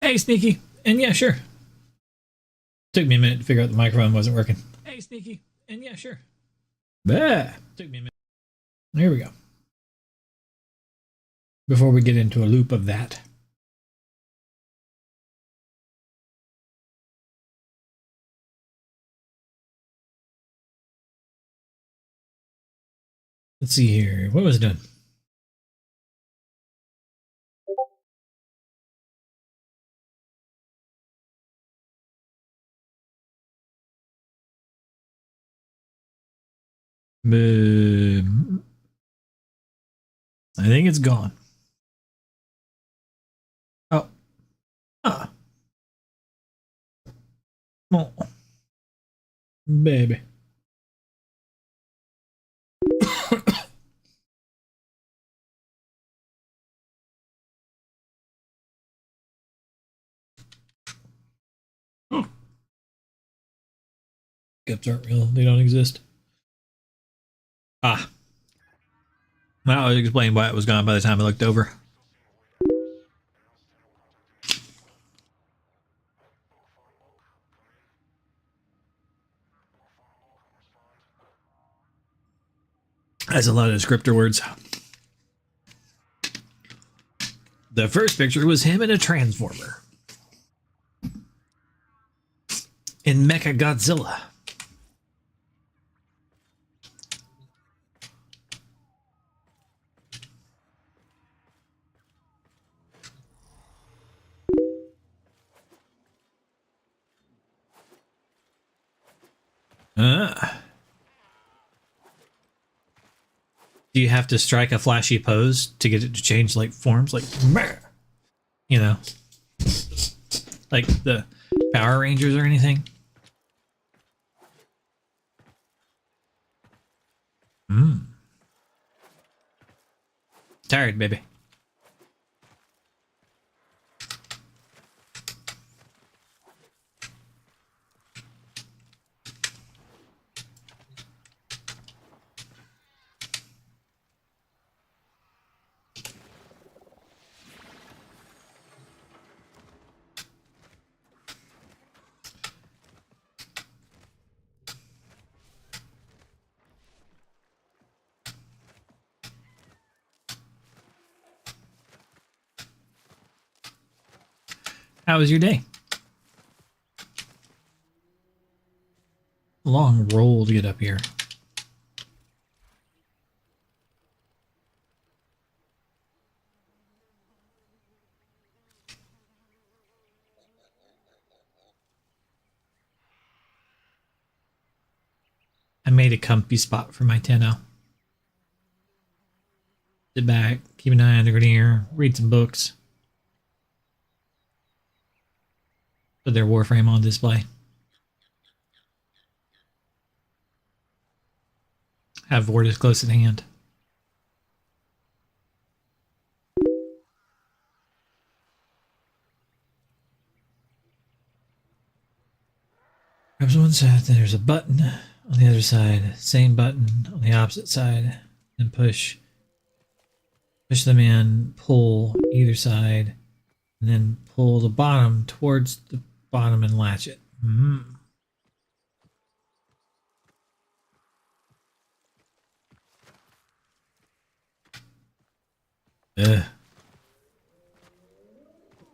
Hey, Sneaky. And yeah, sure. Took me a minute to figure out the microphone wasn't working. Hey, Sneaky. And yeah, sure. Bah. Took me a minute. Here we go. Before we get into a loop of that. Let's see here. What was it done? I think it's gone. Oh. Ah. Oh. Baby. Guts aren't real. They don't exist. Ah. That would explain why it was gone by the time I looked over. That's a lot of descriptor words. The first picture was him in a transformer. In Mecha Godzilla. Do you have to strike a flashy pose to get it to change like forms? Like, you know, like the Power Rangers or anything? Tired, baby. How was your day? Long roll to get up here. I made a comfy spot for my 10-0. Sit back, keep an eye on the grenier, read some books. Put their Warframe on display. Have Vortis close at hand. Grabs one side, then there's a button on the other side. Same button on the opposite side. And push them in, pull either side, and then pull the bottom towards the bottom and latch it. Ugh.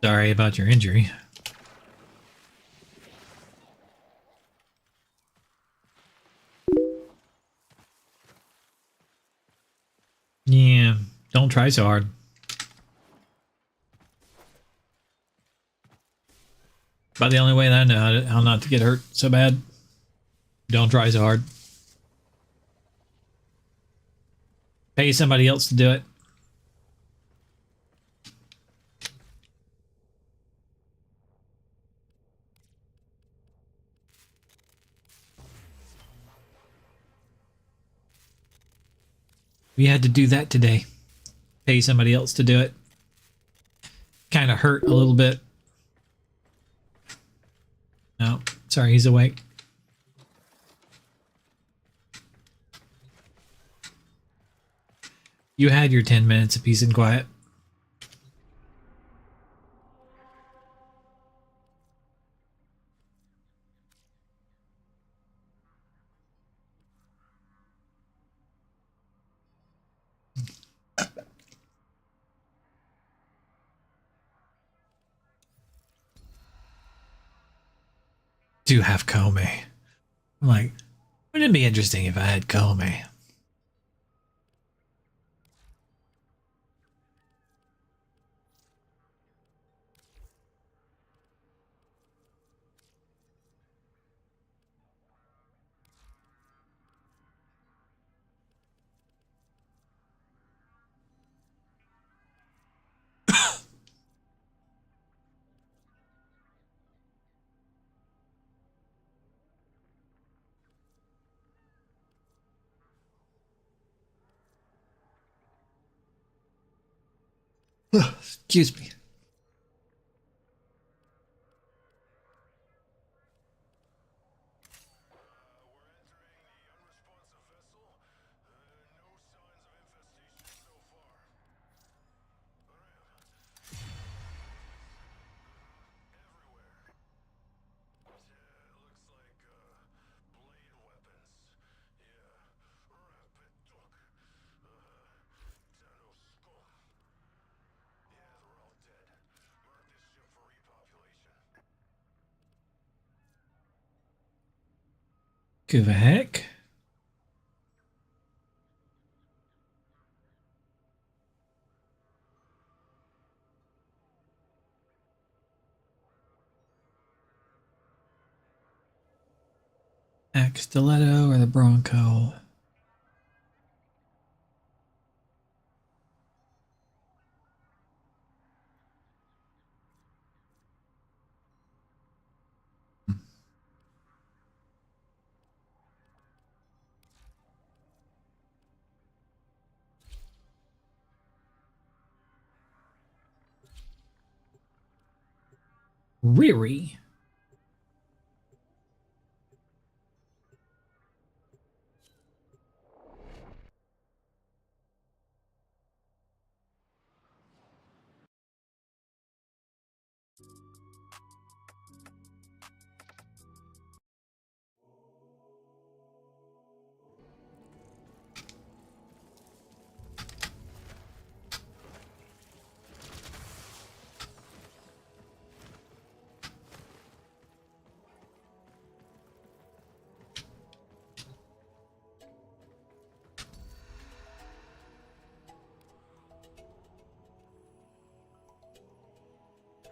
Sorry about your injury. Yeah, don't try so hard. About the only way that I know how not to get hurt so bad. Don't try so hard. Pay somebody else to do it. We had to do that today. Pay somebody else to do it. Kind of hurt a little bit. No, sorry, he's awake. You had your 10 minutes of peace and quiet. do have Comey. I'm like, wouldn't it be interesting if I had Comey? Excuse me. Give a heck. Axe Stiletto or the Bronco? Riri.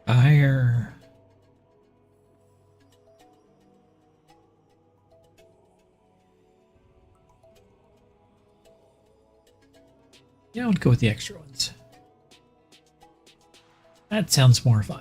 Fire. Yeah, I would go with the extra ones. That sounds more fun.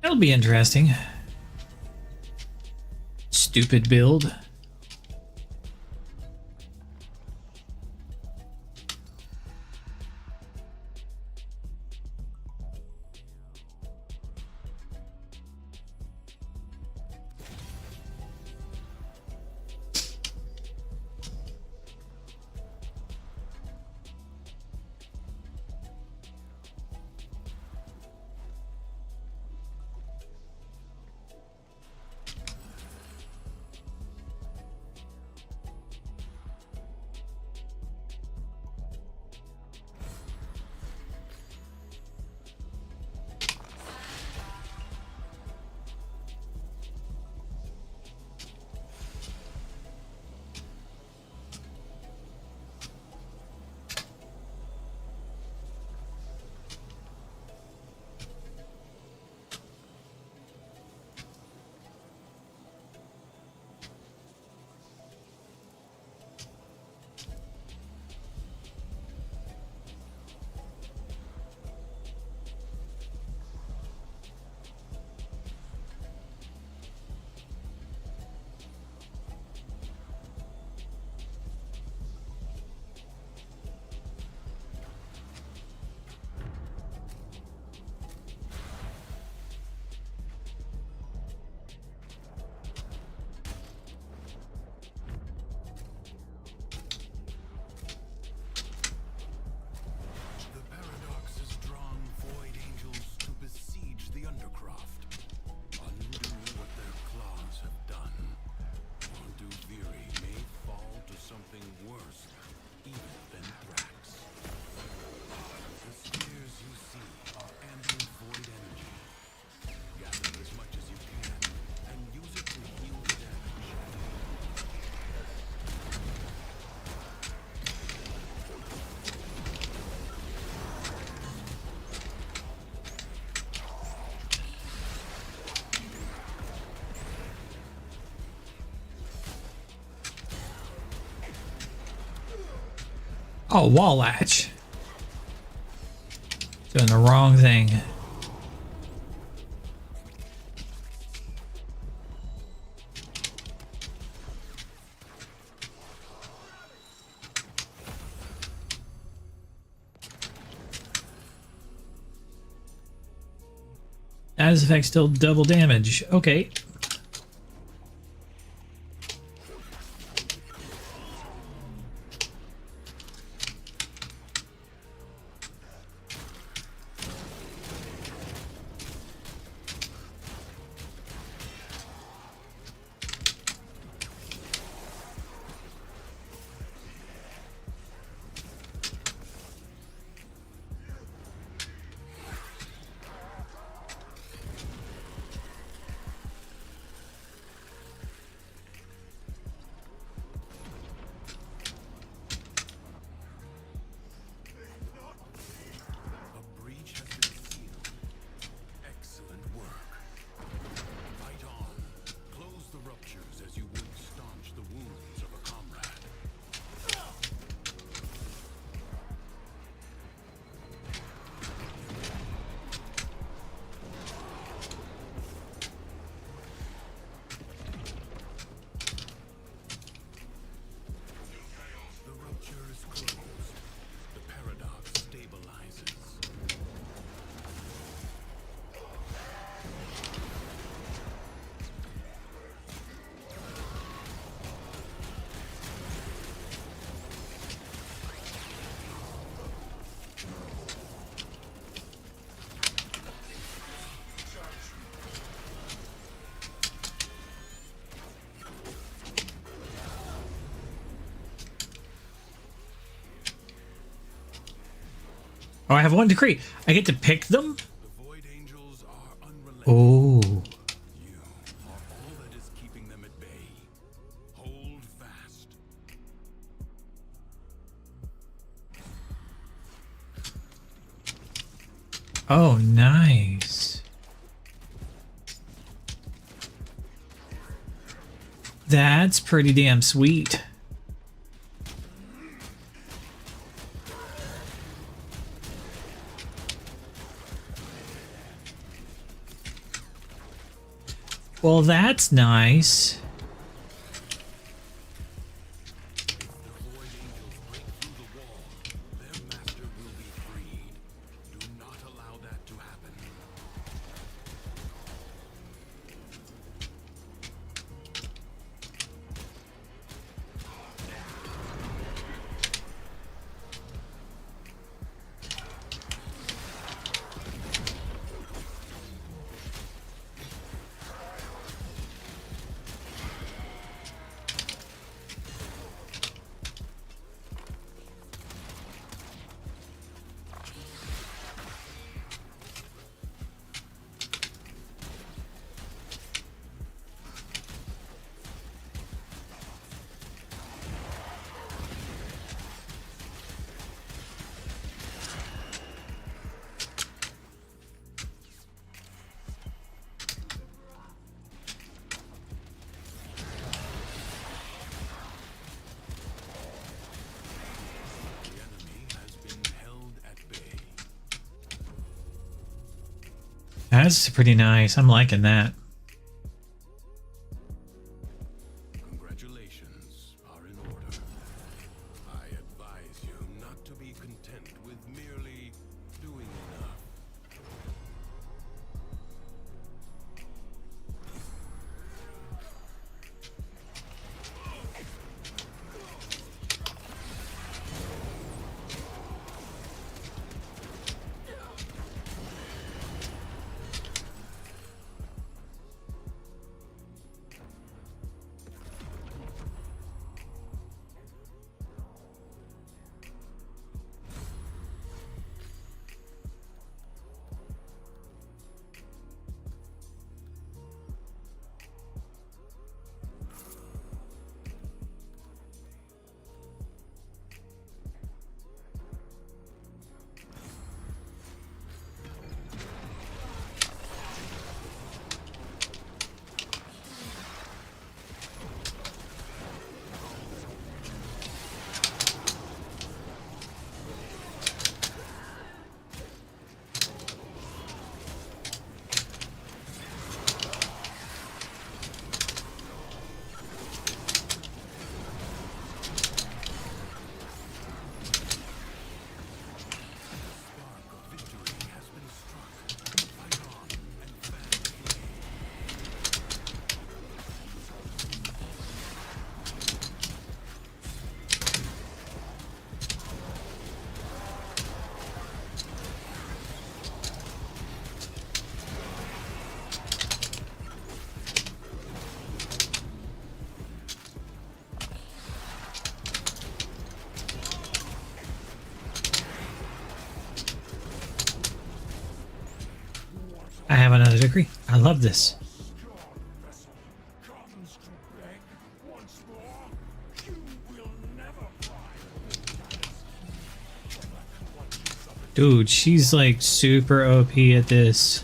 That'll be interesting. Stupid build. Oh, wall latch. Doing the wrong thing. Status effect still double damage. Okay. Oh, I have one decree. I get to pick them? The Void Angels are unrelenting. Oh. You are all that is keeping them at bay. Hold fast. Oh, nice. That's pretty damn sweet. Well, that's nice. If the Void Angels break through the wall, their master will be freed. Do not allow that to happen. The enemy has been held at bay. That's pretty nice. I'm liking that. Congratulations are in order. I advise you not to be content with merely doing enough. I have another degree. I love this. Comes to beg once more. You will never find. Dude, she's like super OP at this.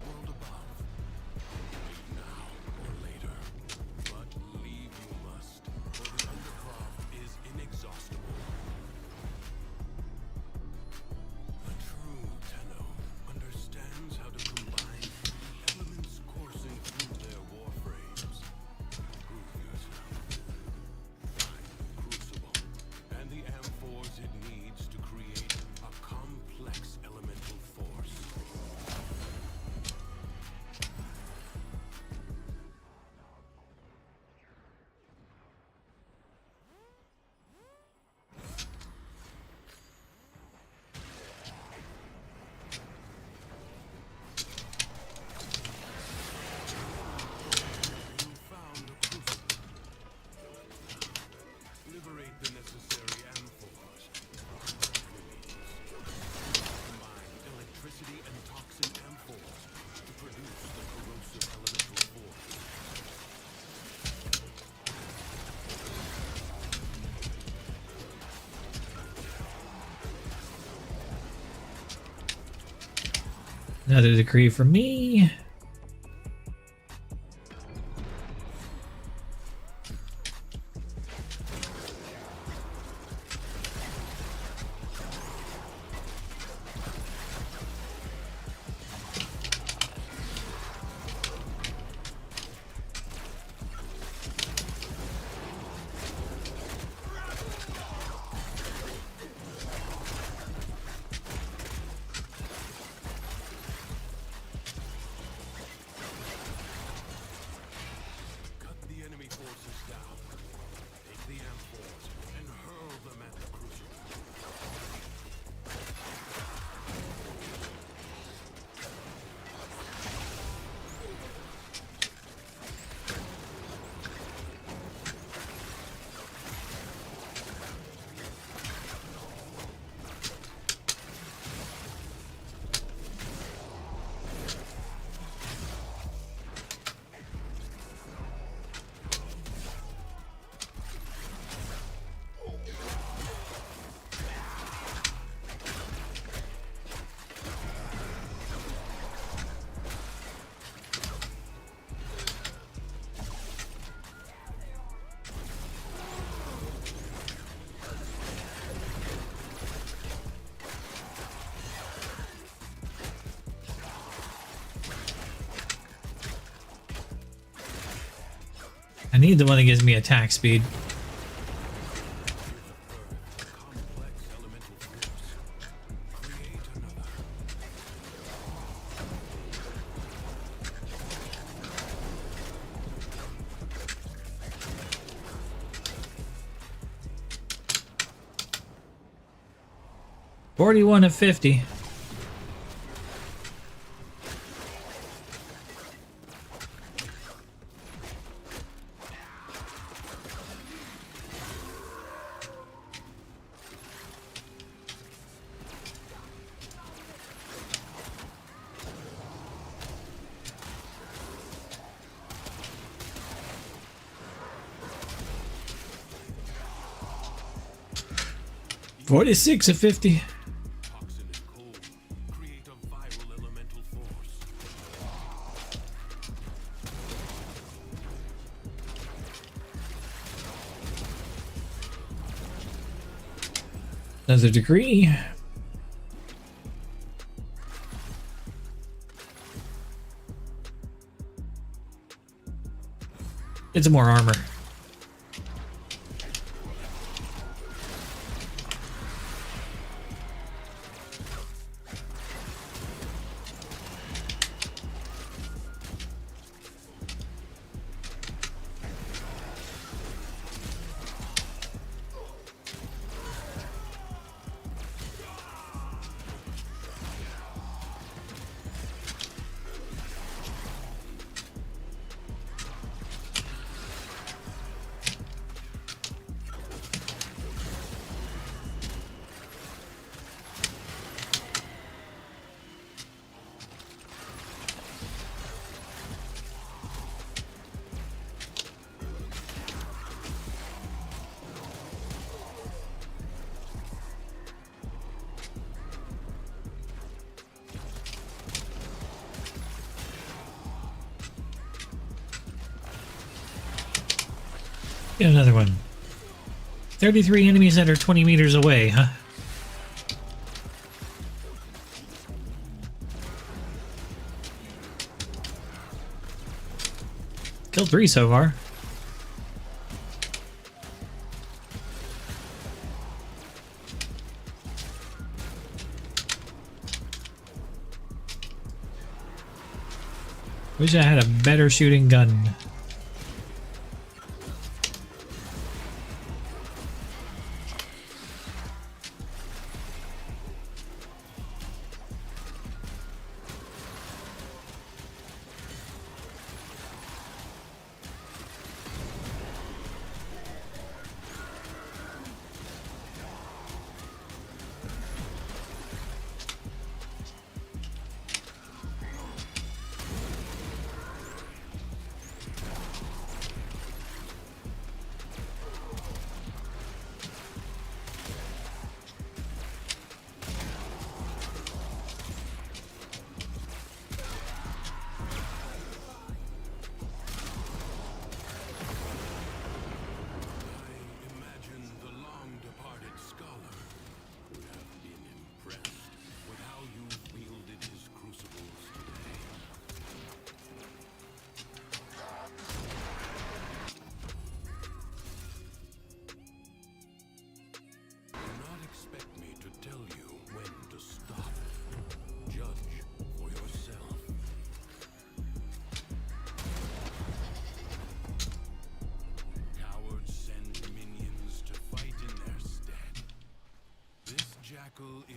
World above. Now or later. But leave you must, for the undercroft is inexhaustible. A true Tenno understands how to combine the elements coursing through their warframes. Prove yourself. Find the crucible and the amphors it needs to create a complex elemental force. You found a crucible. Liberate the necessary amphors. Combine electricity and toxin amphors to produce the corrosive elemental force. Another degree for me. Cut the enemy forces down. Take the amphors and hurl them at the crucible. I need the one that gives me attack speed. Complex elemental force. Create another. $41 of 50. $46 of 50. Toxin is cold. Create a viral elemental force. Another degree. It's more armor. Get another one. 33 enemies that are 20 meters away, huh? Killed 3 so far. Wish I had a better shooting gun.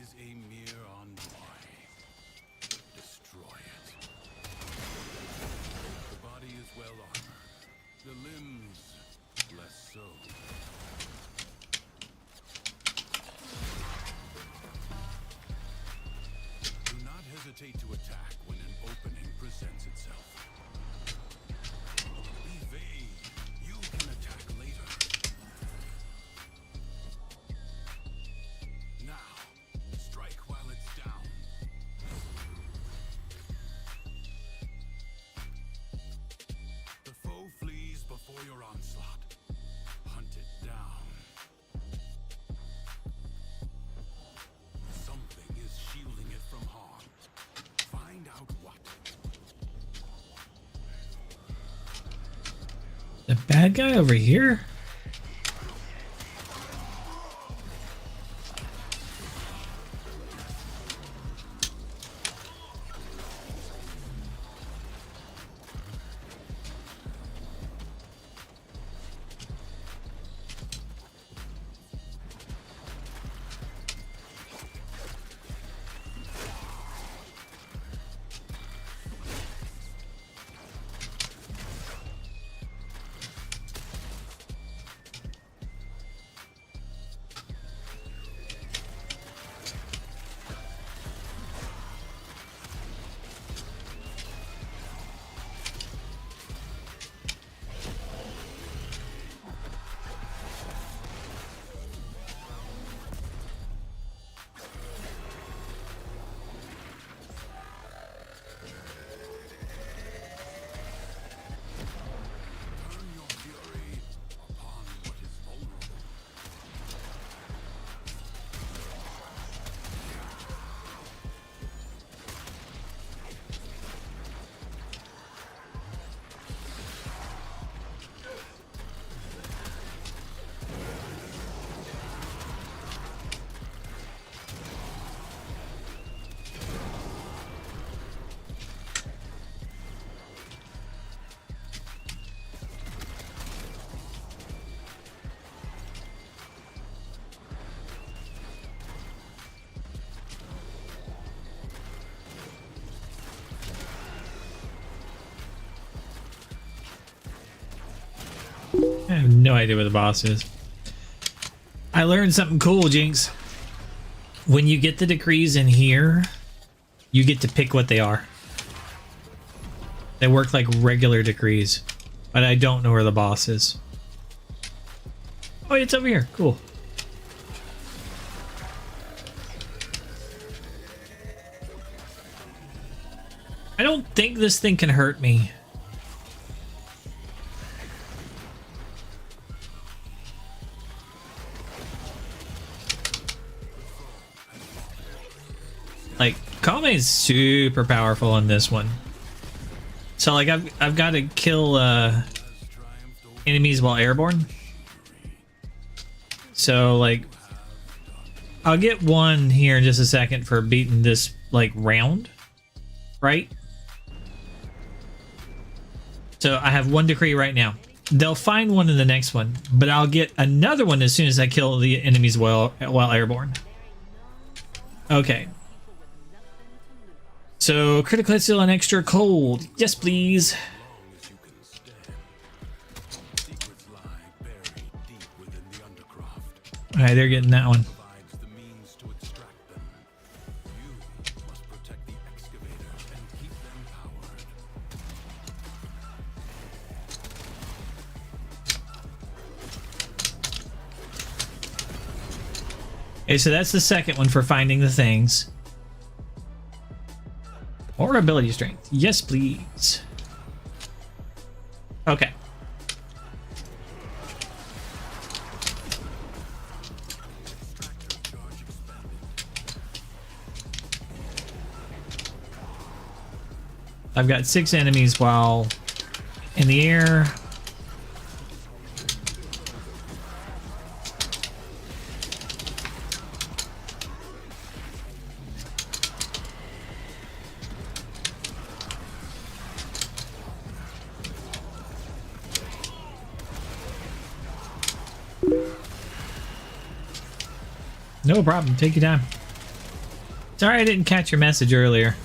Is a mere envoy. Destroy it. The body is well armored. The limbs, less so. Do not hesitate to attack when an opening presents itself. Be vague. You can attack later. Your onslaught. Hunt it down. Something is shielding it from harm. Find out what. The bad guy over here? I have no idea where the boss is. I learned something cool, Jinx. When you get the decrees in here, you get to pick what they are. They work like regular decrees, but I don't know where the boss is. Oh, it's over here. Cool. I don't think this thing can hurt me. Kame is super powerful in this one. So like I've got to kill enemies while airborne. So like I'll get one here in just a second for beating this like round, right? So I have one decree right now. They'll find one in the next one, but I'll get another one as soon as I kill the enemies while airborne. Okay. So critical hit steal an extra cold. Yes, please. All right, they're getting that one. Okay, so that's the second one for finding the things. Or ability strength. Yes, please. Okay. I've got 6 enemies while in the air. No problem. Take your time. Sorry I didn't catch your message earlier.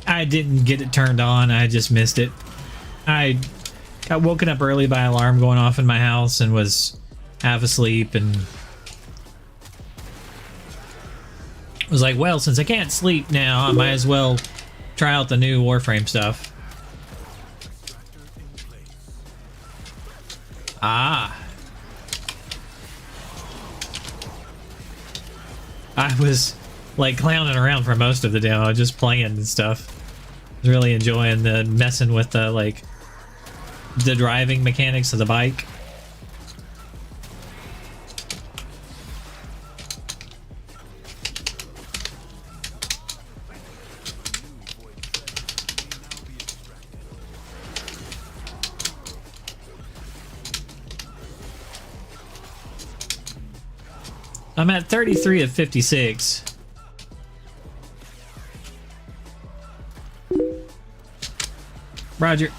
I didn't get it turned on. I just missed it. I got woken up early by an alarm going off in my house and was half asleep and was like, well, since I can't sleep now, I might as well try out the new Warframe stuff. Ah. I was like clowning around for most of the demo, just playing and stuff. I was really enjoying the messing with the like the driving mechanics of the bike. I'm at 33 of 56. Roger.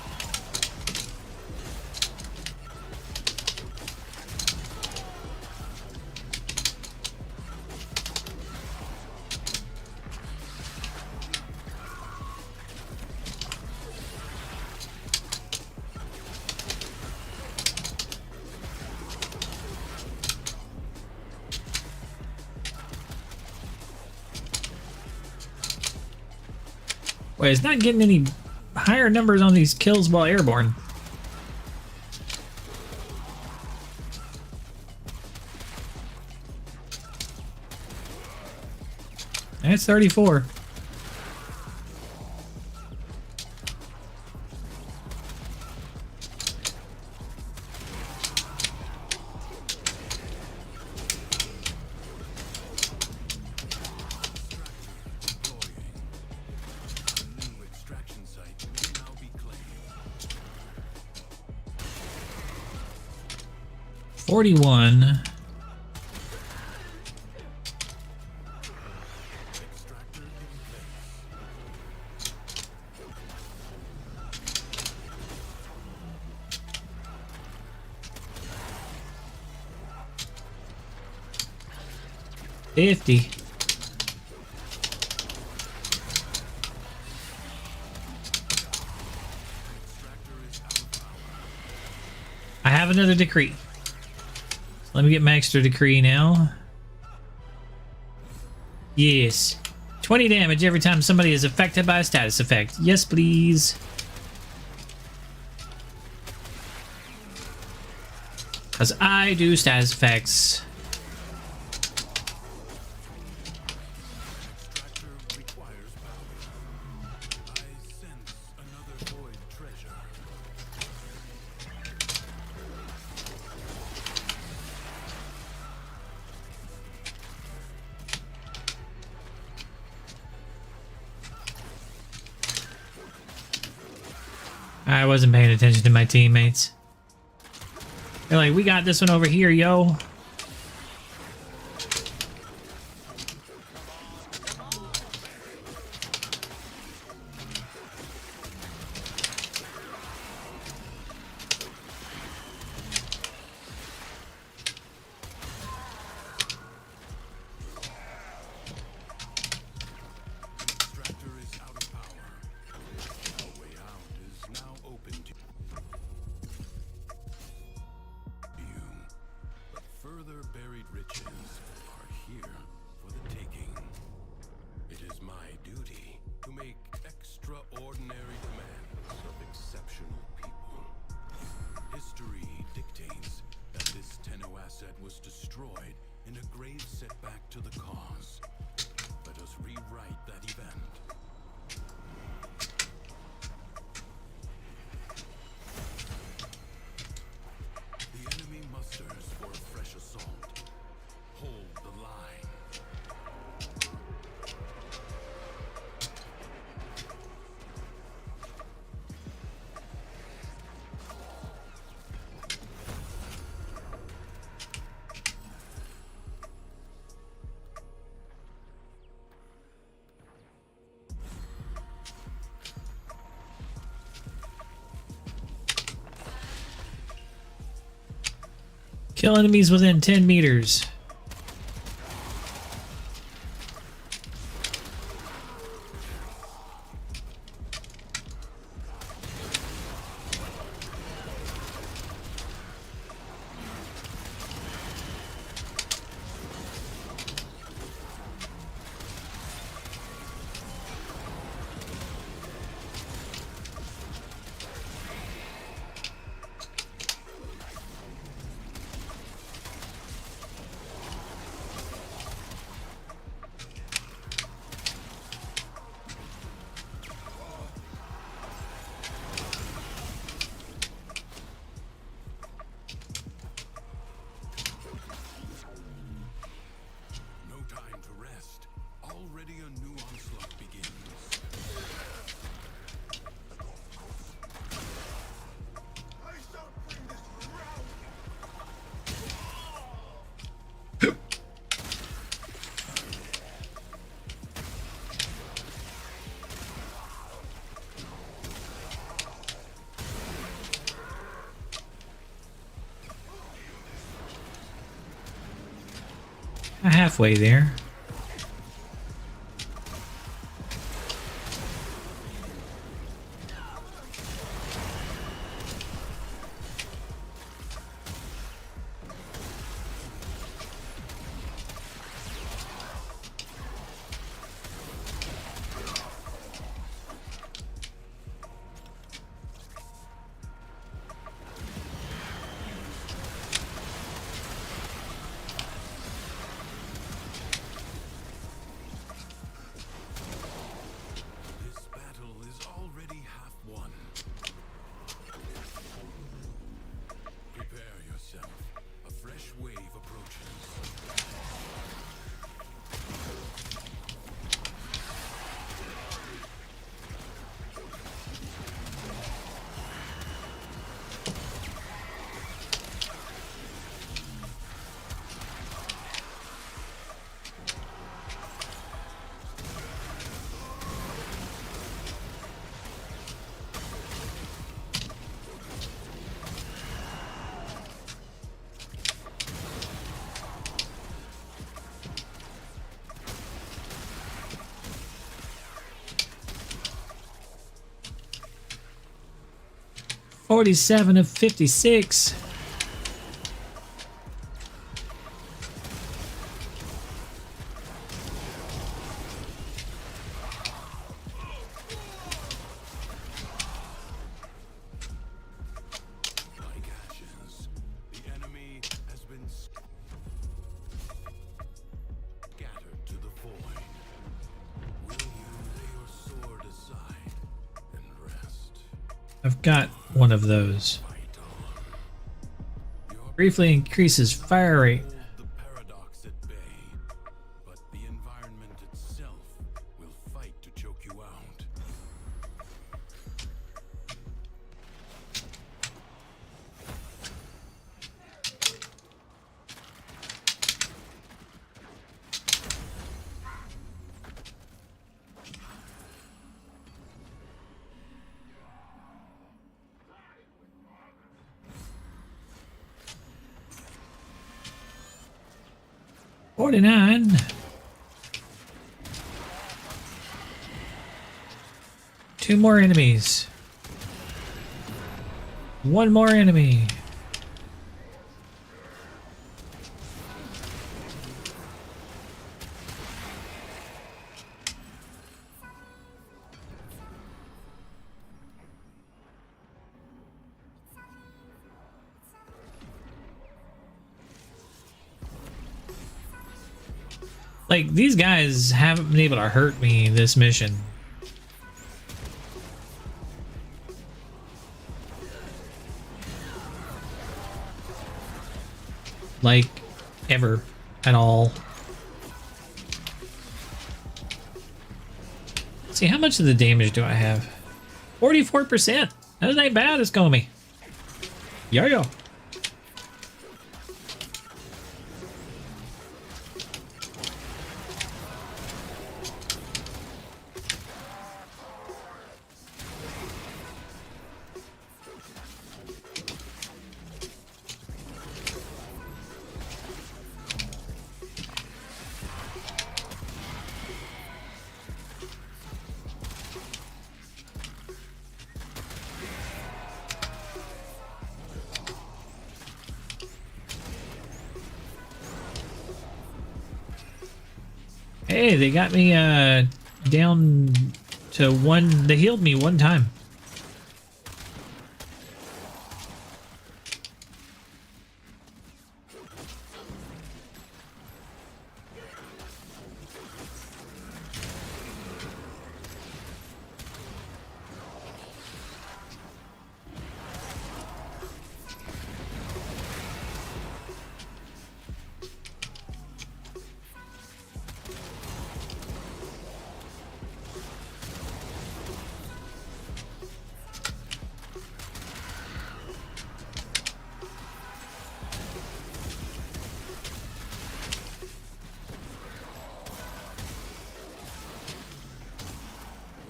Wait, it's not getting any higher numbers on these kills while airborne. That's 34. $41. $50. I have another decree. Let me get my extra decree now. Yes. 20 damage every time somebody is affected by a status effect. Yes, please. Because I do status effects. Extractor requires power. I sense another void treasure. I wasn't paying attention to my teammates. They're like, we got this one over here, yo. Extractor is out of power. A way out is now open to you. But further buried riches are here for the taking. It is my duty to make extraordinary demands of exceptional people. History dictates that this Tenno asset was destroyed in a grave setback to the cause. Let us rewrite that event. The enemy musters for a fresh assault. Hold the line. Kill enemies within 10 meters. No time to rest. Already a new onslaught begins. I shall bring this round. Halfway there. This battle is already half won. Prepare yourself. A fresh wave approaches. $47 of 56. Like ashes, the enemy got one of those. Briefly increases fire rate. The paradox at bay, but the environment itself will fight to choke you out. $49. 2 more enemies. 1 more enemy. Like, these guys haven't been able to hurt me this mission. Like, ever. At all. Let's see, how much of the damage do I have? 44%. That ain't bad, it's going me. Yo-yo. Hey, they got me down to 1. They healed me 1 time.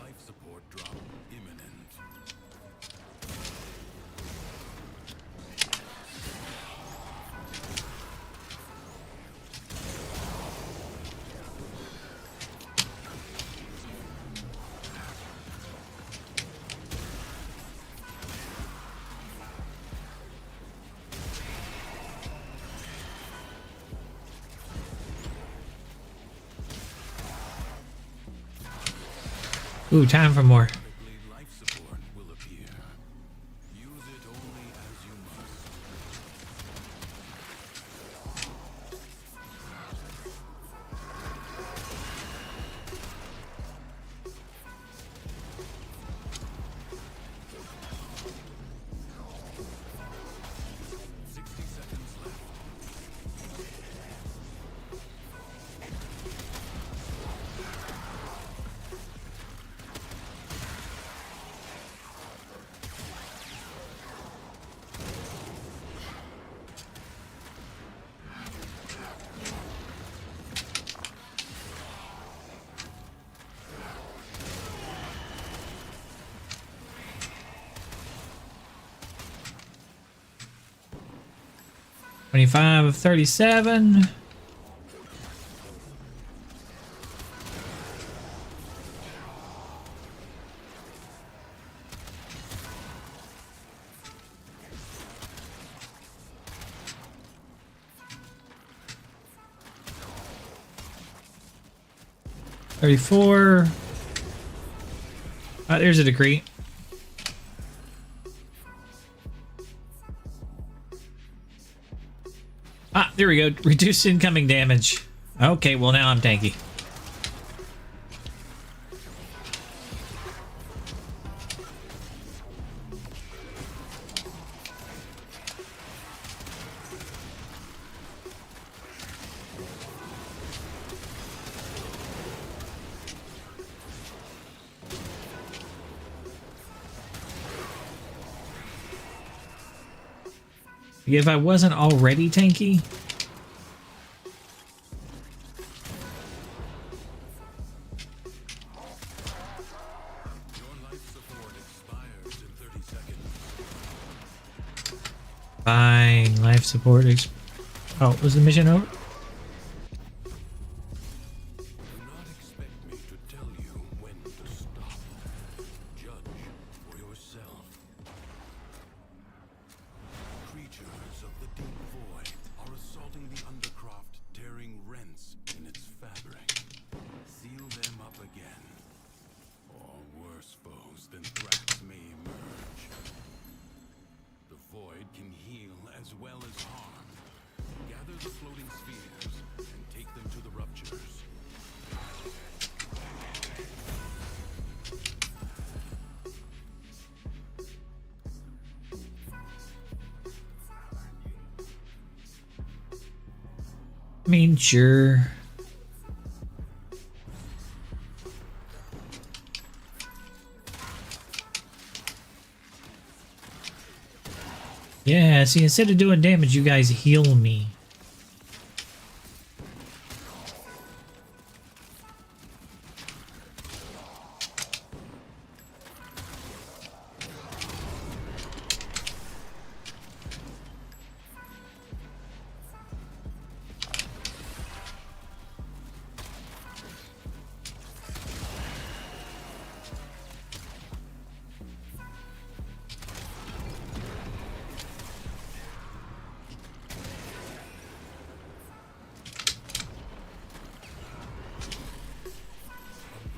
Life support drop imminent. Ooh, time for more. Life support will appear. Use it only as you must. $25 of 37. $34. There's a decree. Ah, there we go. Reduce incoming damage. Okay, well now I'm tanky. If I wasn't already tanky, Your life support expires in 30 seconds. fine. Life support. Oh, was the mission over? Do not expect me to tell you when to stop. Judge for yourself. Creatures of the deep void are assaulting the undercroft, tearing rents in its fabric. Seal them up again, or worse foes than Thrax may emerge. The void can heal as well as harm. Gather the floating spheres and take them to the ruptures. I mean, sure. Yeah, see, instead of doing damage, you guys heal me.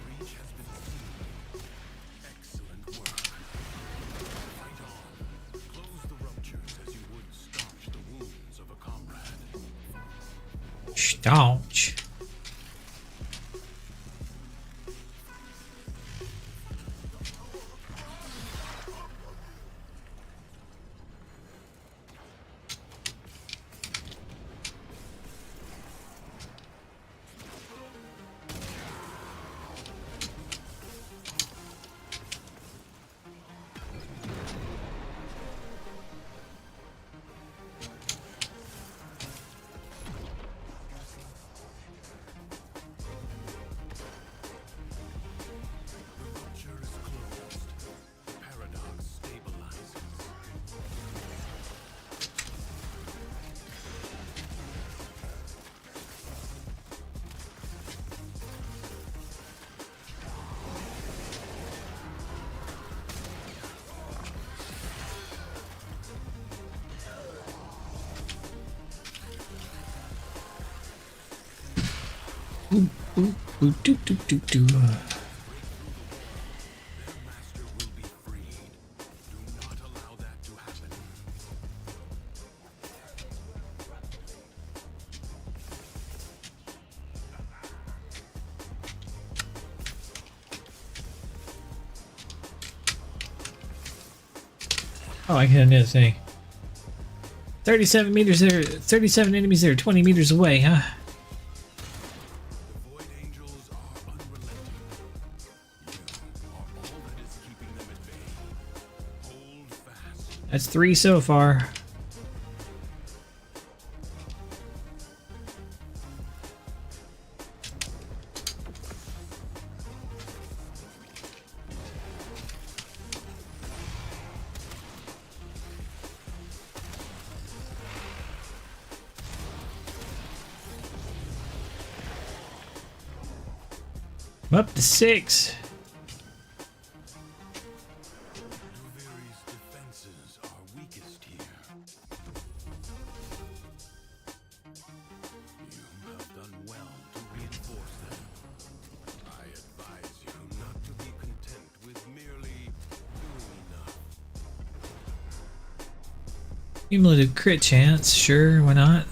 Breach has been seen. Excellent work. Fight on. Close the ruptures as you would staunch the wounds of a comrade. Staunch. The rupture is closed. Paradox stabilizes. Ooh, ooh, doo, doo, doo, doo. Their master will be freed. Do not allow that to happen. Oh, I can do this thing. 37 meters there, 37 enemies there, 20 meters away, huh? The Void Angels are unrelenting. You are all that is keeping them at bay. Hold fast. That's 3 so far. I'm up to 6. Duviri's defenses are weakest here. You have done well to reinforce them. I advise you not to be content with merely doing enough. Cumulative crit chance, sure, why not?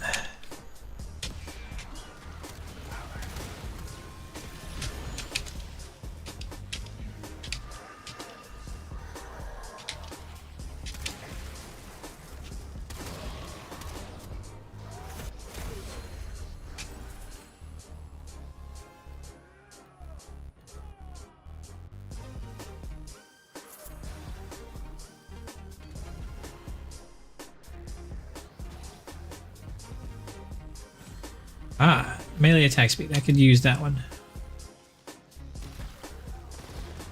Ah, melee attack speed. I could use that one.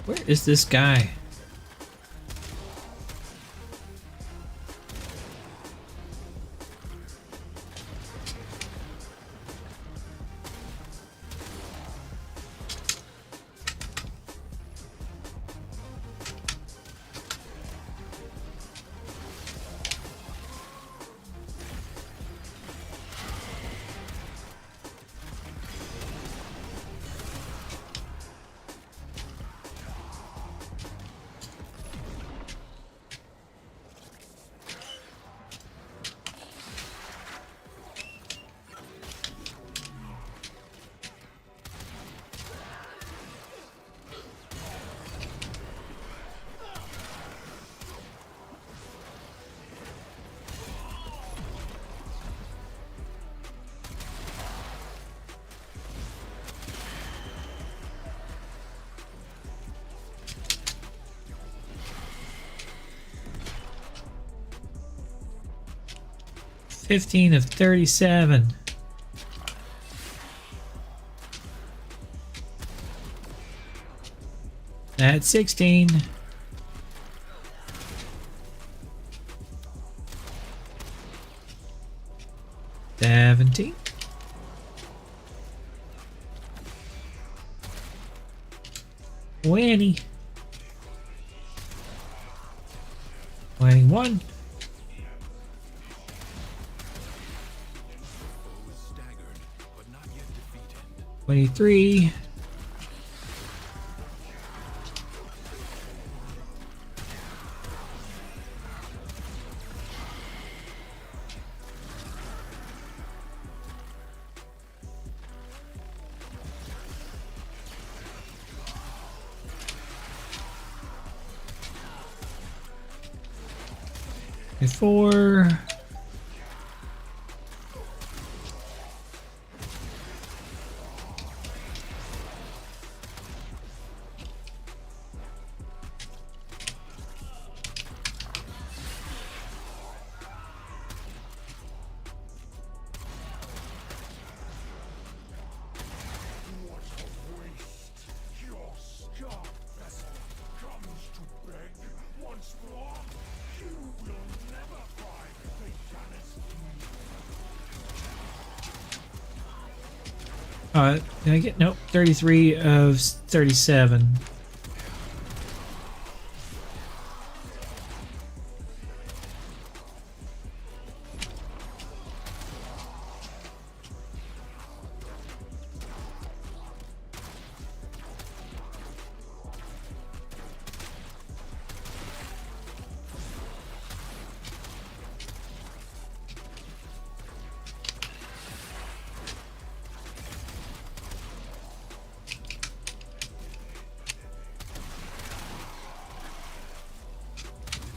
Where is this guy? $15 of 37. That's 16. $17. 20. 21. Foe is staggered, but not yet defeated. 23. 4. Did I get nope? 33 of 37.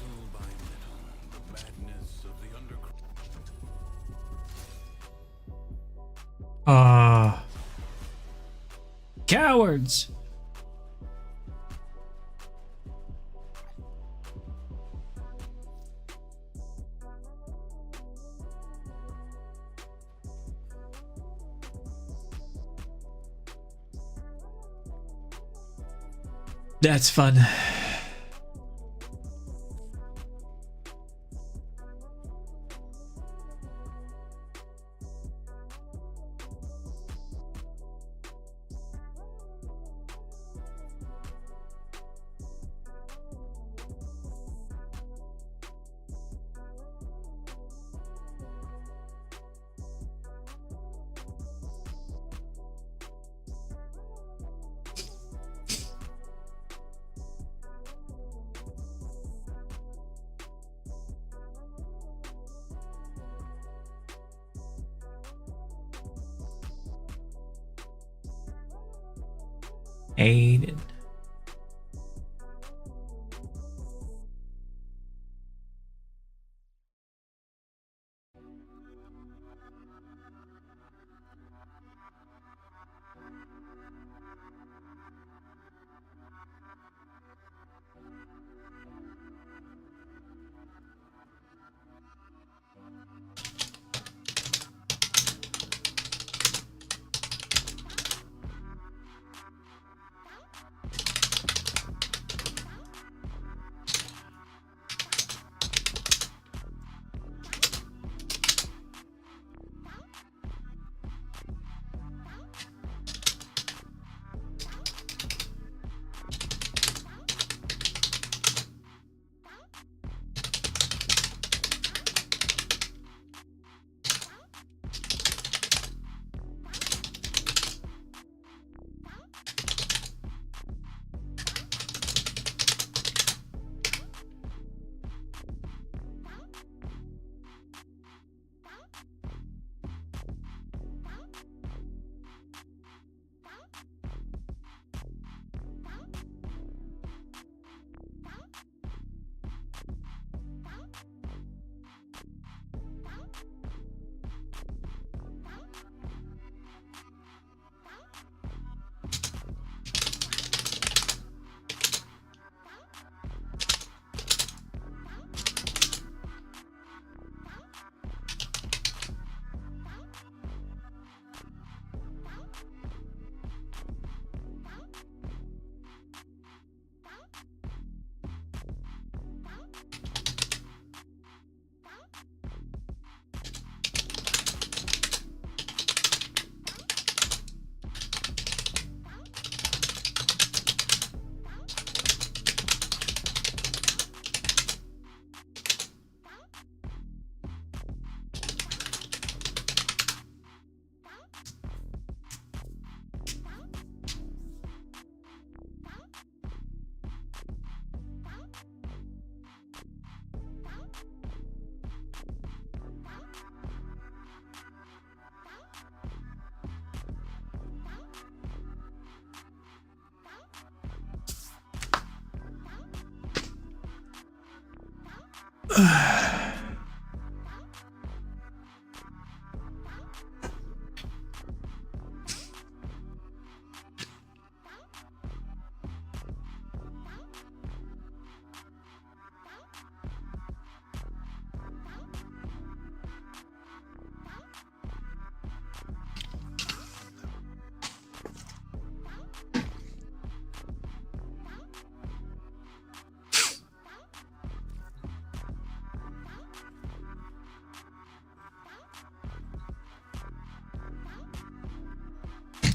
Little by little, the madness of the underground. Ah, cowards! That's fun. Aiden.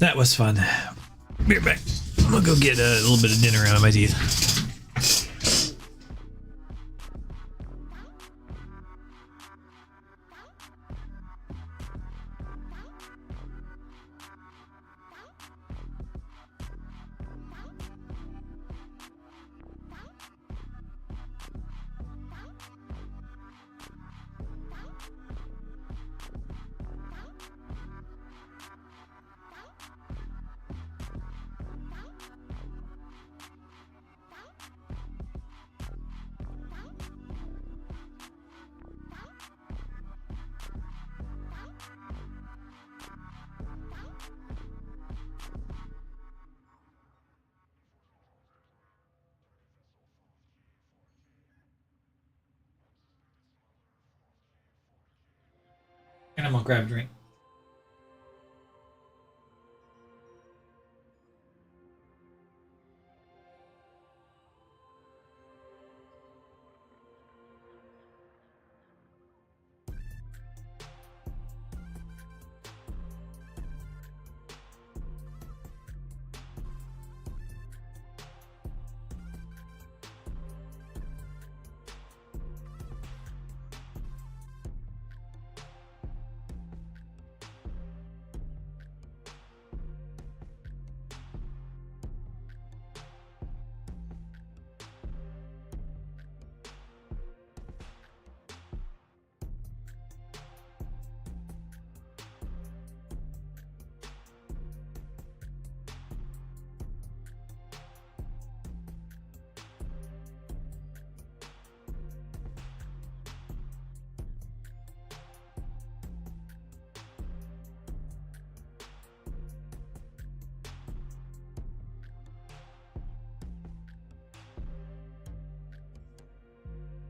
That was fun. Be right back. I'm gonna go get a little bit of dinner out of my teeth. And I'm gonna grab a drink.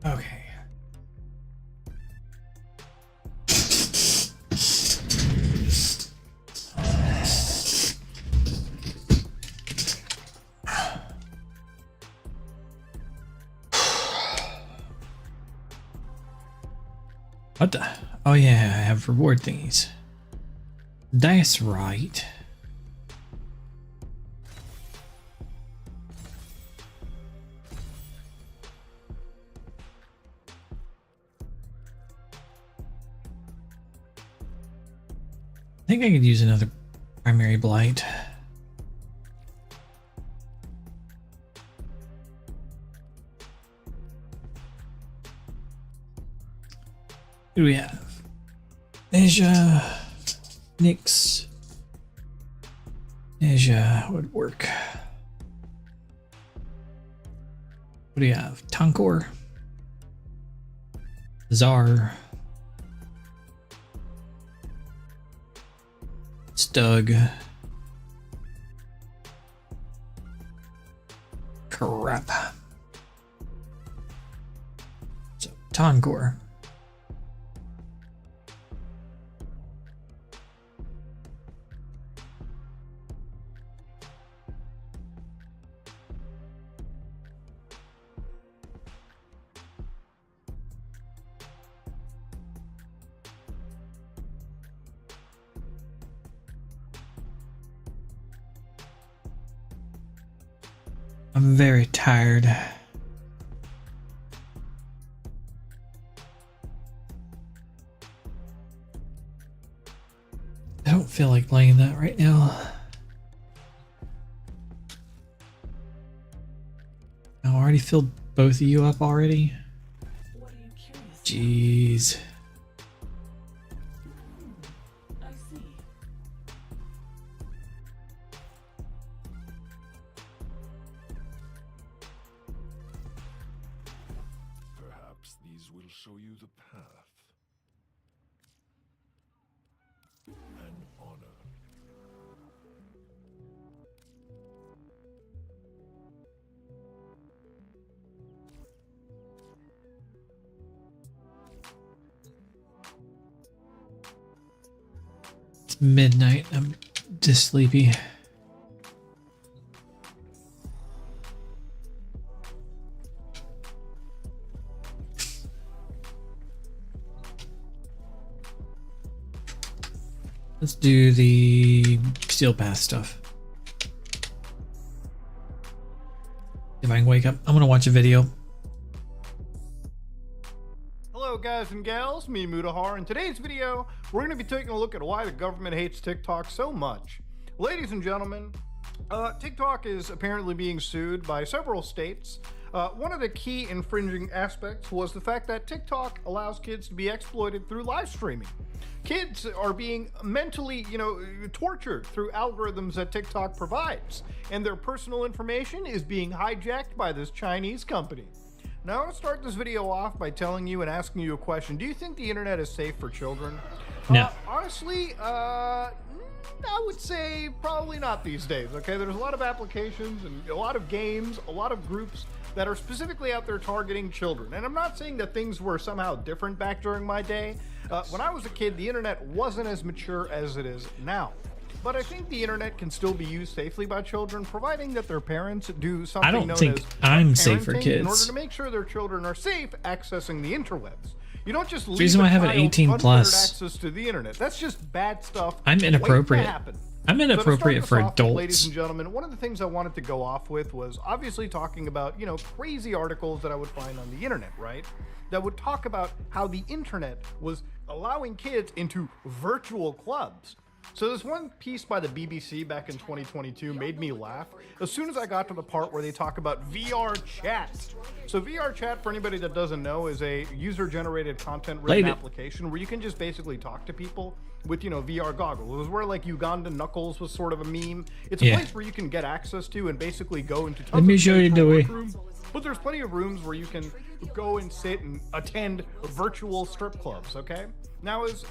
Okay. What the? Oh yeah, I have reward thingies. That's right. I think I could use another primary blight. Who do we have? Asia, Nyx. Asia would work. What do you have? Tonkor, Czar, Stug, crap. So Tonkor. I'm very tired. I don't feel like playing that right now. I already filled both of you up already. What are you curious about? Jeez. I see. Perhaps these will midnight. I'm just sleepy. Let's do the Steel Path stuff. If I can wake up, I'm gonna watch a video. Hello guys and gals, me Mudahar. In today's video, we're going to be taking a look at why the government hates TikTok so much. Ladies and gentlemen, TikTok is apparently being sued by several states. One of the key infringing aspects was the fact that TikTok allows kids to be exploited through live streaming. Kids are being mentally, tortured through algorithms that TikTok provides, and their personal information is being hijacked by this Chinese company. Now, I want to start this video off by telling you and asking you a question. Do you think the internet is safe for children? No. Honestly, I would say probably not these days, okay? There's a lot of applications and a lot of games, a lot of groups that are specifically out there targeting children. And I'm not saying that things were somehow different back during my day. When I was a kid, the internet wasn't as mature as it is now. But I think the internet can still be used safely by children, providing that their parents do something I don't known think as I'm safe for parenting kids. in order to make sure their children are safe accessing the interwebs. You don't just leave reason why I have an child 18 unfettered plus. access to the internet. That's just bad stuff. I'm inappropriate. waiting to happen. I'm inappropriate So to for start this off, adults. ladies and gentlemen, one of the things I wanted to go off with was obviously talking about, crazy articles that I would find on the internet, right? That would talk about how the internet was allowing kids into virtual clubs. So this one piece by the BBC back in 2022 made me laugh as soon as I got to the part where they talk about VR chat. So VR chat, for anybody that doesn't know, is a user-generated content-written application where you can just basically talk to people with, VR goggles. It was where like Ugandan Knuckles was sort of a meme. It's a place where you can get access to and basically go into tons Let me of show you the way. rooms. But there's plenty of rooms where you can go and sit and attend virtual strip clubs, okay? Now, is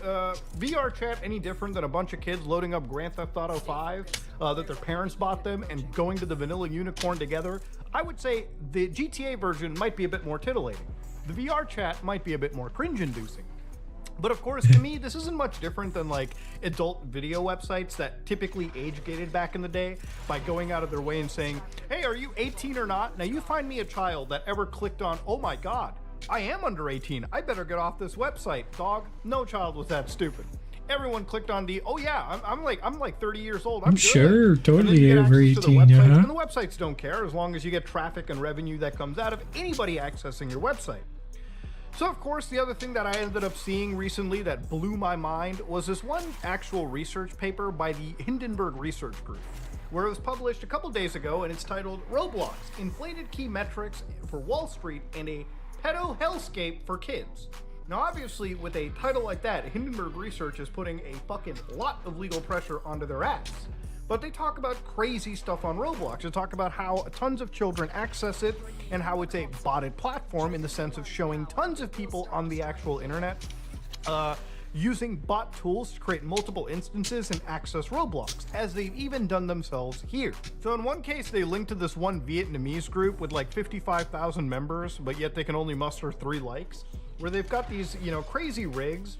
VR chat any different than a bunch of kids loading up Grand Theft Auto 5 that their parents bought them and going to the Vanilla Unicorn together? I would say the GTA version might be a bit more titillating. The VR chat might be a bit more cringe-inducing. But of course, to me, this isn't much different than like adult video websites that typically age-gated back in the day by going out of their way and saying, hey, are you 18 or not? Now you find me a child that ever clicked on, oh my God, I am under 18. I better get off this website, dog. No child was that stupid. Everyone clicked on the, oh yeah, I'm like 30 years old. I'm good. Sure, totally And then you get over access to the 18, websites, huh? and the websites don't care as long as you get traffic and revenue that comes out of anybody accessing your website. So of course, the other thing that I ended up seeing recently that blew my mind was this one actual research paper by the Hindenburg Research Group, where it was published a couple days ago, and it's titled Roblox, Inflated Key Metrics for Wall Street and a Pedo Hellscape for Kids. Now obviously, with a title like that, Hindenburg Research is putting a fucking lot of legal pressure onto their ass. But they talk about crazy stuff on Roblox. They talk about how tons of children access it and how it's a botted platform in the sense of showing tons of people on the actual internet using bot tools to create multiple instances and access Roblox, as they've even done themselves here. So in one case, they linked to this one Vietnamese group with like 55,000 members, but yet they can only muster 3 likes, where they've got these, crazy rigs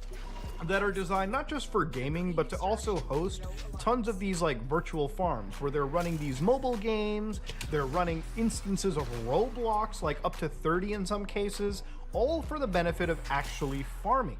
that are designed not just for gaming, but to also host tons of these like virtual farms where they're running these mobile games, they're running instances of Roblox, like up to 30 in some cases, all for the benefit of actually farming.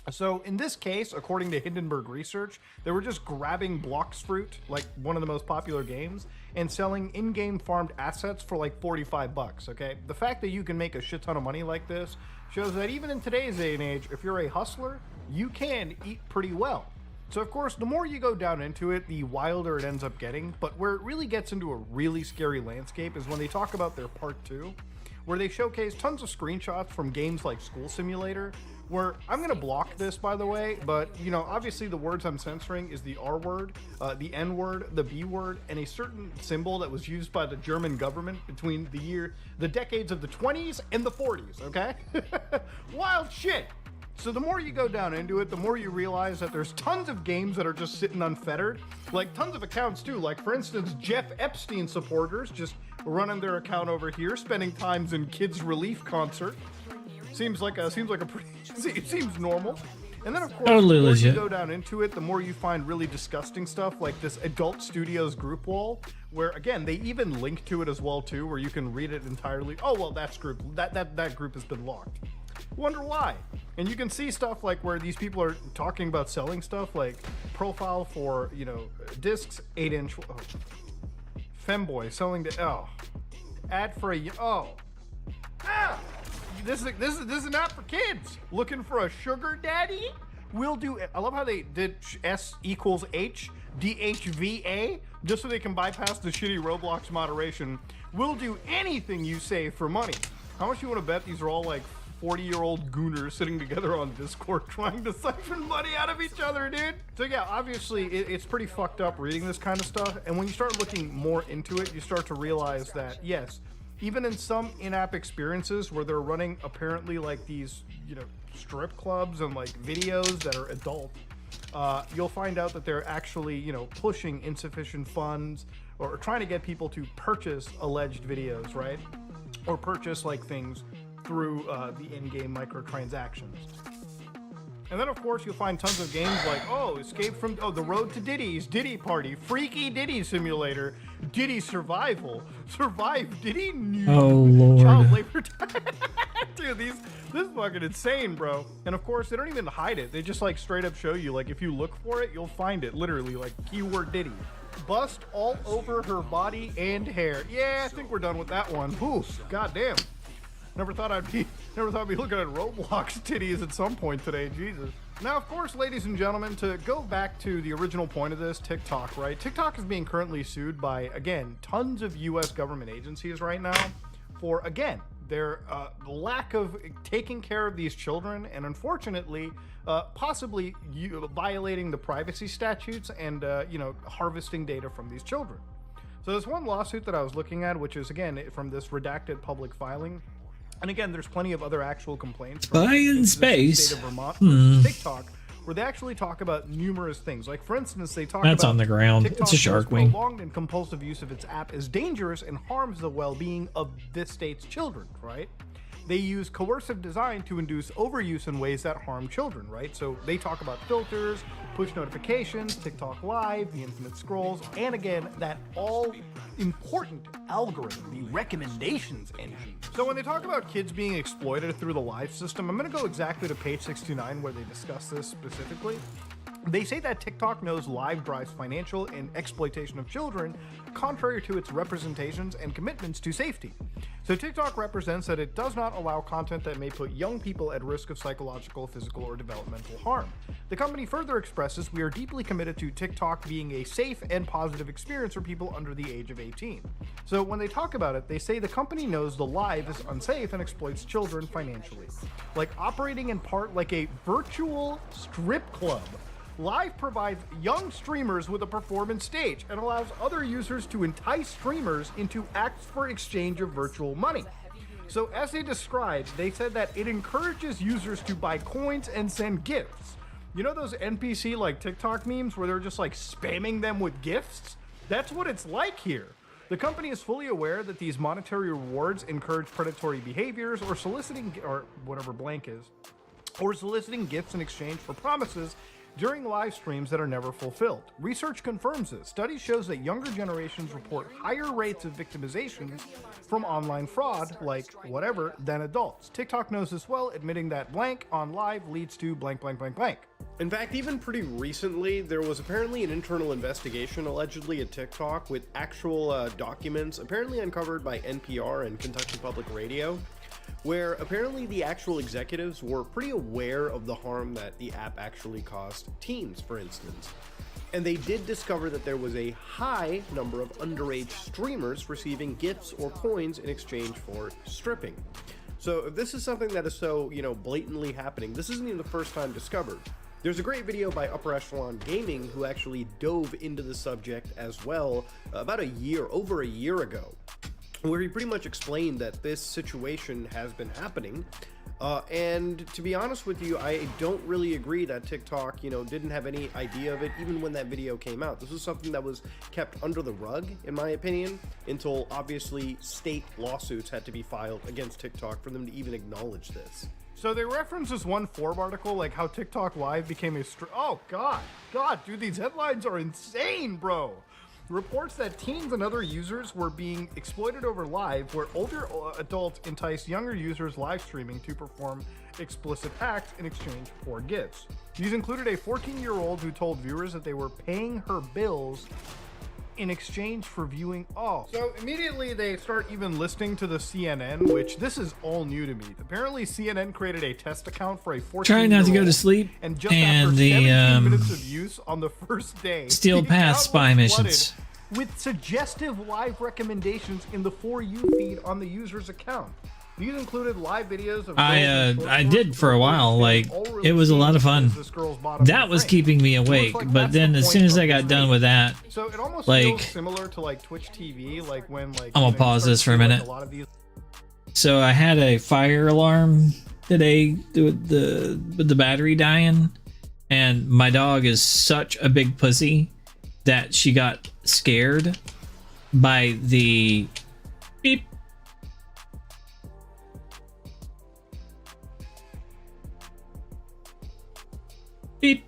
So in this case, according to Hindenburg Research, they were just grabbing Blox Fruit, like one of the most popular games, and selling in-game farmed assets for like 45 bucks, okay? The fact that you can make a shit ton of money like this shows that even in today's day and age, if you're a hustler, you can eat pretty well. So of course, the more you go down into it, the wilder it ends up getting, but where it really gets into a really scary landscape is when they talk about their part 2, where they showcase tons of screenshots from games like School Simulator, where I'm going to block this, by the way, but, obviously the words I'm censoring is the R word, the N word, the B word, and a certain symbol that was used by the German government between the decades of the 20s and the 40s, okay? Wild shit! So the more you go down into it, the more you realize that there's tons of games that are just sitting unfettered, like tons of accounts too, like for instance, Jeff Epstein supporters just running their account over here, spending times in Kids Relief Concert. Seems like a pretty, it seems normal. And then, of course, Totally the more legit. you go down into it, the more you find really disgusting stuff like this Adult Studios group wall, where, again, they even link to it as well, too, where you can read it entirely. Oh, well, that group has been locked. Wonder why. And you can see stuff like where these people are talking about selling stuff like profile for, discs, 8-inch. Oh, femboy selling to, ad for a, this is an app for kids looking for a sugar daddy. We'll do. I love how they did S equals H DHVA just so they can bypass the shitty Roblox moderation. We'll do anything you say for money. How much you want to bet these are all like 40-year-old gooners sitting together on Discord trying to siphon money out of each other, dude? So yeah, obviously it's pretty fucked up reading this kind of stuff. And when you start looking more into it, you start to realize that yes, even in some in-app experiences where they're running apparently like these, strip clubs and like videos that are adult, you'll find out that they're actually, pushing insufficient funds or trying to get people to purchase alleged videos, right? Or purchase like things through the in-game microtransactions. And then, of course, you'll find tons of games like, Escape from, The Road to Diddy's, Diddy Party, Freaky Diddy Simulator, Diddy Survival, Survive Diddy New, Oh, Lord. Child Labor. Dude, this is fucking insane, bro. And of course, they don't even hide it. They just like straight up show you, like if you look for it, you'll find it, literally, like keyword Diddy. Bust all over her body and hair. Yeah, I think we're done with that one. Ooh, goddamn. Never thought I'd be looking at Roblox titties at some point today, Jesus. Now, of course, ladies and gentlemen, to go back to the original point of this, TikTok, right? TikTok is being currently sued by, again, tons of US government agencies right now for, again, their lack of taking care of these children and, unfortunately, possibly violating the privacy statutes and, harvesting data from these children. So there's one lawsuit that I was looking at, which is, again, from this redacted public filing. And again, there's plenty of other actual complaints from in the space. state of Vermont versus TikTok, where they actually talk about numerous things. Like, for instance, they talk That's about on the ground. TikTok It's a shark says wing. prolonged and compulsive use of its app is dangerous and harms the well-being of this state's children, right? They use coercive design to induce overuse in ways that harm children, right? So they talk about filters, push notifications, TikTok Live, the infinite scrolls, and again, that all-important algorithm, the recommendations engine. So when they talk about kids being exploited through the Live system, I'm going to go exactly to page 69 where they discuss this specifically. They say that TikTok knows Live drives financial and exploitation of children, contrary to its representations and commitments to safety. So TikTok represents that it does not allow content that may put young people at risk of psychological, physical, or developmental harm. The company further expresses, we are deeply committed to TikTok being a safe and positive experience for people under the age of 18. So when they talk about it, they say the company knows the Live is unsafe and exploits children financially, like operating in part like a virtual strip club. Live provides young streamers with a performance stage and allows other users to entice streamers into acts for exchange of virtual money. So as they described, they said that it encourages users to buy coins and send gifts. You know those NPC like TikTok memes where they're just like spamming them with gifts? That's what it's like here. The company is fully aware that these monetary rewards encourage predatory behaviors or soliciting, or whatever blank is, or soliciting gifts in exchange for promises during live streams that are never fulfilled. Research confirms this. Study shows that younger generations report higher rates of victimization from online fraud, like whatever, than adults. TikTok knows this well, admitting that blank on live leads to blank, blank, blank, blank. In fact, even pretty recently, there was apparently an internal investigation allegedly at TikTok with actual documents apparently uncovered by NPR and Kentucky Public Radio, where apparently the actual executives were pretty aware of the harm that the app actually caused teens, for instance. And they did discover that there was a high number of underage streamers receiving gifts or coins in exchange for stripping. So if this is something that is so, blatantly happening, this isn't even the first time discovered. There's a great video by Upper Echelon Gaming who actually dove into the subject as well about over a year ago, where he pretty much explained that this situation has been happening. And to be honest with you, I don't really agree that TikTok, didn't have any idea of it even when that video came out. This was something that was kept under the rug, in my opinion, until obviously state lawsuits had to be filed against TikTok for them to even acknowledge this. So they reference this one Forbes article, like how TikTok Live became a oh god, dude, these headlines are insane, bro. Reports that teens and other users were being exploited over live, where older adults enticed younger users live streaming to perform explicit acts in exchange for gifts. These included a 14-year-old who told viewers that they were paying her bills in exchange for viewing all. So immediately they start even listening to the CNN, which this is all new to me. Apparently CNN created a test account for a 14-year-old. Trying not to go to sleep, and just and after the 17 minutes of use on the first day, Steel the Path account spy was missions. flooded with suggestive live recommendations in the For You feed on the user's account. These included live videos of I did for a while. Like, it was a lot of fun. That was keeping me awake. But then as soon as I got done with that, so it almost like, feels similar to like Twitch TV, like when like I'm gonna pause this for a minute. So I had a fire alarm today with the battery dying, and my dog is such a big pussy that she got scared by the beep. Beep.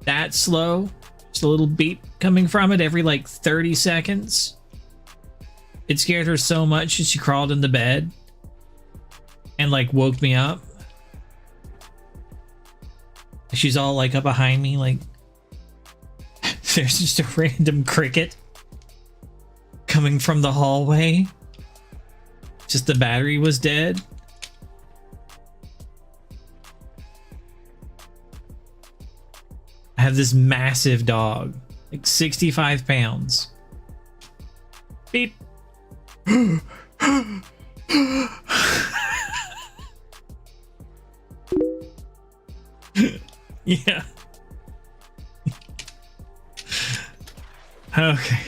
That slow. Just a little beep coming from it every like 30 seconds. It scared her so much that she crawled in the bed and like woke me up. She's all like up behind me, like there's just a random cricket coming from the hallway. Just the battery was dead. I have this massive dog, like 65 pounds. Beep. Yeah. Okay.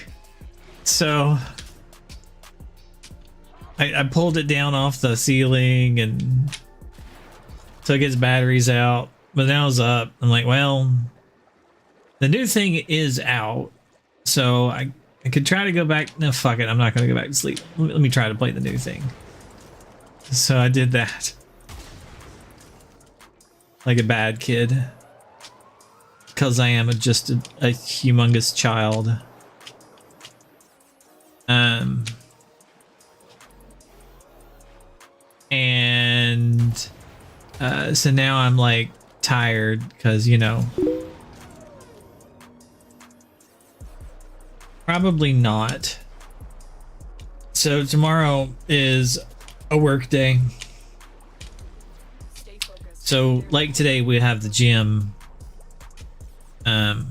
So I pulled it down off the ceiling and took its batteries out, but now it's up. I'm like, well, the new thing is out, so I could try to go back. No, fuck it. I'm not going to go back to sleep. Let me try to play the new thing. So I did that. Like a bad kid. Because I am just a humongous child. And so now I'm like tired because, you know, probably not. So tomorrow is a work day. So like today we have the gym. Go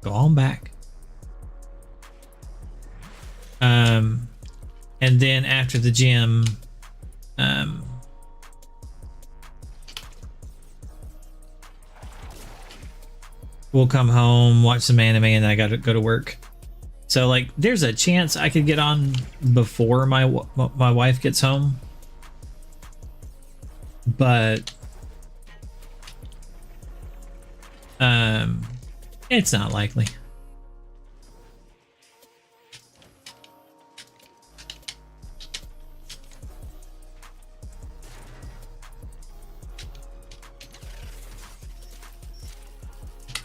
on back. And then after the gym, we'll come home, watch some anime, and then I gotta go to work. So like, there's a chance I could get on before my wife gets home, but it's not likely.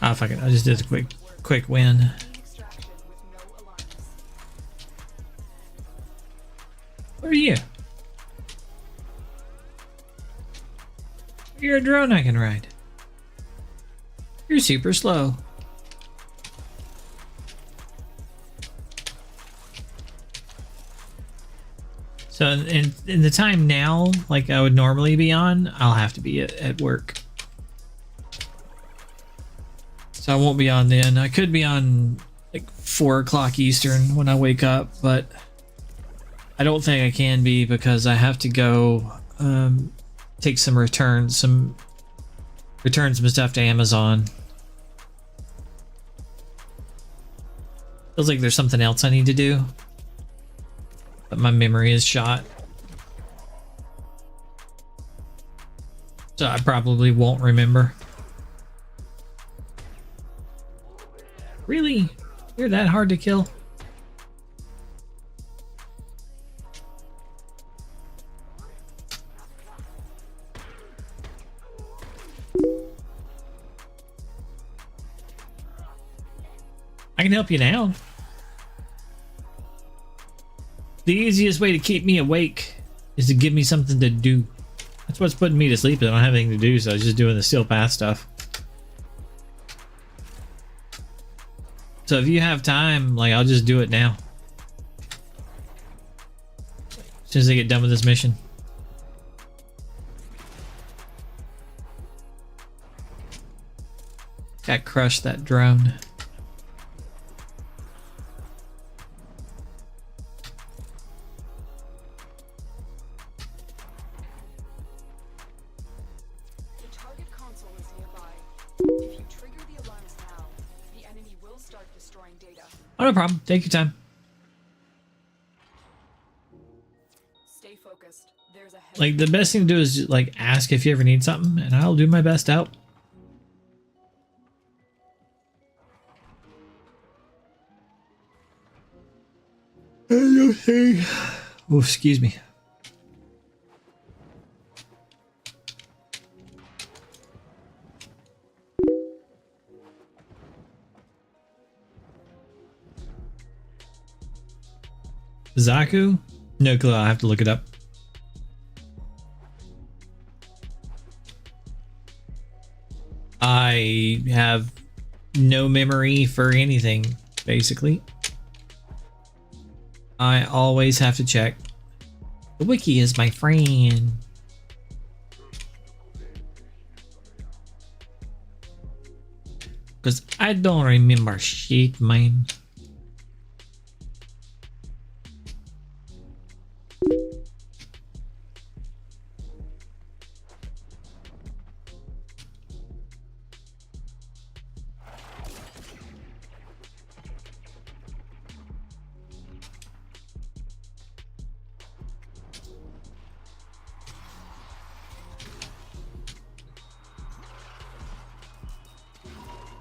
Ah, fuck it. I just did a quick win. What are you? You're a drone I can ride. You're super slow. So in the time now, like I would normally be on, I'll have to be at work. So I won't be on then. I could be on like 4 o'clock Eastern when I wake up, but I don't think I can be because I have to go take some return some stuff to Amazon. Feels like there's something else I need to do, but my memory is shot. So I probably won't remember. Really? You're that hard to kill? I can help you now. The easiest way to keep me awake is to give me something to do. That's what's putting me to sleep. I don't have anything to do, so I was just doing the Steel Path stuff. So if you have time, like, I'll just do it now. As soon as I get done with this mission. Got crushed, that drone. The target console is nearby. If you trigger the alarms now, the enemy will start destroying data. Oh, no problem. Take your time. Stay focused. There's a heavy Like, the best thing to do is, like, ask if you ever need something, and I'll do my best to help. Oh, excuse me. Zaku? No clue. I'll have to look it up. I have no memory for anything, basically. I always have to check. The wiki is my friend. Because I don't remember shit, man.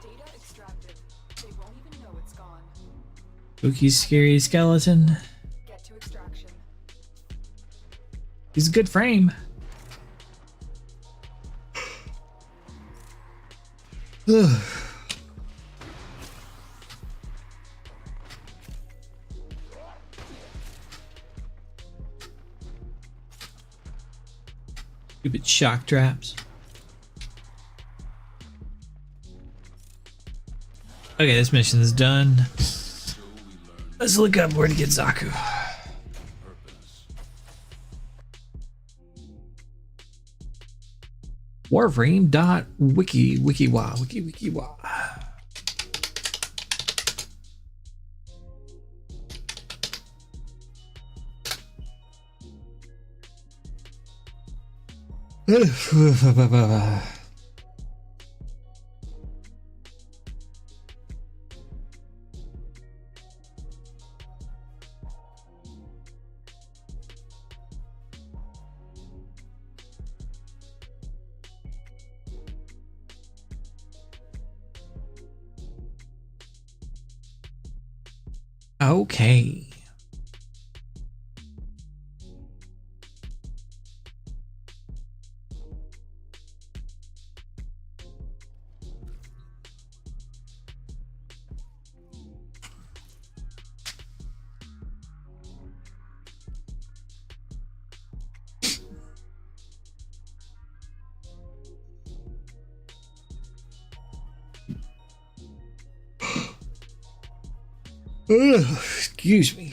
data extracted. They won't even know it's gone. Spooky, scary skeleton. Get to extraction. He's a good frame. Ugh. Stupid shock traps. Okay, this mission is done. Let's look up where to get Zaku. Warframe.wiki. Okay. Excuse me.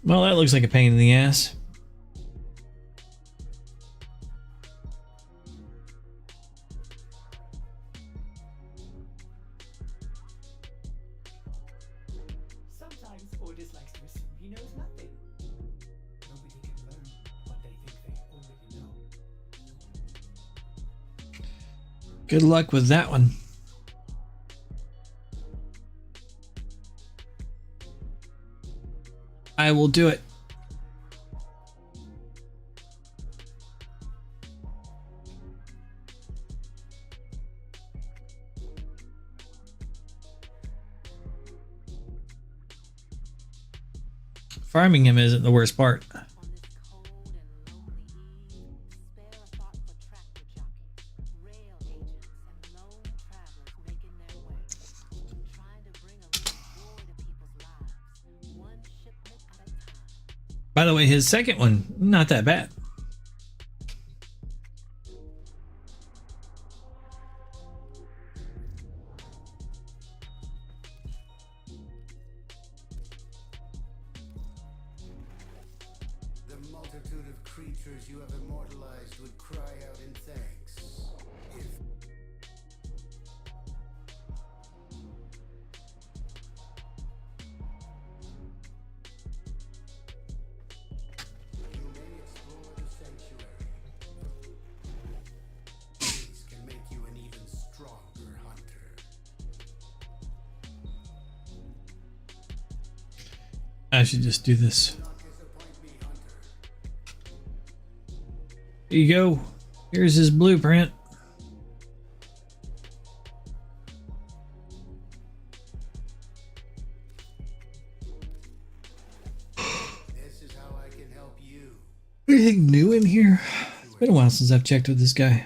Well, that looks like a pain in the ass. Sometimes Ordis likes to assume he knows nothing. Nobody can learn what they think they already know. Good luck with that one. I will do it. Farming him isn't the worst part. On this cold and lonely eve, spare a thought for tractor jockeys, rail agents, and lone travelers making By the way, his second one, not that bad. The multitude of creatures you have immortalized would cry out in thanks. If you may explore the sanctuary, these can make you an even stronger hunter. I should just do this. Not disappoint me, hunter. Here you go. Here's his blueprint. This is how I can help you. Anything new in here? It's been a while since I've checked with this guy.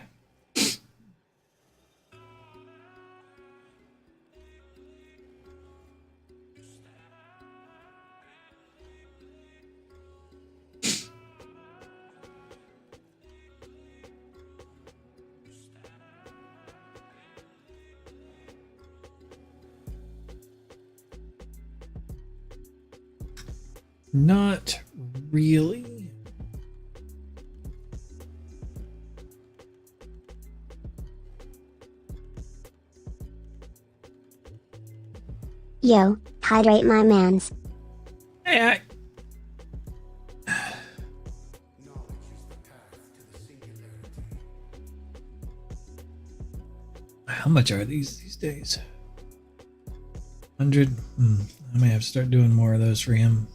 Not really. Yo, hydrate my mans. Hey, Knowledge is the path to the singularity. how much are these days? 100. I may have to start doing more of those for him.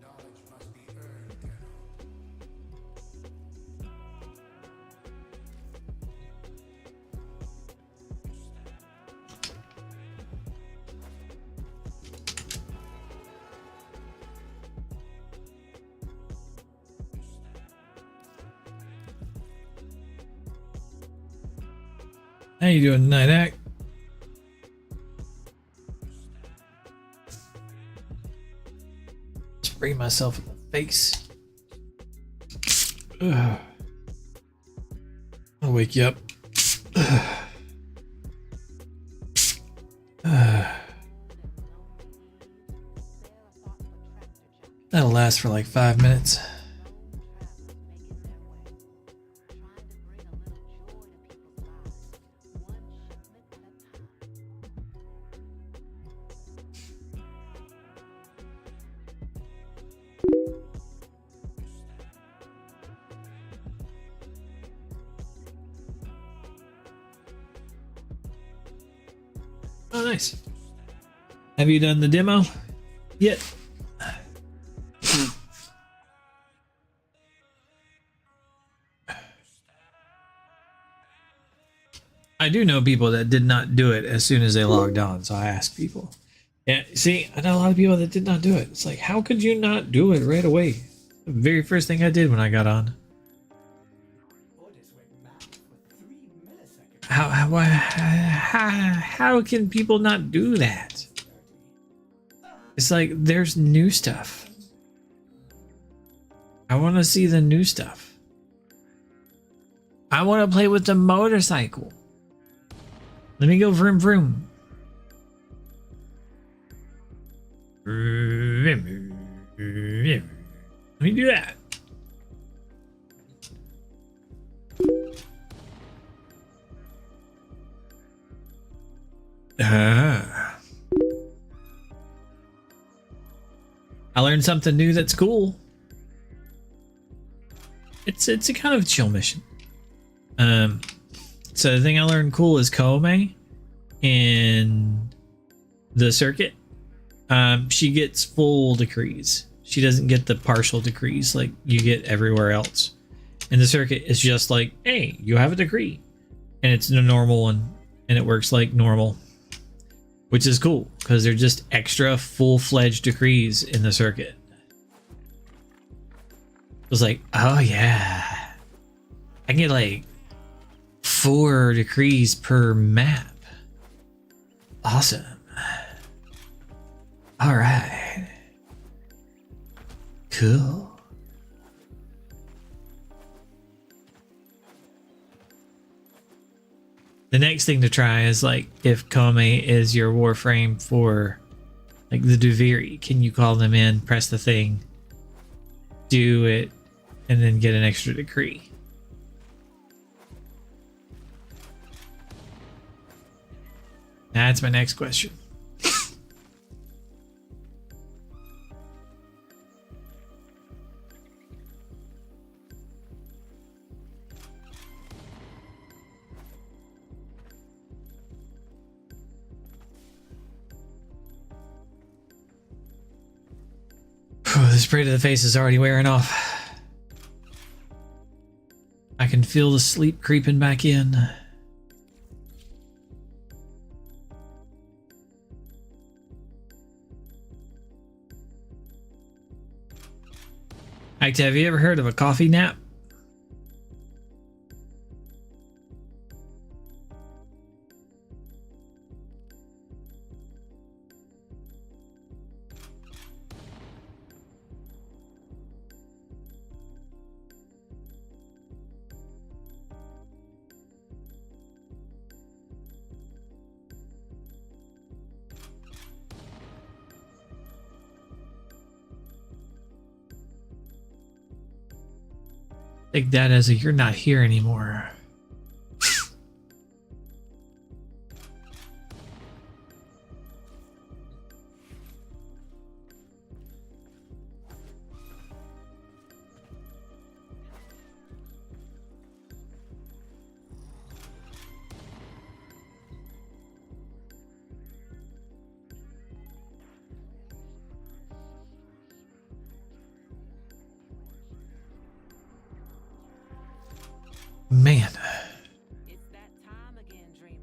Knowledge must be earned, Tenno. How you doing tonight, Act? Spray myself in the face. Ugh. I'll wake you up. That'll last for like 5 minutes. Oh, nice. Have you done the demo yet? I do know people that did not do it as soon as they logged on, so I asked people. Yeah, see, I know a lot of people that did not do it. It's like, how could you not do it right away? The very first thing I did when I got on. Orders went mad for 3 milliseconds. How can people not do that? It's like, there's new stuff. I want to see the new stuff. I want to play with the motorcycle. Let me go vroom vroom. Let me do that. I learned something new that's cool. It's a kind of chill mission. So the thing I learned cool is Koome in the circuit. She gets full decrees. She doesn't get the partial decrees like you get everywhere else. And the circuit is just like, hey, you have a decree. And it's a normal one, and it works like normal. Which is cool, because they're just extra full-fledged decrees in the circuit. It was like, oh yeah. I can get like 4 decrees per map. Awesome. Alright. Cool. The next thing to try is like if Koome is your Warframe for like the Duviri, can you call them in, press the thing, do it, and then get an extra decree? That's my next question. The spray to the face is already wearing off. I can feel the sleep creeping back in. Actually, have you ever heard of a coffee nap? Take that as a you're not here anymore. Man. It's that time again, dreamers.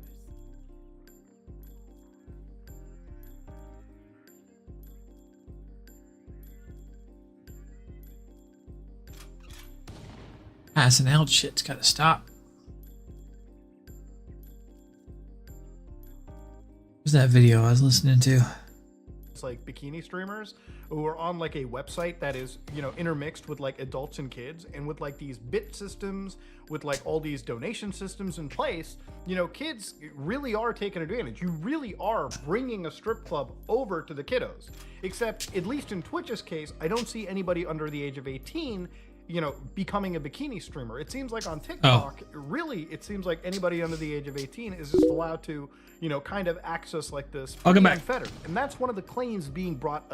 Passing out shit's gotta stop. What's that video I was listening to? Like bikini streamers who are on like a website that is, you know, intermixed with like adults and kids, and with like these bit systems, with like all these donation systems in place, you know, kids really are taking advantage. You really are bringing a strip club over to the kiddos. Except, at least in Twitch's case, I don't see anybody under the age of 18, you know, becoming a bikini streamer. It seems like on TikTok, really, it seems like anybody under the age of 18 is just allowed to, you know, kind of access like this. Welcome back. Unfettered. And that's one of the claims being brought.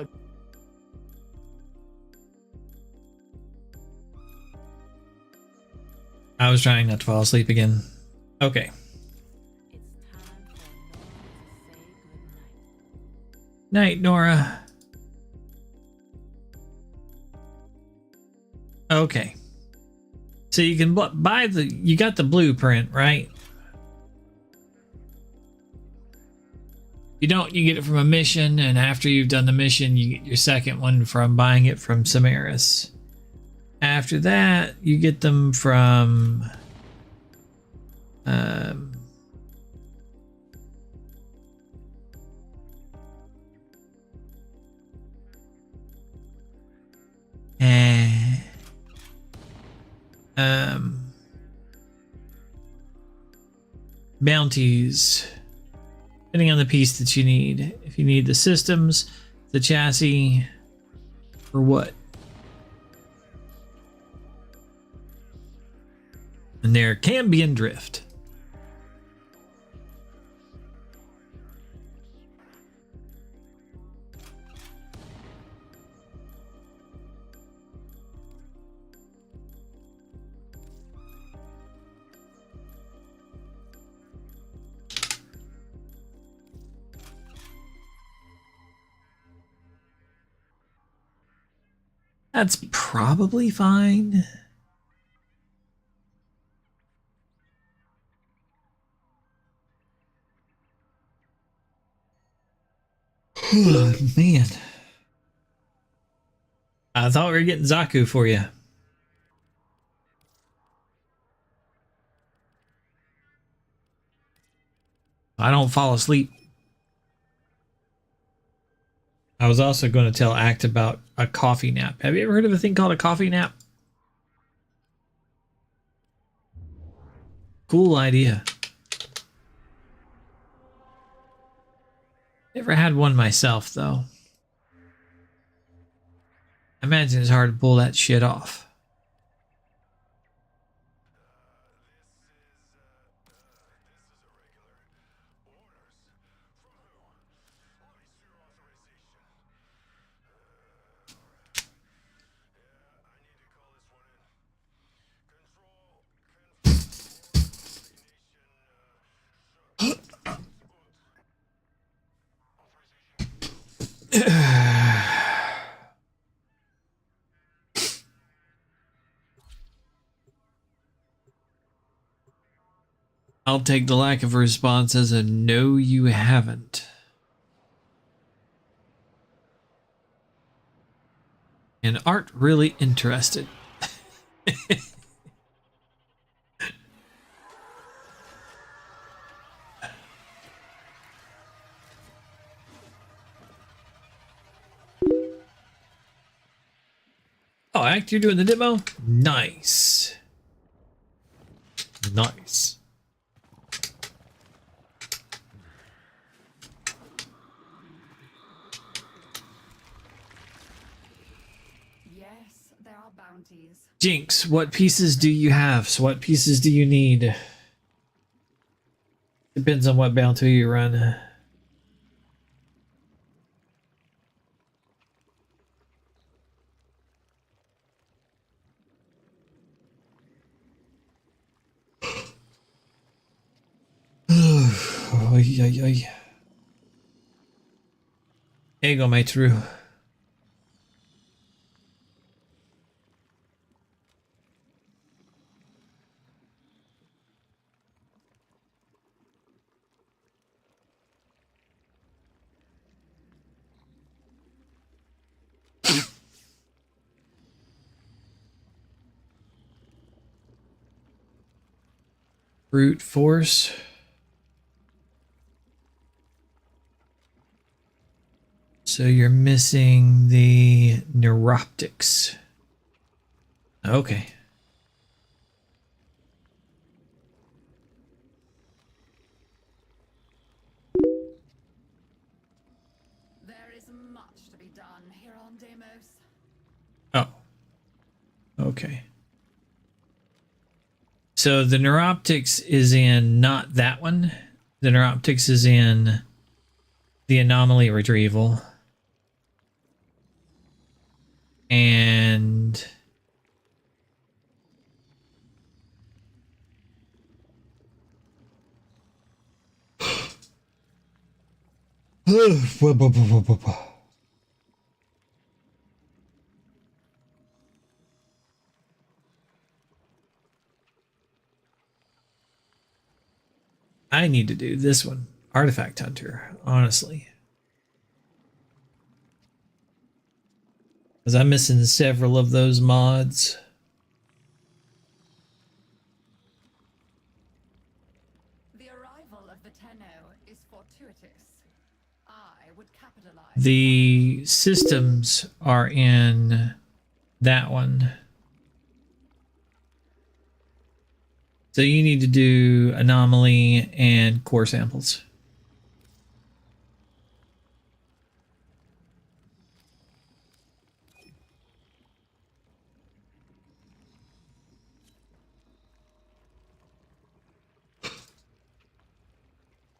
I was trying not to fall asleep again. Okay. It's time for Nora to say goodnight. Night, Nora. Okay. So you can buy you got the blueprint, right? You don't, you get it from a mission, and after you've done the mission, you get your second one from buying it from Samaris. After that, you get them from bounties, depending on the piece that you need. If you need the systems, the chassis, or what. And there can be in drift. That's probably fine. Oh, man. I thought we were getting Zaku for you. I don't fall asleep. I was also going to tell Act about a coffee nap. Have you ever heard of a thing called a coffee nap? Cool idea. Never had one myself, though. I imagine it's hard to pull that shit off. I'll take the lack of a response as a no, you haven't. And aren't really interested. Oh, Act, you're doing the demo? Nice. Nice. Yes, there are bounties. Jinx, what pieces do you have? So what pieces do you need? Depends on what bounty you run. Oy, oy, oy. Ego, my true. Brute force. So you're missing the neuroptics. Okay. There is much to be done here on Deimos. Oh. Okay. So the neuroptics is in not that one. The neuroptics is in the anomaly retrieval. And I need to do this one. Artifact Hunter, honestly. Because I'm missing several of those mods. The arrival of the Tenno is fortuitous. I would capitalize. The systems are in that one. So you need to do anomaly and core samples.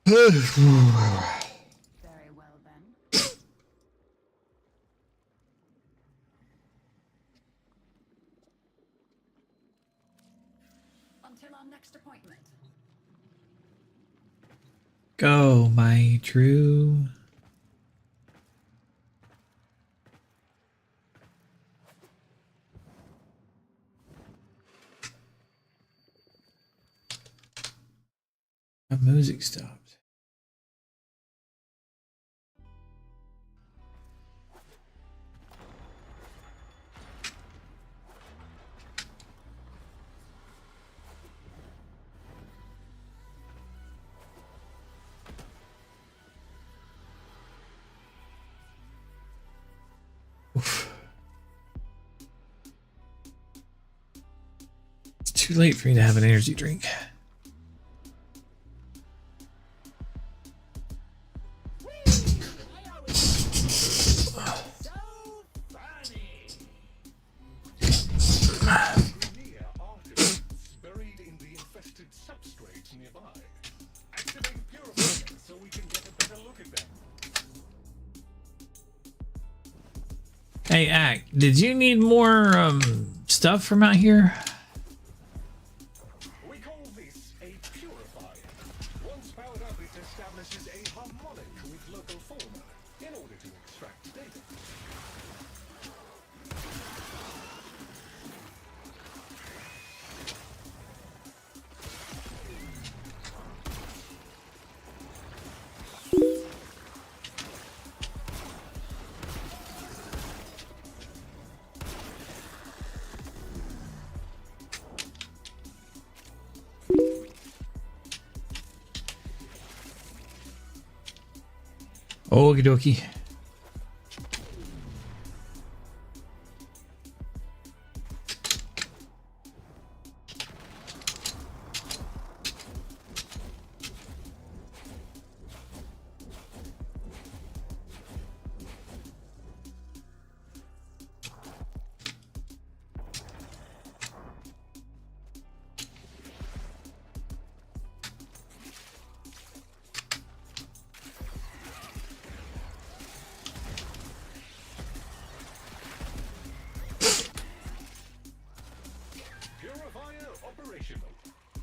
Very well then. Until our next appointment. Go, my true. My music stopped. Oof. It's too late for me to have an energy drink. Buried in the infested substrates nearby. Activate purifier so we can get a better look at them. Hey, Act, did you need more stuff from out here? We call this a purifier. Once powered up, it establishes a harmonic with local fauna in order to extract data. Okie dokie. Purifier operational.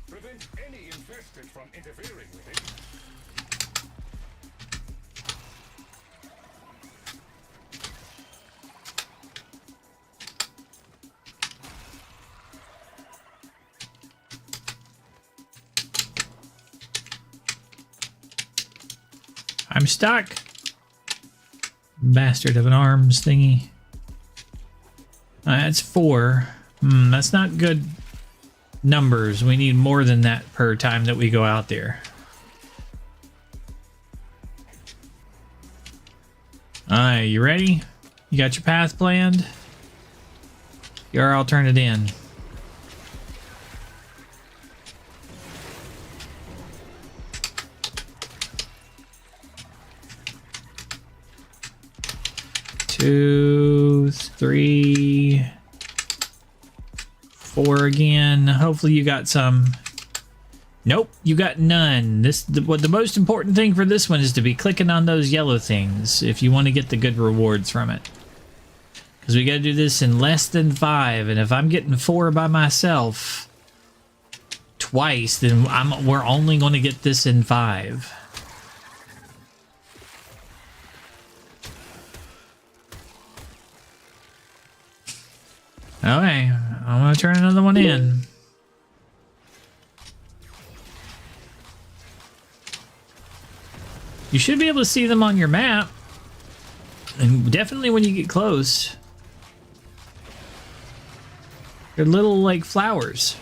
Prevent any infested from interfering with it. I'm stuck. Bastard of an arms thingy. That's 4. That's not good numbers. We need more than that per time that we go out there. Alright, you ready? You got your path planned? Here, I'll turn it in. Two, 3, 4 again. Hopefully you got some. Nope, you got none. What the most important thing for this one is to be clicking on those yellow things if you want to get the good rewards from it. Because we got to do this in less than 5, and if I'm getting 4 by myself twice, then we're only going to get this in 5. Okay, I'm gonna turn another one in. You should be able to see them on your map. And definitely when you get close. They're little, like, flowers.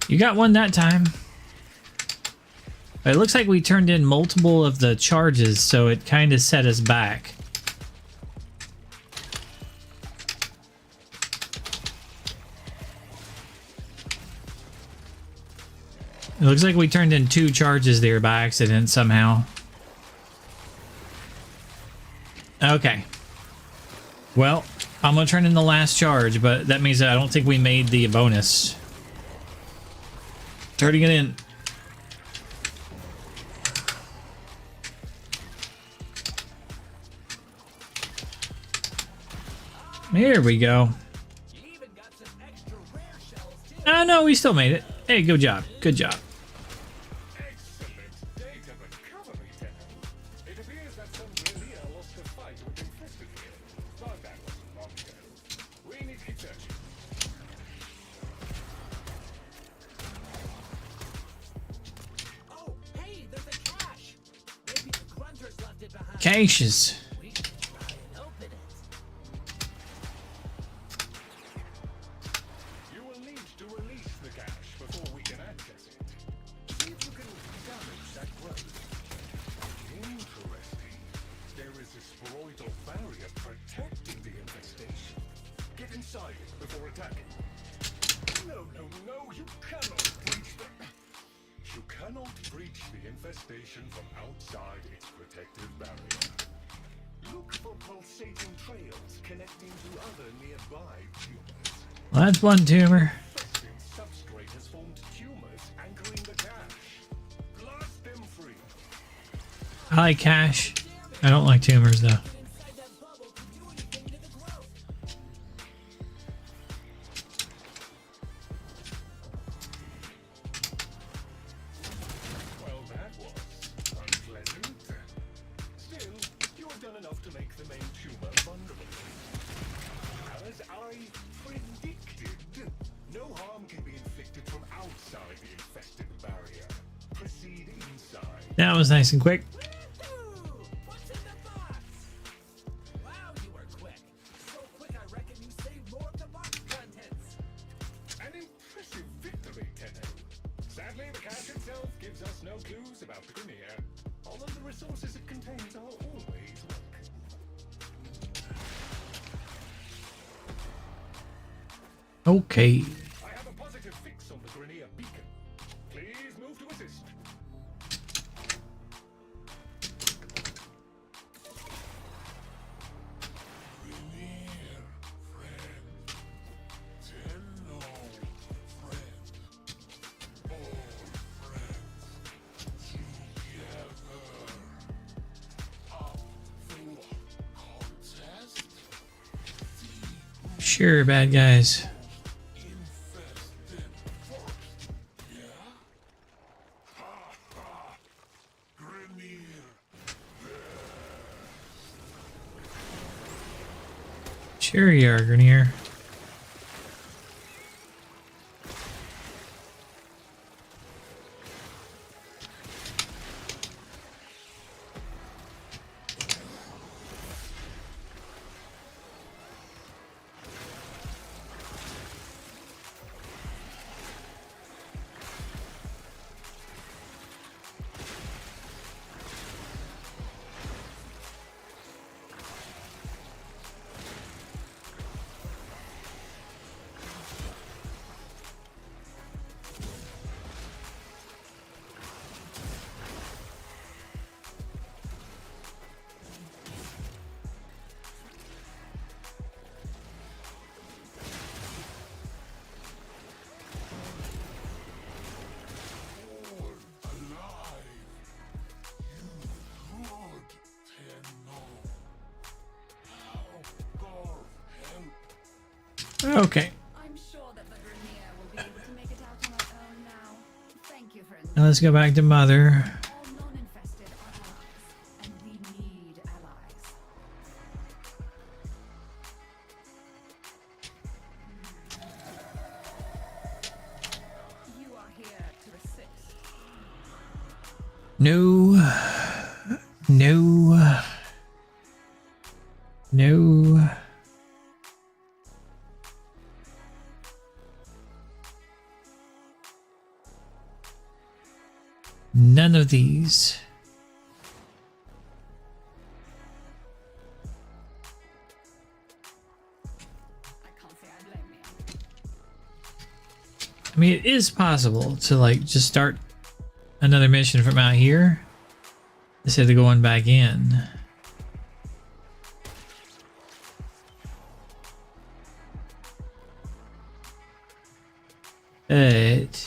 You got one that time. But it looks like we turned in multiple of the charges, so it kind of set us back. It looks like we turned in 2 charges there by accident somehow. Okay. Well, I'm gonna turn in the last charge, but that means that I don't think we made the bonus. Turning it in. Here we go. Oh no, we still made it. Hey, good job. Good job. Excellent data recovery, Tenno. It appears that some guerrilla lost a fight with infested here, but that wasn't long ago. We need to keep searching. Oh, hey, there's a cache. Maybe the grunters left it behind. Caches. We can try and open it. You will need to release the cache before we can access it. See if you can damage that growth. Interesting. There is a sporoidal barrier protecting the infestation. Get inside it before attacking. No, you cannot breach the... You cannot breach the infestation from outside its protective barrier. Look for pulsating trails connecting to other nearby tumors. Well, that's one tumor. Infesting substrate has formed tumors anchoring the cache. Blast them free. I like cash. I don't like tumors though. Inside that bubble can do anything to the growth. Well, that was unpleasant. Still, you have done enough to make the main tumor vulnerable. As I predicted, no harm can be inflicted from outside the infested barrier. Proceed inside. That was nice and quick. Woohoo! What's in the box? Wow, you were quick. So quick, I reckon you saved more of the box contents. An impressive victory, Tenno. Sadly, the cache itself gives us no clues about the Grenier, although the resources it contains are always welcome. Okay. I have a positive fix on the Grenier beacon. Please move to assist. Grenier, friend. Tenno, friend. All friends together. Up for contest. Sure, bad guys. Infested first, yeah? Ha ha! Grenier. Sure you are, Grenier. Okay. I'm sure that the Grenier will be able to make it out on our own now. Thank you for Now let's go back to Mother. all non-infested are allies, and we need allies. You are here to assist. No. No. No. None of these. I can't say I blame you. I mean, it is possible to like just start another mission from out here instead of going back in. But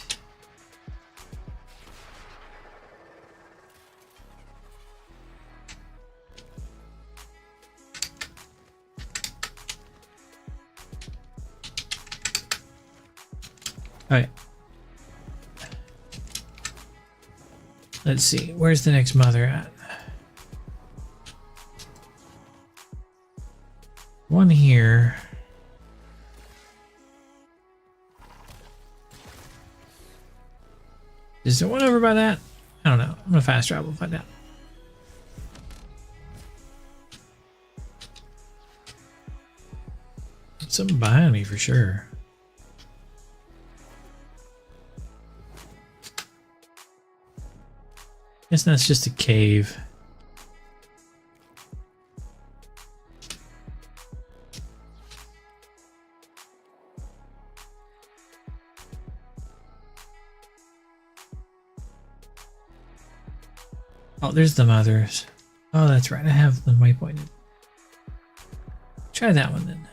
Alright. Let's see. Where's the next mother at? One here. Is there one over by that? I don't know. I'm gonna fast travel and find out. Something behind me for sure. Guess that's just a cave. Oh, there's the mothers. Oh, that's right. I have them waypointed. Try that one then.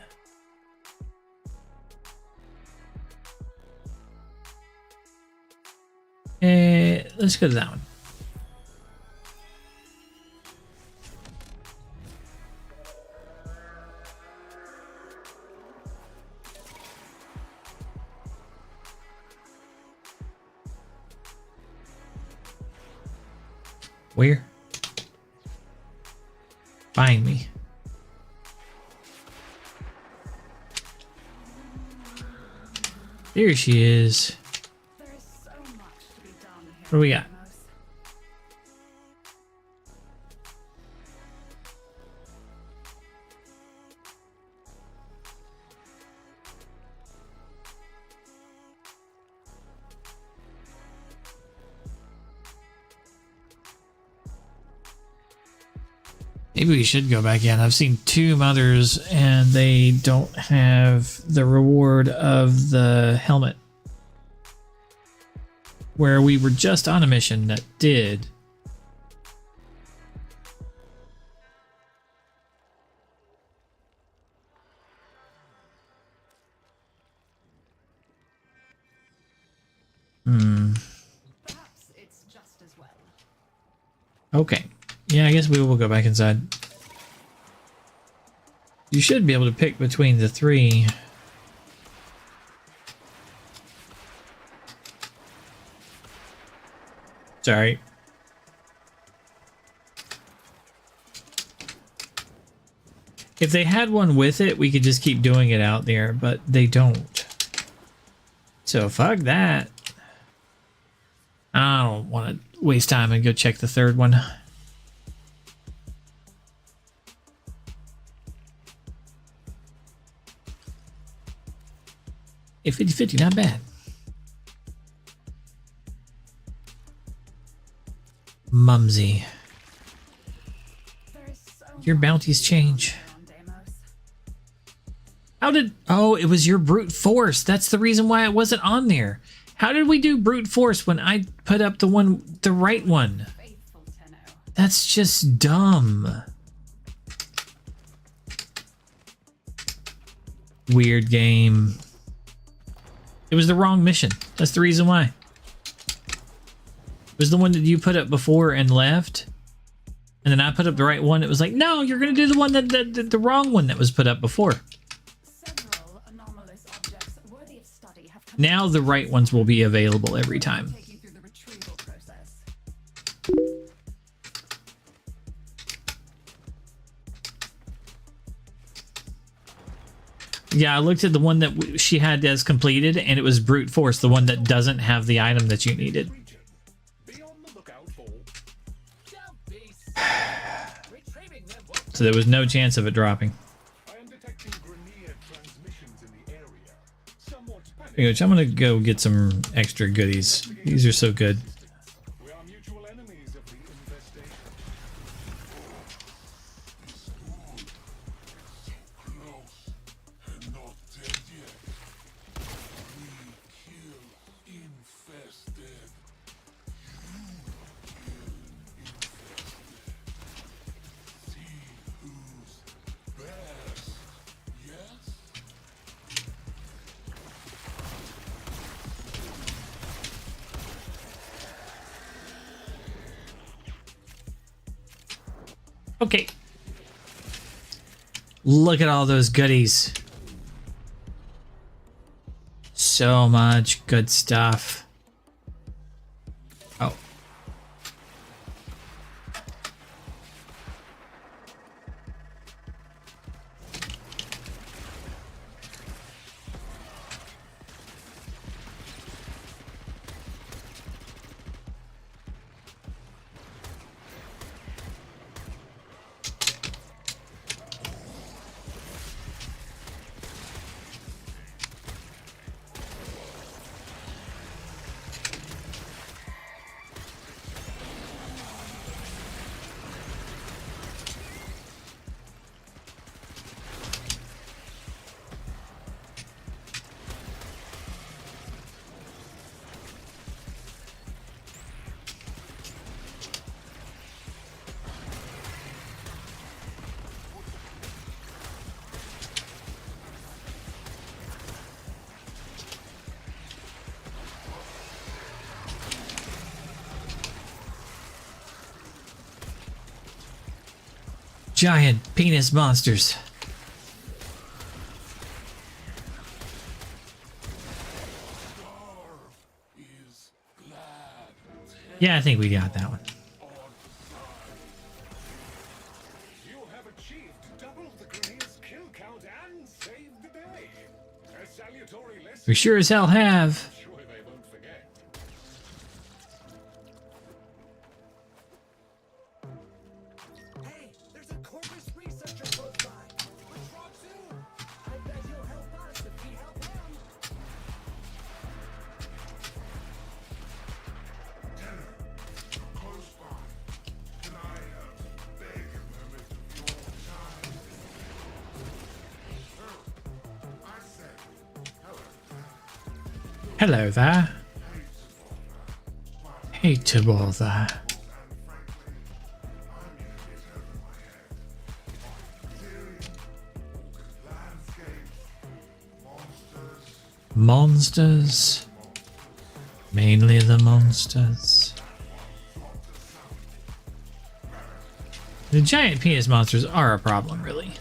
Let's go to that one. Where? Find me. There she is. There is so much to be done here. What do we got? Amos. Maybe we should go back in. I've seen two mothers and they don't have the reward of the helmet. Where we were just on a mission that did. Perhaps it's just as well. Okay. Yeah, I guess we will go back inside. You should be able to pick between the three. Sorry. If they had one with it, we could just keep doing it out there, but they don't. So fuck that. I don't want to waste time and go check the third one. A 50-50, not bad. Mumsy. There is so Your much bounties to be done change. around, Amos. How did... Oh, it was your brute force. That's the reason why it wasn't on there. How did we do brute force when I put up the right one? Faithful Tenno. That's just dumb. Weird game. It was the wrong mission. That's the reason why. It was the one that you put up before and left. And then I put up the right one. It was like, no, you're going to do the one the wrong one that was put up before. Several anomalous objects worthy of study have come Now the right ones will be available every time. take you through the retrieval process. Yeah, I looked at the one that she had as completed, and it was brute force, the one that doesn't have the item that you needed. Be on the lookout for. Don't be retrieving them won't So there was no chance of it dropping. I am detecting Grineer transmissions in the area. Somewhat panicked. Anyway, I'm going to go get some extra goodies. These are so good. We are mutual enemies of the infestation. Close and not dead yet. We kill infested. You kill infested. See who's best. Yes? Okay. Look at all those goodies. so much good stuff. Oh. Giant penis monsters. Yeah, I think we got that one. You have achieved double the Grey's kill count and saved the day. A salutary lesson. We sure as hell have. Sure they won't forget. Hey, there's a Corvus researcher close by. Let's rock soon. I bet he'll help us if we help him. Close by. Can I beg a moment of your time? Oh, I said, hello. Hello there. Hate to bother. Monsters. Mainly the monsters. The giant penis monsters are a problem, really.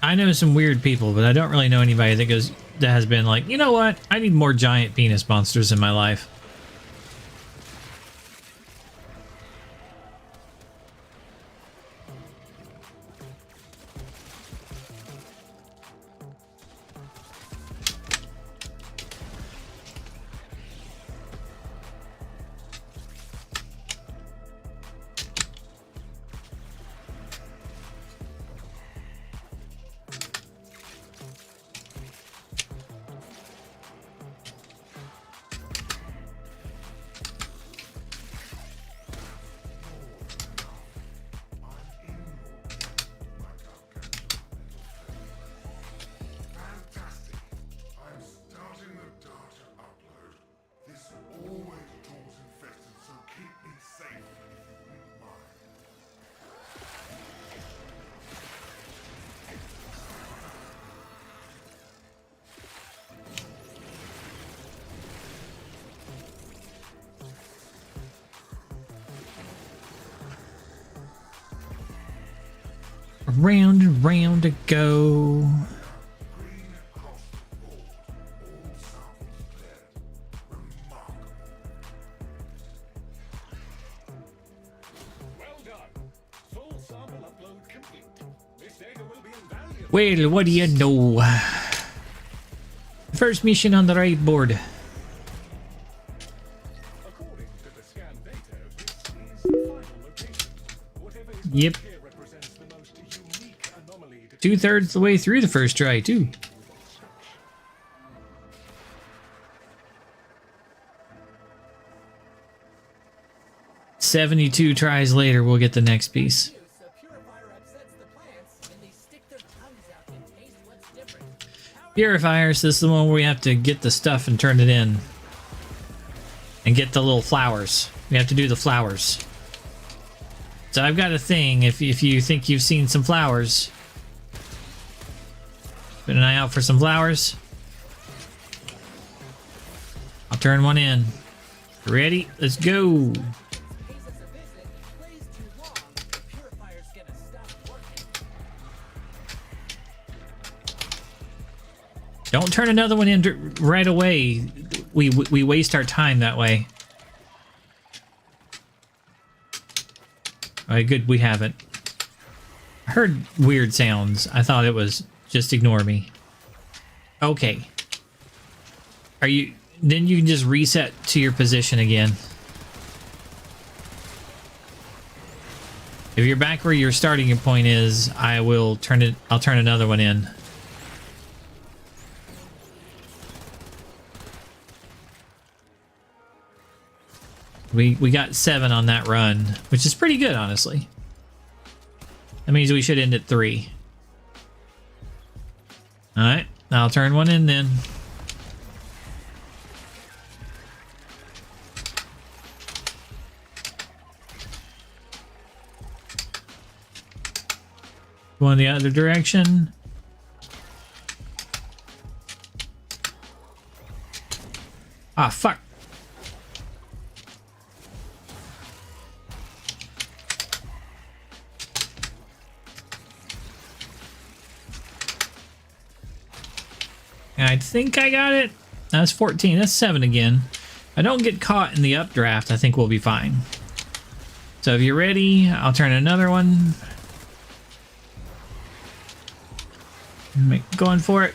I know some weird people, but I don't really know anybody that has been like, you know what? I need more giant penis monsters in my life. Fantastic. I'm starting the data upload. This always draws infected, so keep me safe in mind. Round and round to go. Well done. Full sample upload complete. This data will be invaluable. Well, what do you know? First mission on the right board. According to the scan data, this is the final location. Whatever is Yep. here represents the most unique anomaly to 2/3 the way through the first try, too. "72 tries later, we'll get the next piece." Use a purifier upsets the plants, and they stick their tongues out and taste what's different. Purifiers, this is the one where we have to get the stuff and turn it in. And get the little flowers. We have to do the flowers. So I've got a thing, if you think you've seen some flowers. Put an eye out for some flowers. I'll turn one in. Ready? Let's go. Don't turn another one in right away. We waste our time that way. Alright, good, we haven't. I heard weird sounds. I thought it was just ignore me. Okay. Are you... Then you can just reset to your position again. If you're back where your starting point is, I'll turn another one in. We got 7 on that run, which is pretty good, honestly. That means we should end at 3. Alright, I'll turn one in then. Going the other direction. Ah, fuck. I think I got it. That's 14. That's 7 again. If I don't get caught in the updraft, I think we'll be fine. So if you're ready, I'll turn another one. Going for it.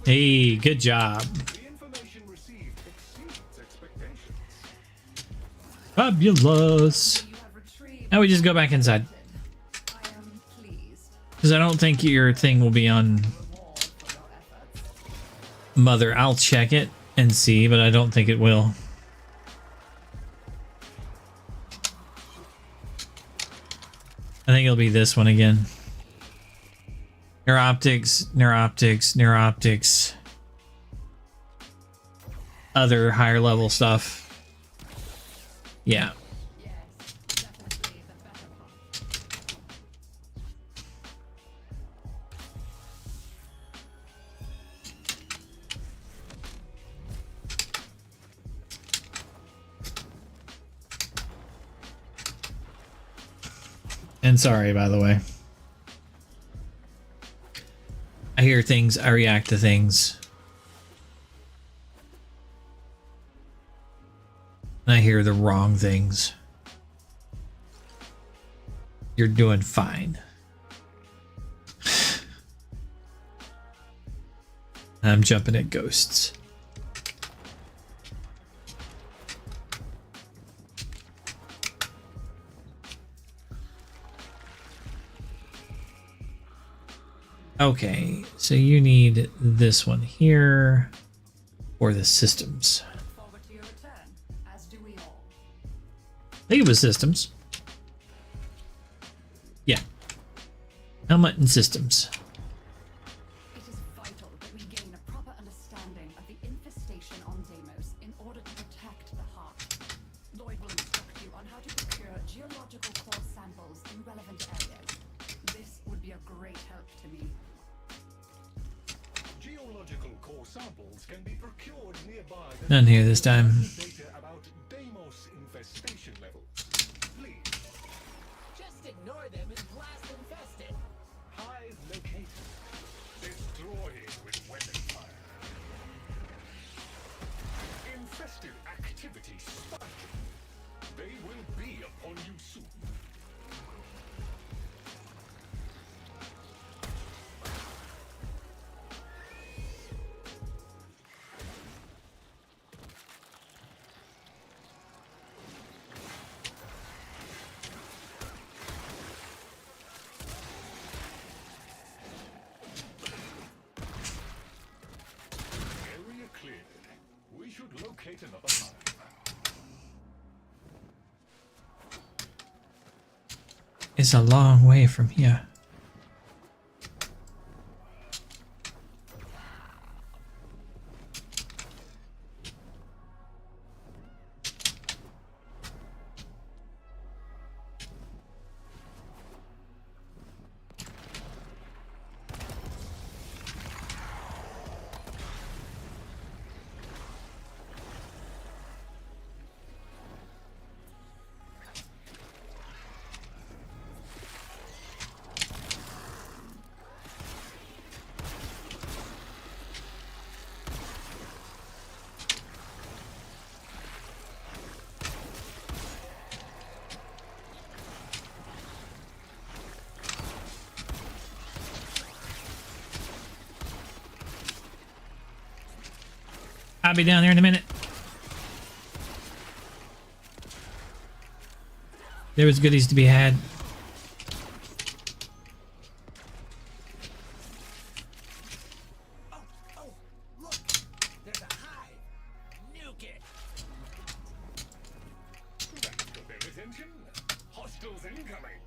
Hey, good job. The information received exceeds expectations. Fabulous. You have retrieved. Now we just go back inside. I am pleased. Because I don't think your thing will be on Reward for your efforts. Mother. I'll check it and see, but I don't think it will. I think it'll be this one again. Neuroptics, neuroptics, neuroptics. Other higher level stuff. Yeah. Yes, definitely the better part. And sorry, by the way. I hear things, I react to things. And I hear the wrong things. You're doing fine. I'm jumping at ghosts. Okay, so you need this one here for the systems. Look forward to your return, as do we all. I think it was systems. Yeah. Helmet and systems. It is vital that we gain a proper understanding of the infestation on Deimos in order to protect the heart. Lloyd will instruct you on how to procure geological core samples in relevant areas. This would be a great help to me. Geological core samples can be procured nearby. None here this time. Data about Deimos infestation levels. Please. Just ignore them and blast infested. Hive located. Destroy it with weapon fire. Infested activity spiking. They will be upon you soon. Area cleared. We should locate another hive. It's a long way from here. I'll be down there in a minute. There was goodies to be had. Oh, look! There's a hive! Nuke it! That's got their attention. Hostiles incoming.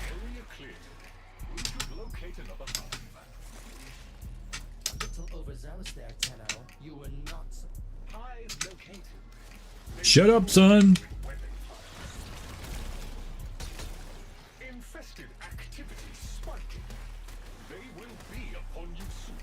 Area clear. We should locate another hive. A little overzealous there, Tenno. You were not so... Hive located. Shut up, son. Weapon fire. Infested activity spiking. They will be upon you soon.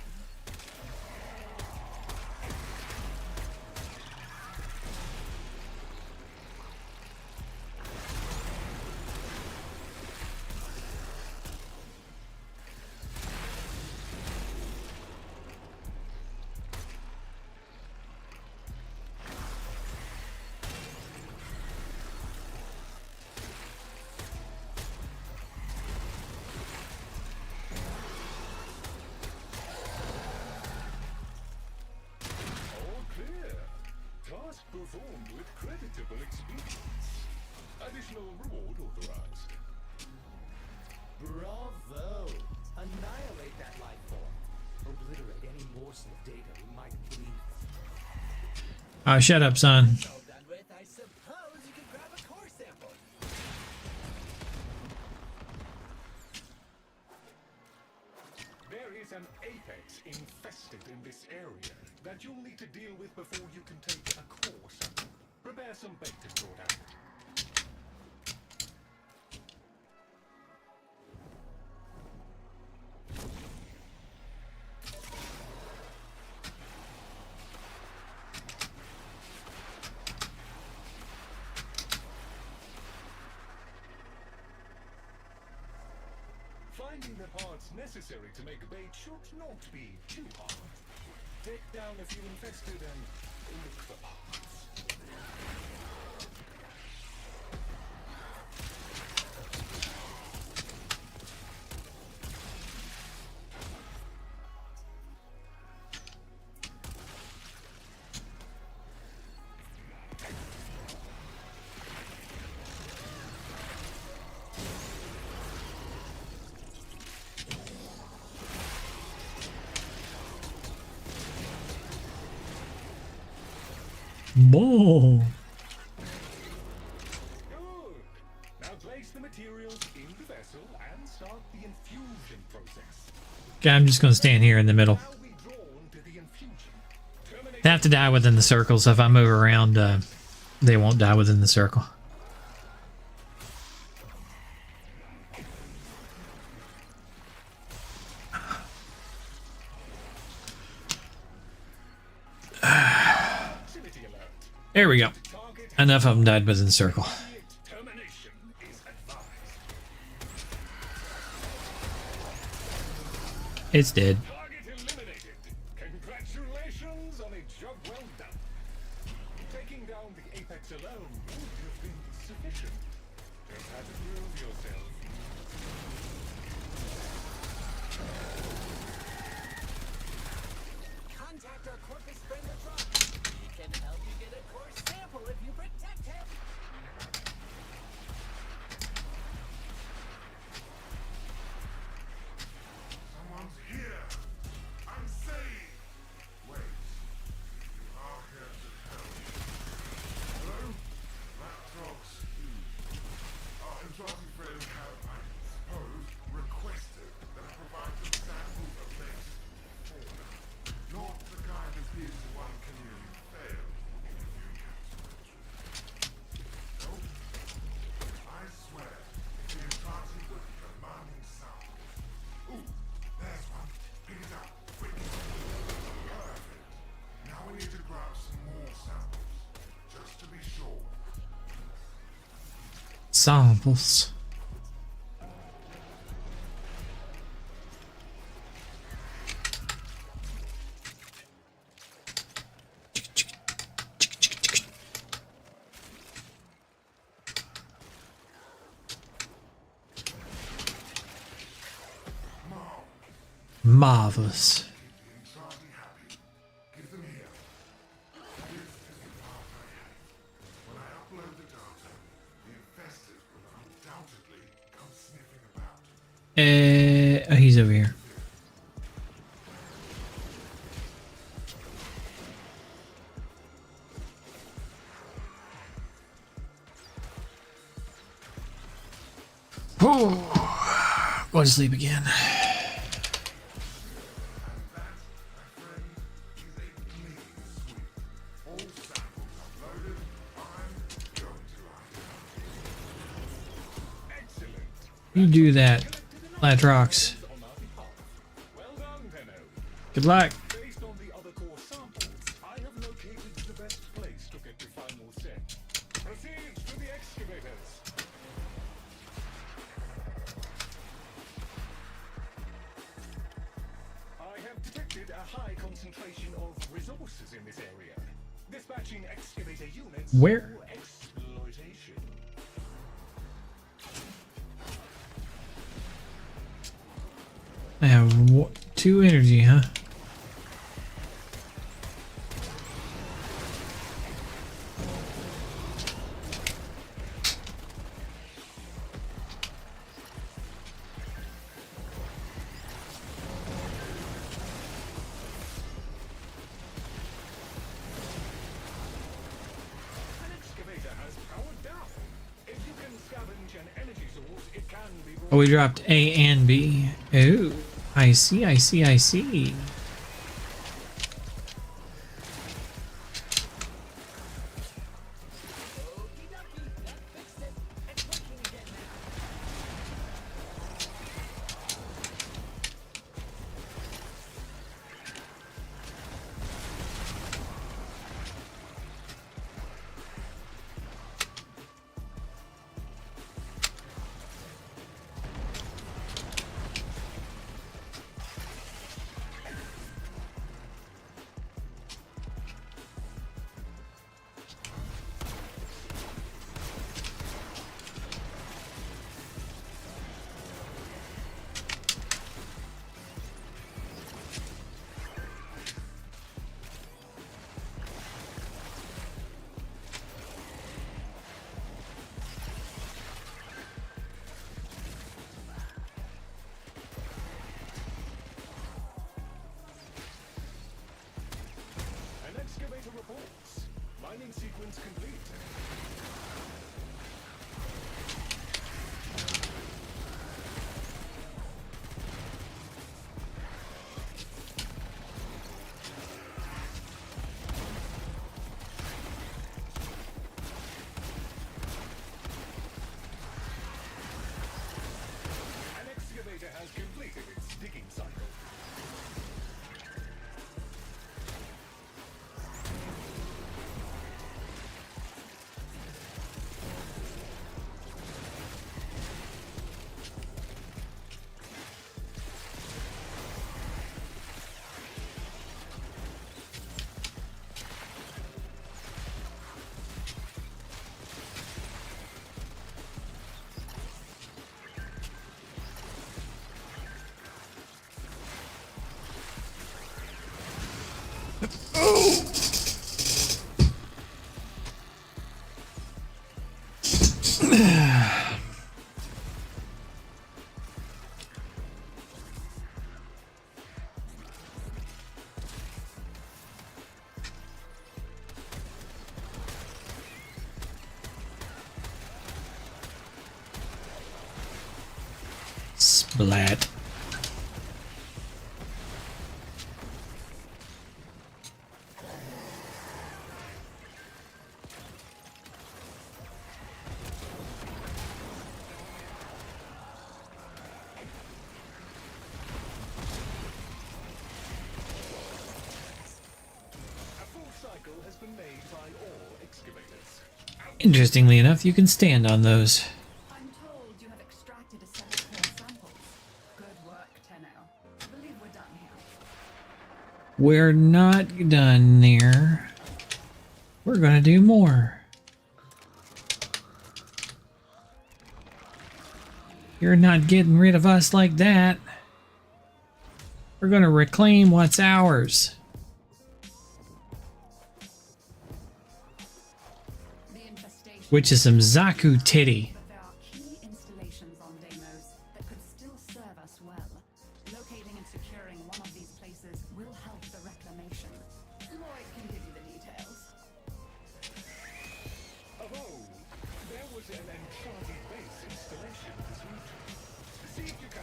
All clear. Task performed with creditable experience. Additional reward authorized. Bravo! Annihilate that life form. Obliterate any morsel of data we might glean from. Oh, shut up, son. All done with, I suppose you can grab a core sample. There is an apex infested in this area that you'll need to deal with before you can take a course. Prepare some bait to sort out. Finding the parts necessary to make bait should not be too hard. Take down a few infested and look for parts. Whoa. Good. Now place the materials in the vessel and start the infusion process. Okay, I'm just gonna stand here in the middle. Now be drawn to the infusion. Terminate They have to die within the circle, so if I move around, they won't die within the circle. proximity alert. There we go. Target Enough of them died within the circle. immediate termination is advised. It's dead. Target eliminated. Congratulations on a job well done. Taking down the apex alone would have been sufficient. Just had to prove yourself. Contact our corpus friend the drop. He can help you get a core sample if you protect him. Someone's here. I'm safe. Wait. You are here to help. Hello? Laptops. Our interacting friends have, I suppose, requested that I provide them samples samples. Marvelous. Oh, he's over here. Oh, go to sleep again. You do that, Latrox. Well done, Tenno. Good luck. Based on the other core samples, I have located the best place to get the final set. Proceed to the excavators. I have detected a high concentration of resources in this area. Dispatching excavator units Where? for exploitation. I have 2 energy, huh? An excavator has powered down. If you can scavenge an energy source, it can be brought Oh, we dropped A and B. Oh, I see, I see, I see. Okie dokie, that fixed it. It's working again now. An excavator reports. Mining sequence complete. An excavator has completed its digging cycle. Splat. A full cycle has been made by all excavators. Interestingly enough, you can stand on those. We're not done there. We're gonna do more. You're not getting rid of us like that. We're gonna reclaim what's ours. The infestation. Which is some Zaku titty. But there are key installations on Deimos that could still serve us well. Locating and securing one of these places will help the reclamation. Lloyd can give you the details. Oh, there was an enchanted base installation in this region. See if you can.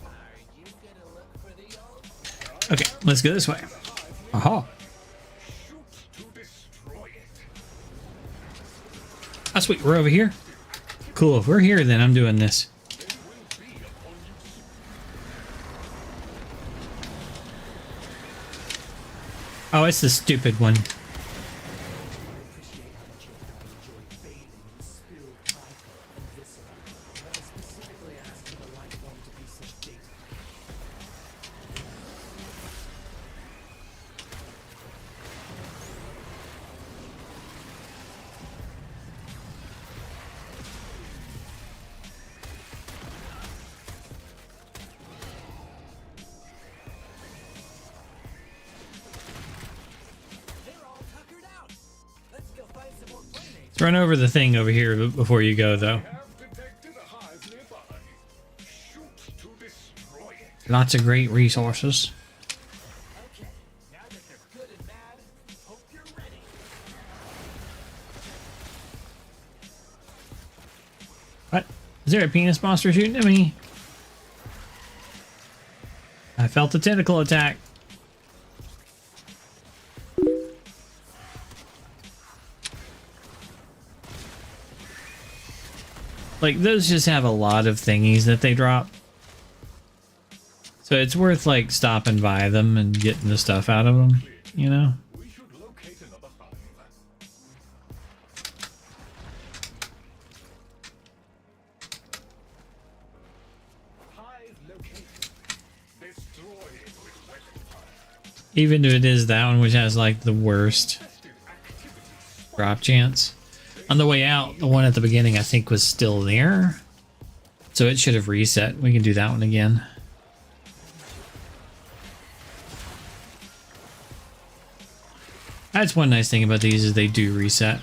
Are you gonna look for the old? Okay, let's go this way. Aha. Shoot to destroy it. Oh, sweet, we're over here. Cool, if we're here, then I'm doing this. They will be upon you soon. Oh, it's the stupid one. Appreciate how much you enjoy bathing in spilled trifle and viscera. But I specifically asked for the life form to be sedated. They're all tuckered out. Let's go find some more playmates. Let's run over the thing over here before you go, though. Have detected a hive nearby. Shoot to destroy it. Lots of great resources. Okay, now that they're good and bad, hope you're ready. What? Is there a penis monster shooting at me? I felt a tentacle attack. Like, those just have a lot of thingies that they drop. So it's worth, like, stopping by them and getting the stuff out of them, you know? We should locate another hive. Hive located. Destroy it with weapon fire. Even if it is that one, which has, like, the worst Tested activity. drop chance. On the way out, the one at the beginning, I think, was still there. So it should have reset. We can do that one again. That's one nice thing about these is they do reset.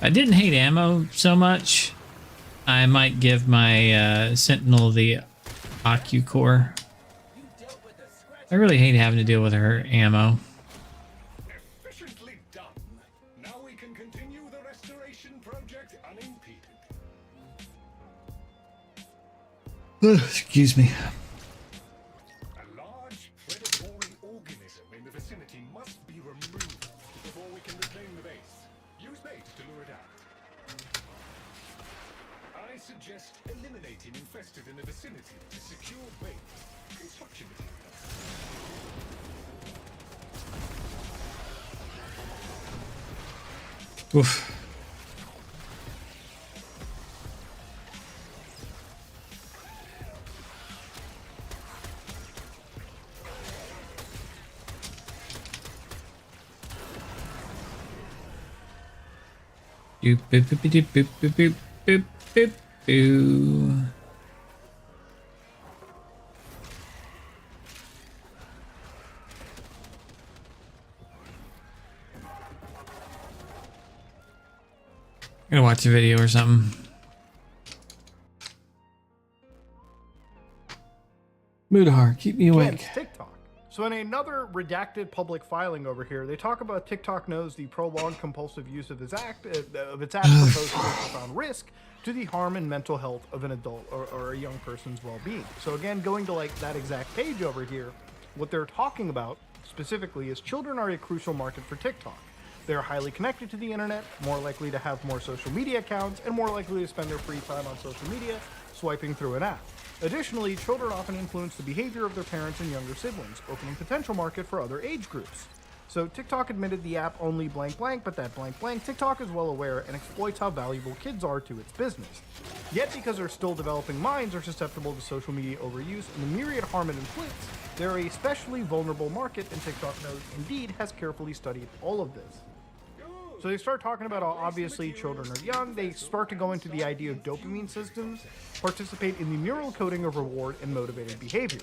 I didn't hate ammo so much. I might give my Sentinel the Acu Core. You dealt with the scratch. I really hate having to deal with her ammo. Efficiently done. Now we can continue the restoration project unimpeded. Excuse me. A large predatory organism in the vicinity must be removed before we can reclaim the base. Use bait to lure it out. I suggest eliminating infested in the vicinity to secure bait. Construction materials. Oof. Doop boop boop doop boop boop boop boop boop boo. I'm gonna watch a video or something. Mudahar, keep me awake. Against TikTok. So in another redacted public filing over here, they talk about TikTok knows the prolonged compulsive use of its app poses a profound risk to the harm and mental health of an adult or a young person's well-being. So again, going to like that exact page over here, what they're talking about specifically is children are a crucial market for TikTok. They are highly connected to the internet, more likely to have more social media accounts, and more likely to spend their free time on social media swiping through an app. Additionally, children often influence the behavior of their parents and younger siblings, opening potential market for other age groups. So TikTok admitted the app only blank blank, but that blank blank, TikTok is well aware and exploits how valuable kids are to its business. Yet because their still developing minds are susceptible to social media overuse and the myriad harm it inflicts, they're a especially vulnerable market, and TikTok knows Indeed has carefully studied all of this. So they start talking about how obviously children are young. They start to go into the idea of dopamine systems, participate in the neural coding of reward and motivated behavior.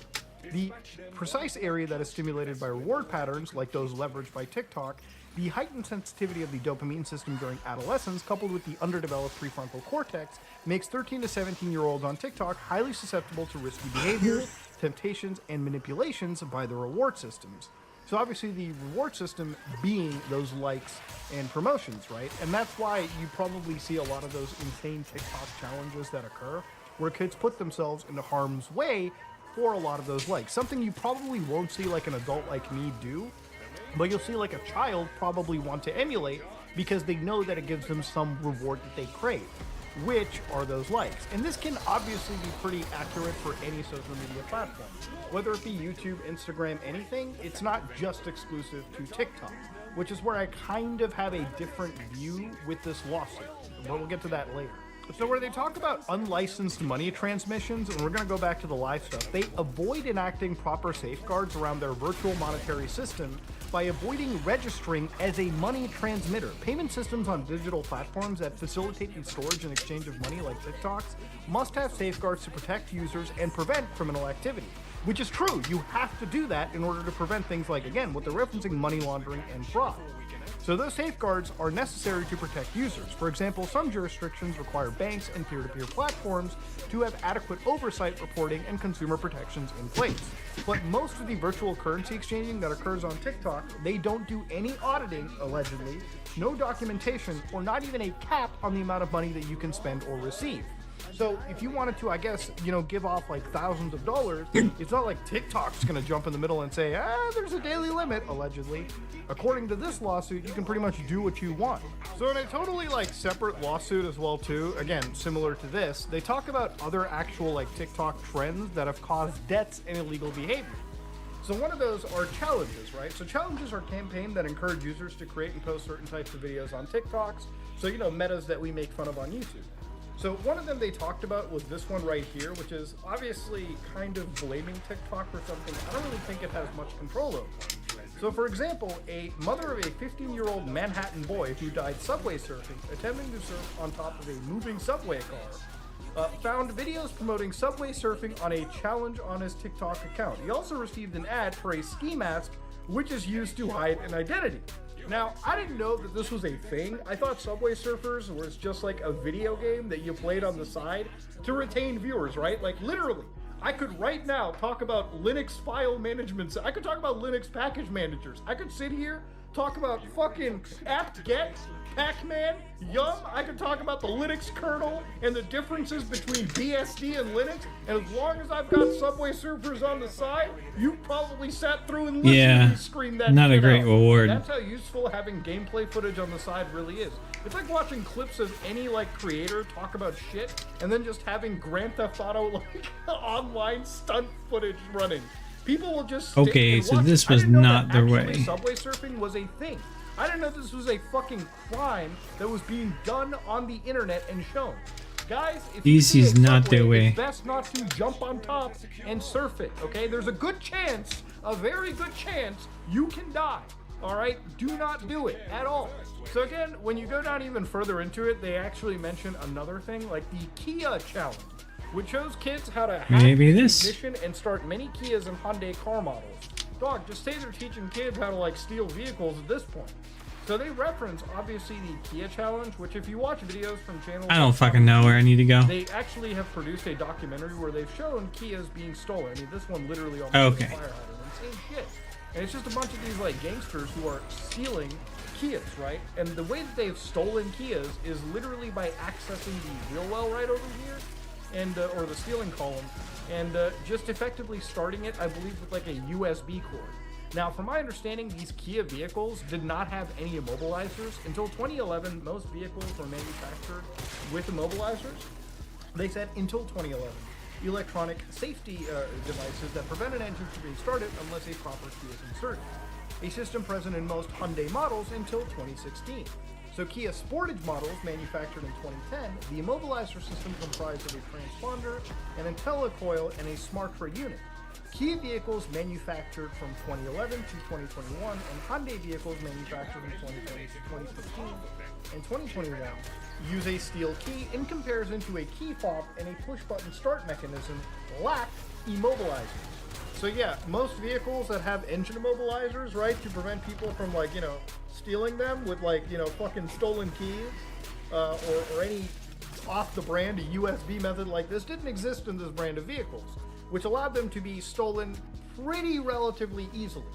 The precise area that is stimulated by reward patterns, like those leveraged by TikTok, the heightened sensitivity of the dopamine system during adolescence, coupled with the underdeveloped prefrontal cortex, makes 13 to 17-year-olds on TikTok highly susceptible to risky behaviors, temptations, and manipulations by the reward systems. So obviously the reward system being those likes and promotions, right? And that's why you probably see a lot of those insane TikTok challenges that occur, where kids put themselves into harm's way for a lot of those likes. Something you probably won't see like an adult like me do, but you'll see like a child probably want to emulate because they know that it gives them some reward that they crave, which are those likes. And this can obviously be pretty accurate for any social media platform. Whether it be YouTube, Instagram, anything, it's not just exclusive to TikTok, which is where I kind of have a different view with this lawsuit, but we'll get to that later. So where they talk about unlicensed money transmissions, and we're going to go back to the live stuff, they avoid enacting proper safeguards around their virtual monetary system by avoiding registering as a money transmitter. Payment systems on digital platforms that facilitate the storage and exchange of money like TikTok's must have safeguards to protect users and prevent criminal activity. Which is true, you have to do that in order to prevent things like, again, what they're referencing, money laundering and fraud. So those safeguards are necessary to protect users. For example, some jurisdictions require banks and peer-to-peer platforms to have adequate oversight reporting and consumer protections in place. But most of the virtual currency exchanging that occurs on TikTok, they don't do any auditing, allegedly, no documentation, or not even a cap on the amount of money that you can spend or receive. So if you wanted to, I guess, give off like thousands of dollars, it's not like TikTok's going to jump in the middle and say, there's a daily limit, allegedly. According to this lawsuit, you can pretty much do what you want. So in a totally like separate lawsuit as well too, again, similar to this, they talk about other actual like TikTok trends that have caused deaths and illegal behavior. So one of those are challenges, right? So challenges are campaigns that encourage users to create and post certain types of videos on TikToks. So, metas that we make fun of on YouTube. So one of them they talked about was this one right here, which is obviously kind of blaming TikTok for something I don't really think it has much control over. So for example, a mother of a 15-year-old Manhattan boy who died subway surfing, attempting to surf on top of a moving subway car, found videos promoting subway surfing on a challenge on his TikTok account. He also received an ad for a ski mask, which is used to hide an identity. Now, I didn't know that this was a thing. I thought Subway Surfers was just like a video game that you played on the side to retain viewers, right? Like literally, I could right now talk about Linux file management. I could talk about Linux package managers. I could sit here, talk about fucking apt-get, Pac-Man, Yum. I could talk about the Linux kernel and the differences between BSD and Linux. And as long as I've got Subway Surfers on the side, you probably sat through and listened to me scream that. Not a shit great out. reward. That's how useful having gameplay footage on the side really is. It's like watching clips of any like creator talk about shit and then just having Grand Theft Auto like online stunt footage running. People will just stick and so watch this it. I was didn't know not that their actually way. Subway surfing was a thing. I didn't know this was a fucking crime that was being done on the internet and shown. Guys, if you This see is a not subway, their way. it's best not to jump on top and surf it, okay? There's a good chance, a very good chance, you can die, all right? Do not do it at all. So again, when you go down even further into it, they actually mention another thing, like the Kia challenge, which shows kids how to hack Maybe the this. ignition and start many Kias and Hyundai car models. Dog, just say they're teaching kids how to like steal vehicles at this point. So they reference obviously the Kia challenge, which if you watch videos from channels, I don't fucking know where I need to go. they actually have produced a documentary where they've shown Kias being stolen. I mean, this one literally almost Okay. was a fire hydrant. Insane shit. And it's just a bunch of these like gangsters who are stealing Kias, right? And the way that they've stolen Kias is literally by accessing the wheel well right over here, and or the stealing column, and just effectively starting it, I believe, with like a USB cord. Now, from my understanding, these Kia vehicles did not have any immobilizers. Until 2011, most vehicles were manufactured with immobilizers. They said until 2011, electronic safety devices that prevent an engine from being started unless a proper key is inserted. a system present in most Hyundai models until 2016. So Kia Sportage models manufactured in 2010, the immobilizer system comprised of a transponder, an IntelliCoil, and a smart tray unit. Kia vehicles manufactured from 2011 to 2021, and Hyundai vehicles manufactured in 2020 to 2015 and 2021 use a steel key in comparison to a key fob and a push-button start mechanism lack immobilizers. So yeah, most vehicles that have engine immobilizers, right, to prevent people from, like, you know, stealing them with, like, you know, fucking stolen keys, or any off-the-brand USB method like this, didn't exist in this brand of vehicles, which allowed them to be stolen pretty relatively easily.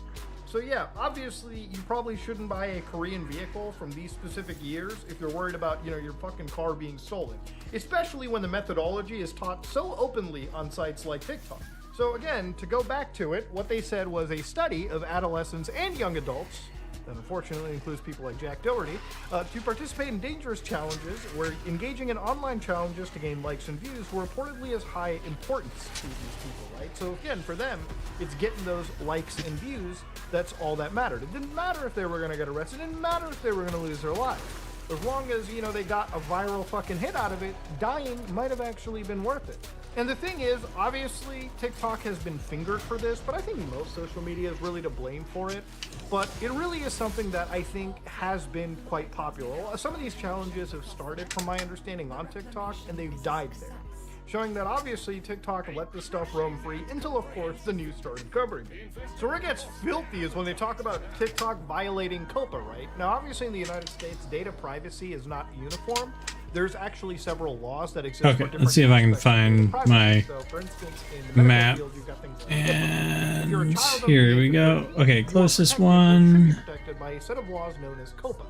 So yeah, obviously you probably shouldn't buy a Korean vehicle from these specific years if you're worried about, you know, your fucking car being stolen, especially when the methodology is taught so openly on sites like TikTok. So again, to go back to it, what they said was a study of adolescents and young adults, that unfortunately includes people like Jack Doherty, to participate in dangerous challenges where engaging in online challenges to gain likes and views were reportedly as high importance to these people, right? So again, for them, it's getting those likes and views. That's all that mattered. It didn't matter if they were going to get arrested. It didn't matter if they were going to lose their lives. As long as, you know, they got a viral fucking hit out of it, dying might have actually been worth it. And the thing is, obviously, TikTok has been fingered for this, but I think most social media is really to blame for it. But it really is something that I think has been quite popular. Some of these challenges have started, from my understanding, on TikTok, and they've died there, showing that obviously TikTok let this stuff roam free until, of course, the news started covering it. So where it gets filthy is when they talk about TikTok violating COPPA, right? Now, obviously in the United States, data privacy is not uniform. There's actually several laws that exist. Okay, for different let's see if I can aspects of find privacy. my So, for instance, in the medical map. field, you've got things like HIPAA. If you're a And child under here the we age of go. 13, Okay, you are closest protected or should be one. protected by a set of laws known as COPPA.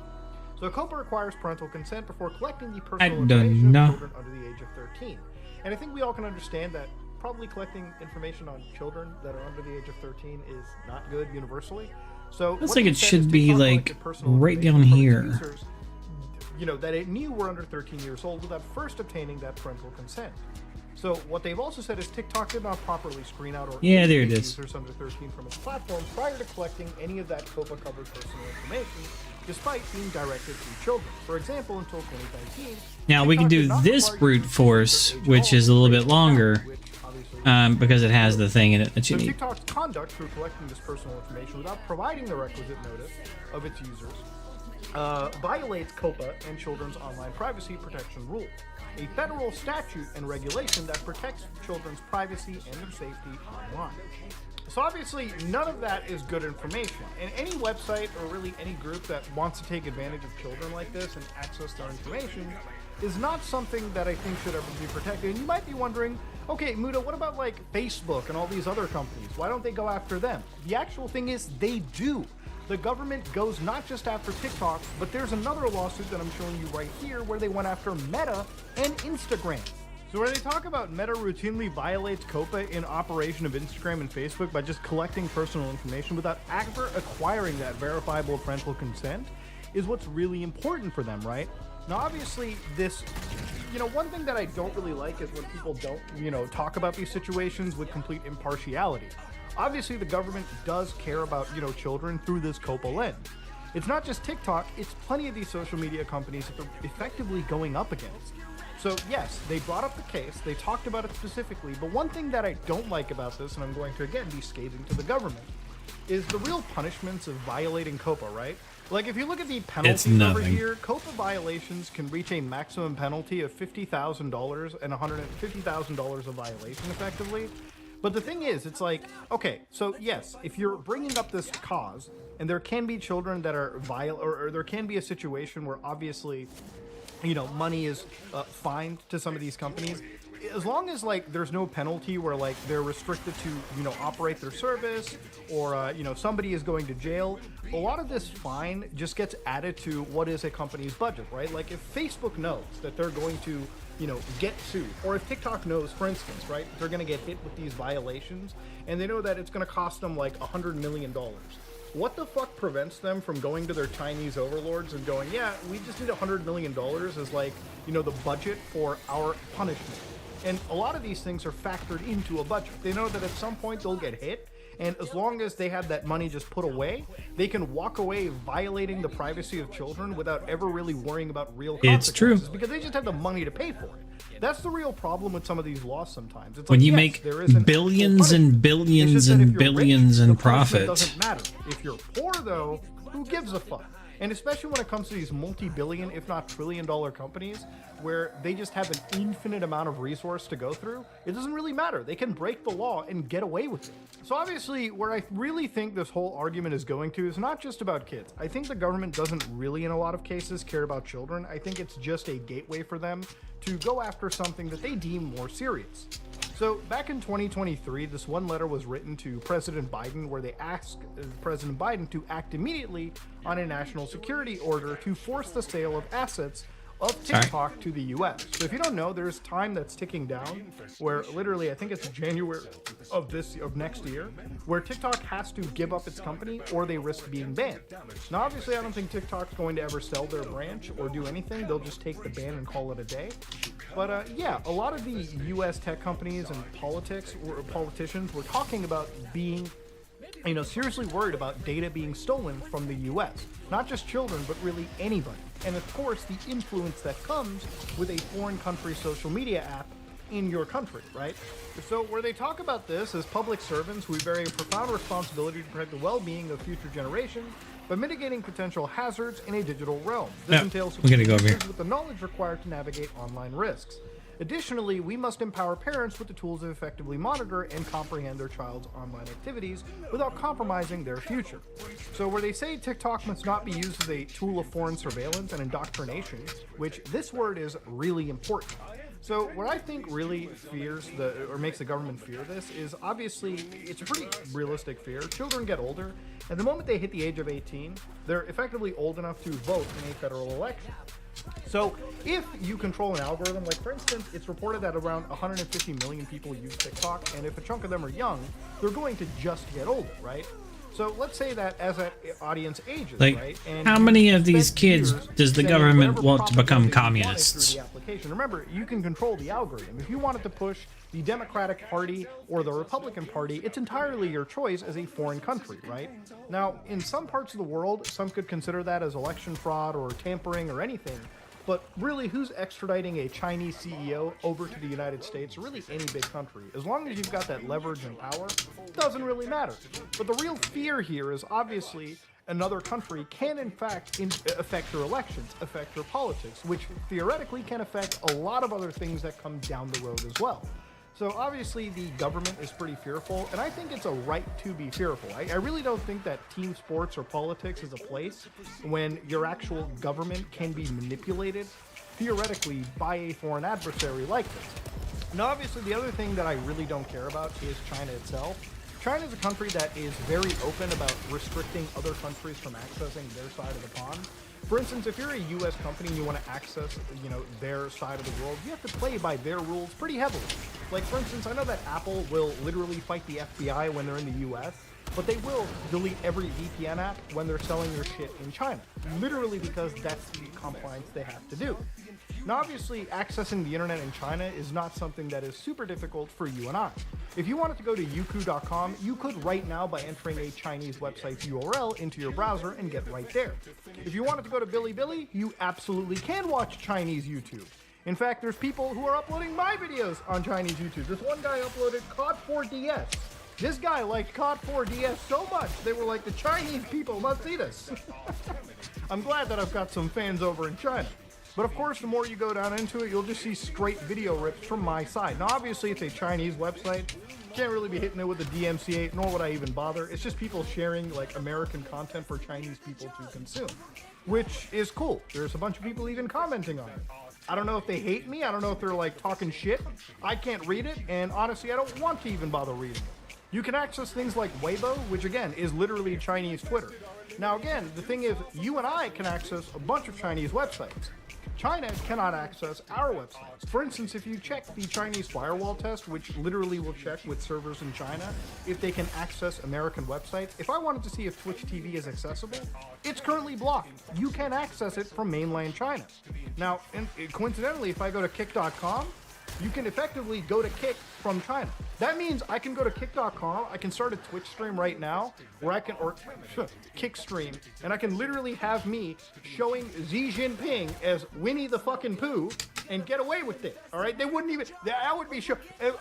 So COPPA requires parental consent before collecting the I personal don't information know. of children under the age of 13. And I think we all can understand that probably collecting information on children that are under the age of 13 is not good universally. So Looks what like they it said should is be, TikTok like, collected personal right information down from its here. users, you know, that it knew were under 13 years old without first obtaining that parental consent. So what they've also said is TikTok did not properly screen out or Yeah, there it eliminate is. users under 13 from its platform prior to collecting any of that COPPA-covered personal information, despite being directed to children. For example, until 2019. Now we can TikTok do did not this require brute users to force, age which all is a little bit account, longer, which obviously because it has the thing in it that you so need. TikTok's conduct through collecting this personal information without providing the requisite notice of its users violates COPPA and children's online privacy protection rules, a federal statute and regulation that protects children's privacy and their safety online. So obviously, none of that is good information. And any website or really any group that wants to take advantage of children like this and access their information is not something that I think should ever be protected. And you might be wondering, okay, Muda, what about like Facebook and all these other companies? Why don't they go after them? The actual thing is they do. The government goes not just after TikTok, but there's another lawsuit that I'm showing you right here where they went after Meta and Instagram. So when they talk about Meta routinely violates COPPA in operation of Instagram and Facebook by just collecting personal information without ever acquiring that verifiable parental consent is what's really important for them, right? Now, obviously, this, you know, one thing that I don't really like is when people don't, you know, talk about these situations with complete impartiality. Obviously, the government does care about, you know, children through this COPPA lens. It's not just TikTok, it's plenty of these social media companies that they're effectively going up against. So yes, they brought up the case, they talked about it specifically, but one thing that I don't like about this, and I'm going to again be scathing to the government, is the real punishments of violating COPPA, right? Like if you look at the penalties over nothing. here, COPPA violations can reach a maximum penalty of $50,000 and $150,000 of violation effectively. But the thing is, it's like, okay, so yes, if you're bringing up this cause, and there can be children that are or there can be a situation where obviously, you know, money is fined to some of these companies, as long as like there's no penalty where like they're restricted to, you know, operate their service or you know, somebody is going to jail, a lot of this fine just gets added to what is a company's budget, right? Like if Facebook knows that they're going to, you know, get sued, or if TikTok knows, for instance, right, they're going to get hit with these violations and they know that it's going to cost them like $100 million. What the fuck prevents them from going to their Chinese overlords and going, yeah, we just need $100 million as like, you know, the budget for our punishment. And a lot of these things are factored into a budget. They know that at some point they'll get hit, And as long as they have that money just put away, they can walk away violating the privacy of children without ever really worrying about real It's consequences. true. Because they just have the money to pay for it. That's the real problem with some of these laws sometimes. It's When like, you yes, make there is an actual billions and punishment. billions It's just that and if you're billions rich, in the punishment profit. doesn't matter. If you're poor, though, who gives a fuck? And especially when it comes to these multi-billion, if not trillion-dollar companies, where they just have an infinite amount of resource to go through, it doesn't really matter. They can break the law and get away with it. So obviously, where I really think this whole argument is going to is not just about kids. I think the government doesn't really, in a lot of cases, care about children. I think it's just a gateway for them to go after something that they deem more serious. So back in 2023, this one letter was written to President Biden where they asked President Biden to act immediately on a national security order to force the sale of assets of TikTok to the US. So if you don't know, there's time that's ticking down where literally I think it's January of next year where TikTok has to give up its company or they risk being banned. Now obviously I don't think TikTok's going to ever sell their branch or do anything. They'll just take the ban and call it a day. But yeah, a lot of the US tech companies and politicians were talking about being seriously worried about data being stolen from the US. Not just children, but really anybody. And of course, the influence that comes with a foreign country social media app in your country, right? So where they talk about this as public servants who bear a profound responsibility to protect the well-being of future generations by mitigating potential hazards in a digital realm. This entails we're gonna go over here. with the knowledge required to navigate online risks. Additionally, we must empower parents with the tools to effectively monitor and comprehend their child's online activities without compromising their future. So where they say TikTok must not be used as a tool of foreign surveillance and indoctrination, which this word is really important. So what I think really makes the government fear this is obviously it's a pretty realistic fear. Children get older, and the moment they hit the age of 18, they're effectively old enough to vote in a federal election. So if you control an algorithm, like for instance, it's reported that around 150 million people use TikTok, and if a chunk of them are young, they're going to just get older, right? So let's say that as that audience ages, Like, right? And how you many of these spent kids years does the saying government whatever want to become propaganda you wanted communists? through the application. Remember, you can control the algorithm. If you wanted to push the Democratic Party or the Republican Party, it's entirely your choice as a foreign country, right? Now, in some parts of the world, some could consider that as election fraud or tampering or anything. But really, who's extraditing a Chinese CEO over to the United States, or really any big country? As long as you've got that leverage and power, it doesn't really matter. But the real fear here is obviously another country can in fact affect your elections, affect your politics, which theoretically can affect a lot of other things that come down the road as well. So obviously the government is pretty fearful, and I think it's a right to be fearful. I really don't think that team sports or politics is a place when your actual government can be manipulated, theoretically, by a foreign adversary like this. Now obviously the other thing that I really don't care about is China itself. China is a country that is very open about restricting other countries from accessing their side of the pond. For instance, if you're a U.S. company and you want to access, their side of the world, you have to play by their rules pretty heavily. Like, for instance, I know that Apple will literally fight the FBI when they're in the U.S., but they will delete every VPN app when they're selling your shit in China. Literally because that's the compliance they have to do. Now, obviously, accessing the internet in China is not something that is super difficult for you and I. If you wanted to go to youku.com, you could right now by entering a Chinese website's URL into your browser and get right there. If you wanted to go to Bilibili, you absolutely can watch Chinese YouTube. In fact, there's people who are uploading my videos on Chinese YouTube. This one guy uploaded COD 4DS. This guy liked COD 4DS so much, they were like, the Chinese people must see this. I'm glad that I've got some fans over in China. But of course, the more you go down into it, you'll just see straight video rips from my side. Now, obviously, it's a Chinese website. Can't really be hitting it with the DMCA, nor would I even bother. It's just people sharing, like, American content for Chinese people to consume, which is cool. There's a bunch of people even commenting on it. I don't know if they hate me. I don't know if they're, like, talking shit. I can't read it, and honestly, I don't want to even bother reading it. You can access things like Weibo, which, again, is literally Chinese Twitter. Now, again, the thing is, you and I can access a bunch of Chinese websites. China cannot access our websites. For instance, if you check the Chinese firewall test, which literally will check with servers in China if they can access American websites, if I wanted to see if Twitch TV is accessible, it's currently blocked. You can access it from mainland China. Now, and coincidentally, if I go to kick.com, you can effectively go to Kick from China. That means I can go to kick.com, I can start a Twitch stream right now, where I can, or Kick stream, and I can literally have me showing Xi Jinping as Winnie the fucking Pooh and get away with it. All right, they wouldn't even. That would be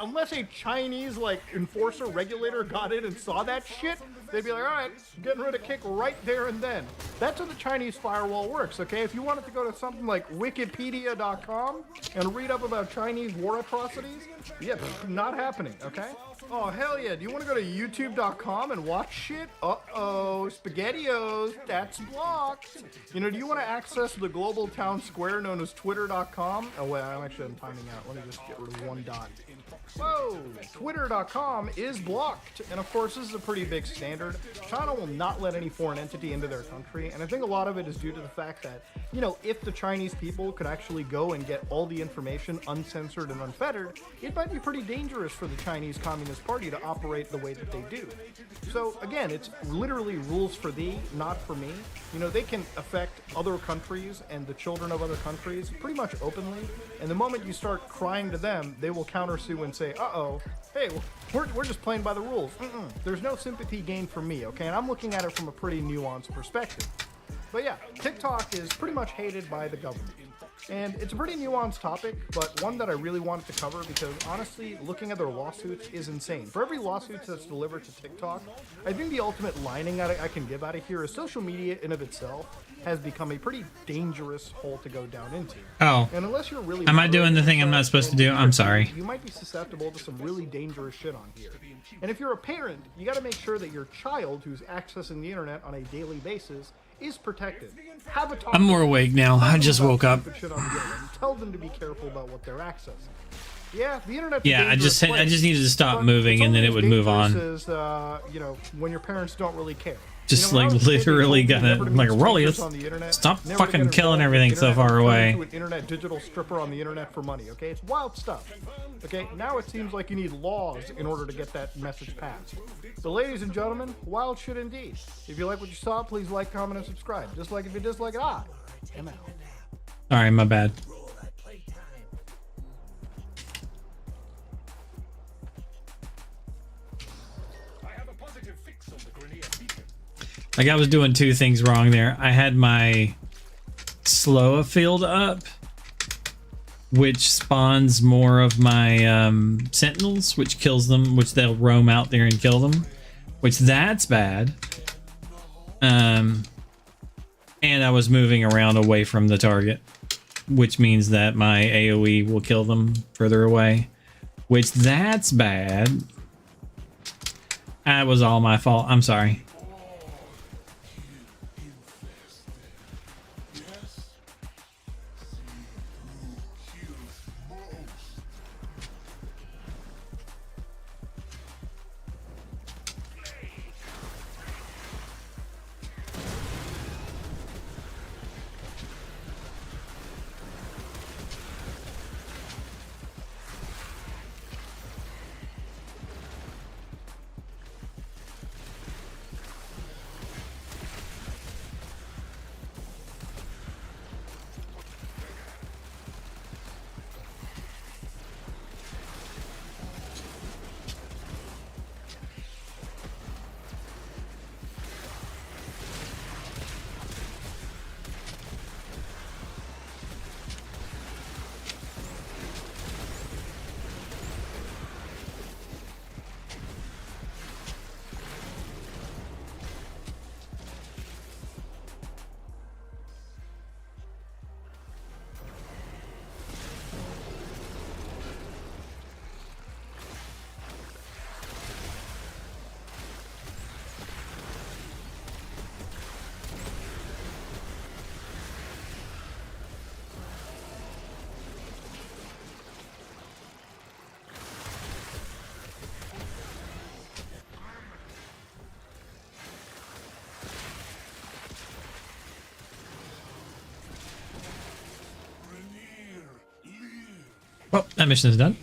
unless a Chinese like enforcer regulator got in and saw that shit. They'd be like, all right, getting rid of Kick right there and then. That's how the Chinese firewall works. Okay, if you wanted to go to something like Wikipedia.com and read up about Chinese war atrocities, yeah, not happening. Okay. Oh hell yeah! Do you want to go to YouTube.com and watch shit? Uh-oh, SpaghettiOs, that's blocked. You know, do you want to access the global town square known as Twitter.com? Oh wait, I'm timing out. Let me just get rid of one dot. Whoa! Twitter.com is blocked, and of course this is a pretty big standard. China will not let any foreign entity into their country, and I think a lot of it is due to the fact that, you know, if the Chinese people could actually go and get all the information uncensored and unfettered, it might be pretty dangerous for the Chinese Communist Party to operate the way that they do. So again, it's literally rules for thee, not for me. You know, they can affect other countries and the children of other countries pretty much openly, and the moment you start crying to them, they will countersue and say, uh-oh, hey, we're just playing by the rules. There's no sympathy gained from me, okay? And I'm looking at it from a pretty nuanced perspective. But yeah, TikTok is pretty much hated by the government. And it's a pretty nuanced topic, but one that I really wanted to cover because honestly, looking at their lawsuits is insane. For every lawsuit that's delivered to TikTok, I think the ultimate lining I can give out of here is social media in of itself has become a pretty dangerous hole to go down into. Oh. And unless you're really Am I doing the thing I'm not supposed to do? I'm sorry. You might be susceptible to some really dangerous shit on here. And if you're a parent, you got to make sure that your child who's accessing the internet on a daily basis is protected. Have a talk. I'm more awake now. I just woke up. Tell them to be careful about what they're accessing. Yeah, the internet. Yeah, I just needed to stop moving and then it would move on. Is, you know, when your parents don't really care. Just You know, when I like was a kid, they literally told me gonna never to like meet Rollius. strangers on the internet, Stop never to fucking get killing involved everything with so internet, far or turn away. into an internet digital stripper on the internet for money. Okay, it's wild stuff. Okay, now it seems like you need laws in order to get that message passed. So, ladies and gentlemen, wild shit indeed. If you like what you saw, please like, comment, and subscribe. Just like if you dislike it, I am out. Alright, my bad. Like I was doing two things wrong there. I had my slow field up, which spawns more of my sentinels, which kills them, which they'll roam out there and kill them, which that's bad. And I was moving around away from the target, which means that my AoE will kill them further away, which that's bad. That was all my fault. I'm sorry. Well, that mission is done.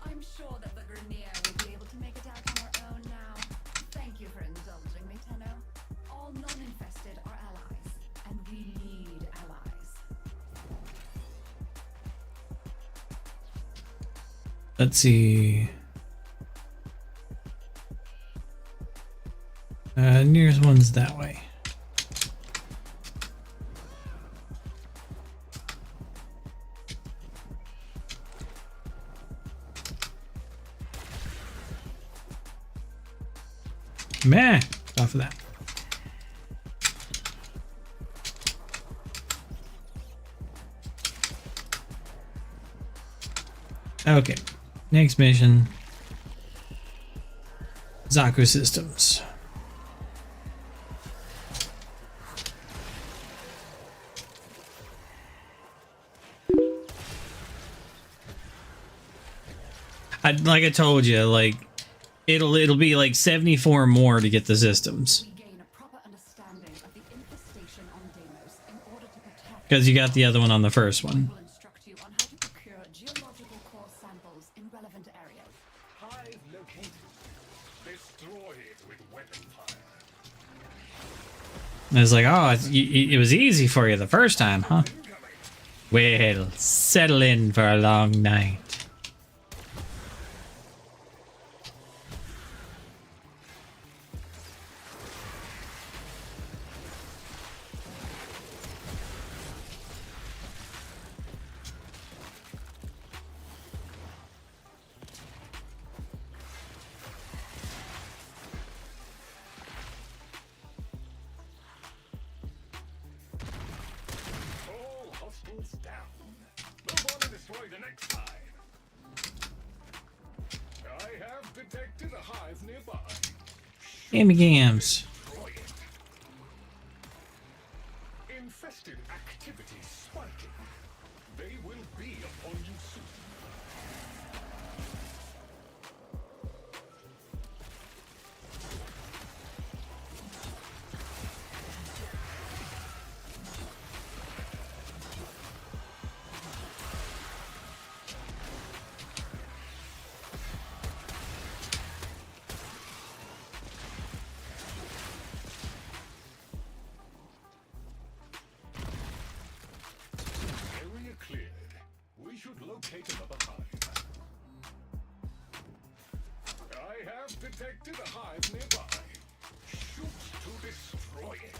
I'm sure that the Grenier will be able to make it out on our own now. Thank you for indulging me, Tenno. All non-infested Let's see. Nearest one's that way. Meh. Off of that. Okay. Next mission. Zaku Systems. Like I told you, like it'll be like 74 more to get the systems. We gain a proper understanding of the infestation on Deimos in order to protect. Because you got the other one on the first one. Will instruct you on how to procure geological core samples in relevant areas. Hive located. Destroy it with weapon fire. And it's like, oh, it was easy for you the first time, huh? Well, settle in for a long night. All hostiles down. Move on and destroy the next hive. I have detected a hive nearby. Gammy Gams. Destroy it. Infested activity spiking. They will be upon you soon. Area cleared. We should locate another hive. I have detected a hive nearby. Shoot to destroy it.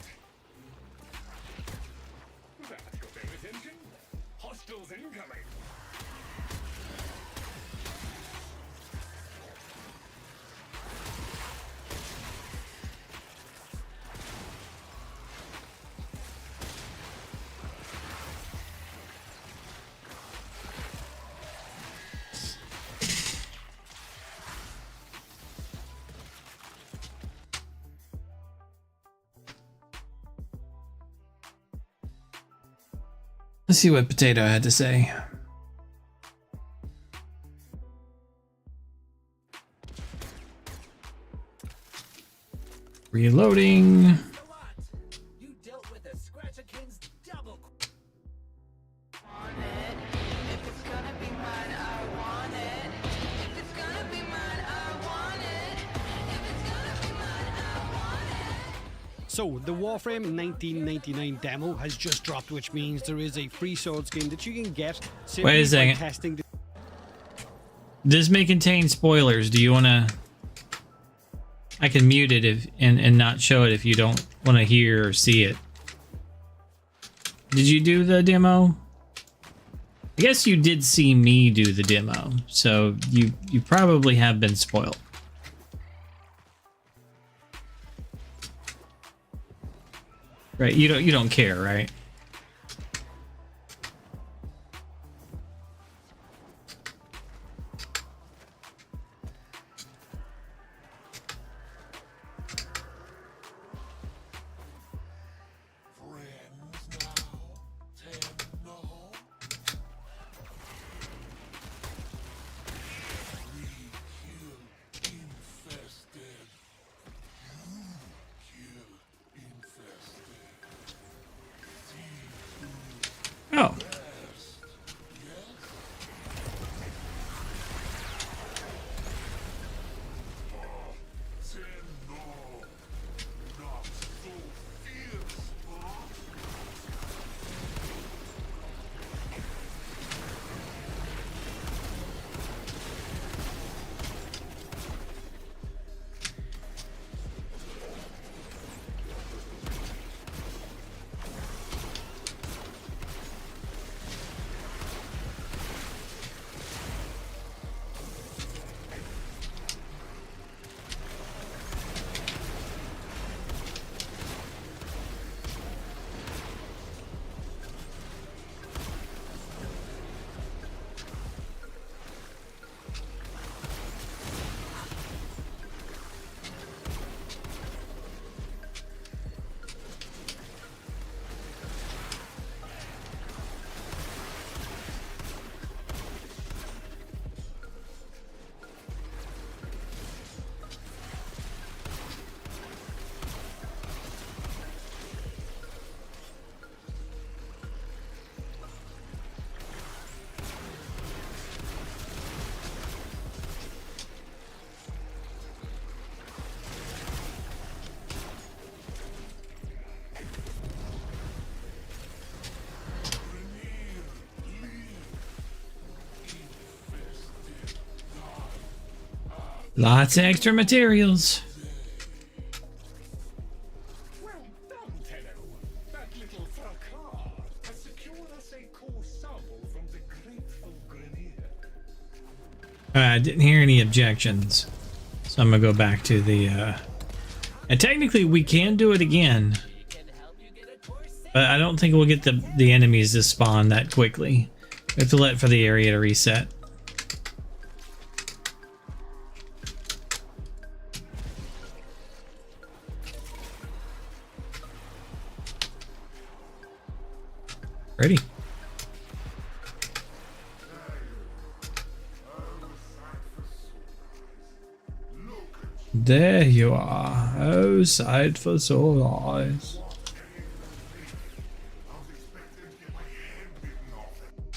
That got their attention. Hostiles incoming. Let's see what Potato had to say. Reloading. A lot. You dealt with a Scratcher King's double. So, the Warframe 1999 demo has just dropped, which means there is a free Swords game that you can get simply Wait a by second. testing the This may contain spoilers. Do you want to... I can mute it if and not show it if you don't want to hear or see it. Did you do the demo? I guess you did see me do the demo, so you probably have been spoiled. Right, you don't care, right? Oh. Lots of extra materials. Well done, Tenno. That little fracas has secured us a core sample from the grateful Grenier. I didn't hear any objections, so I'm gonna go back to the. And technically, we can do it again, but I don't think we'll get the enemies to spawn that quickly. We have to let for the area to reset. Ready. There you are. Oh, sight for sore eyes.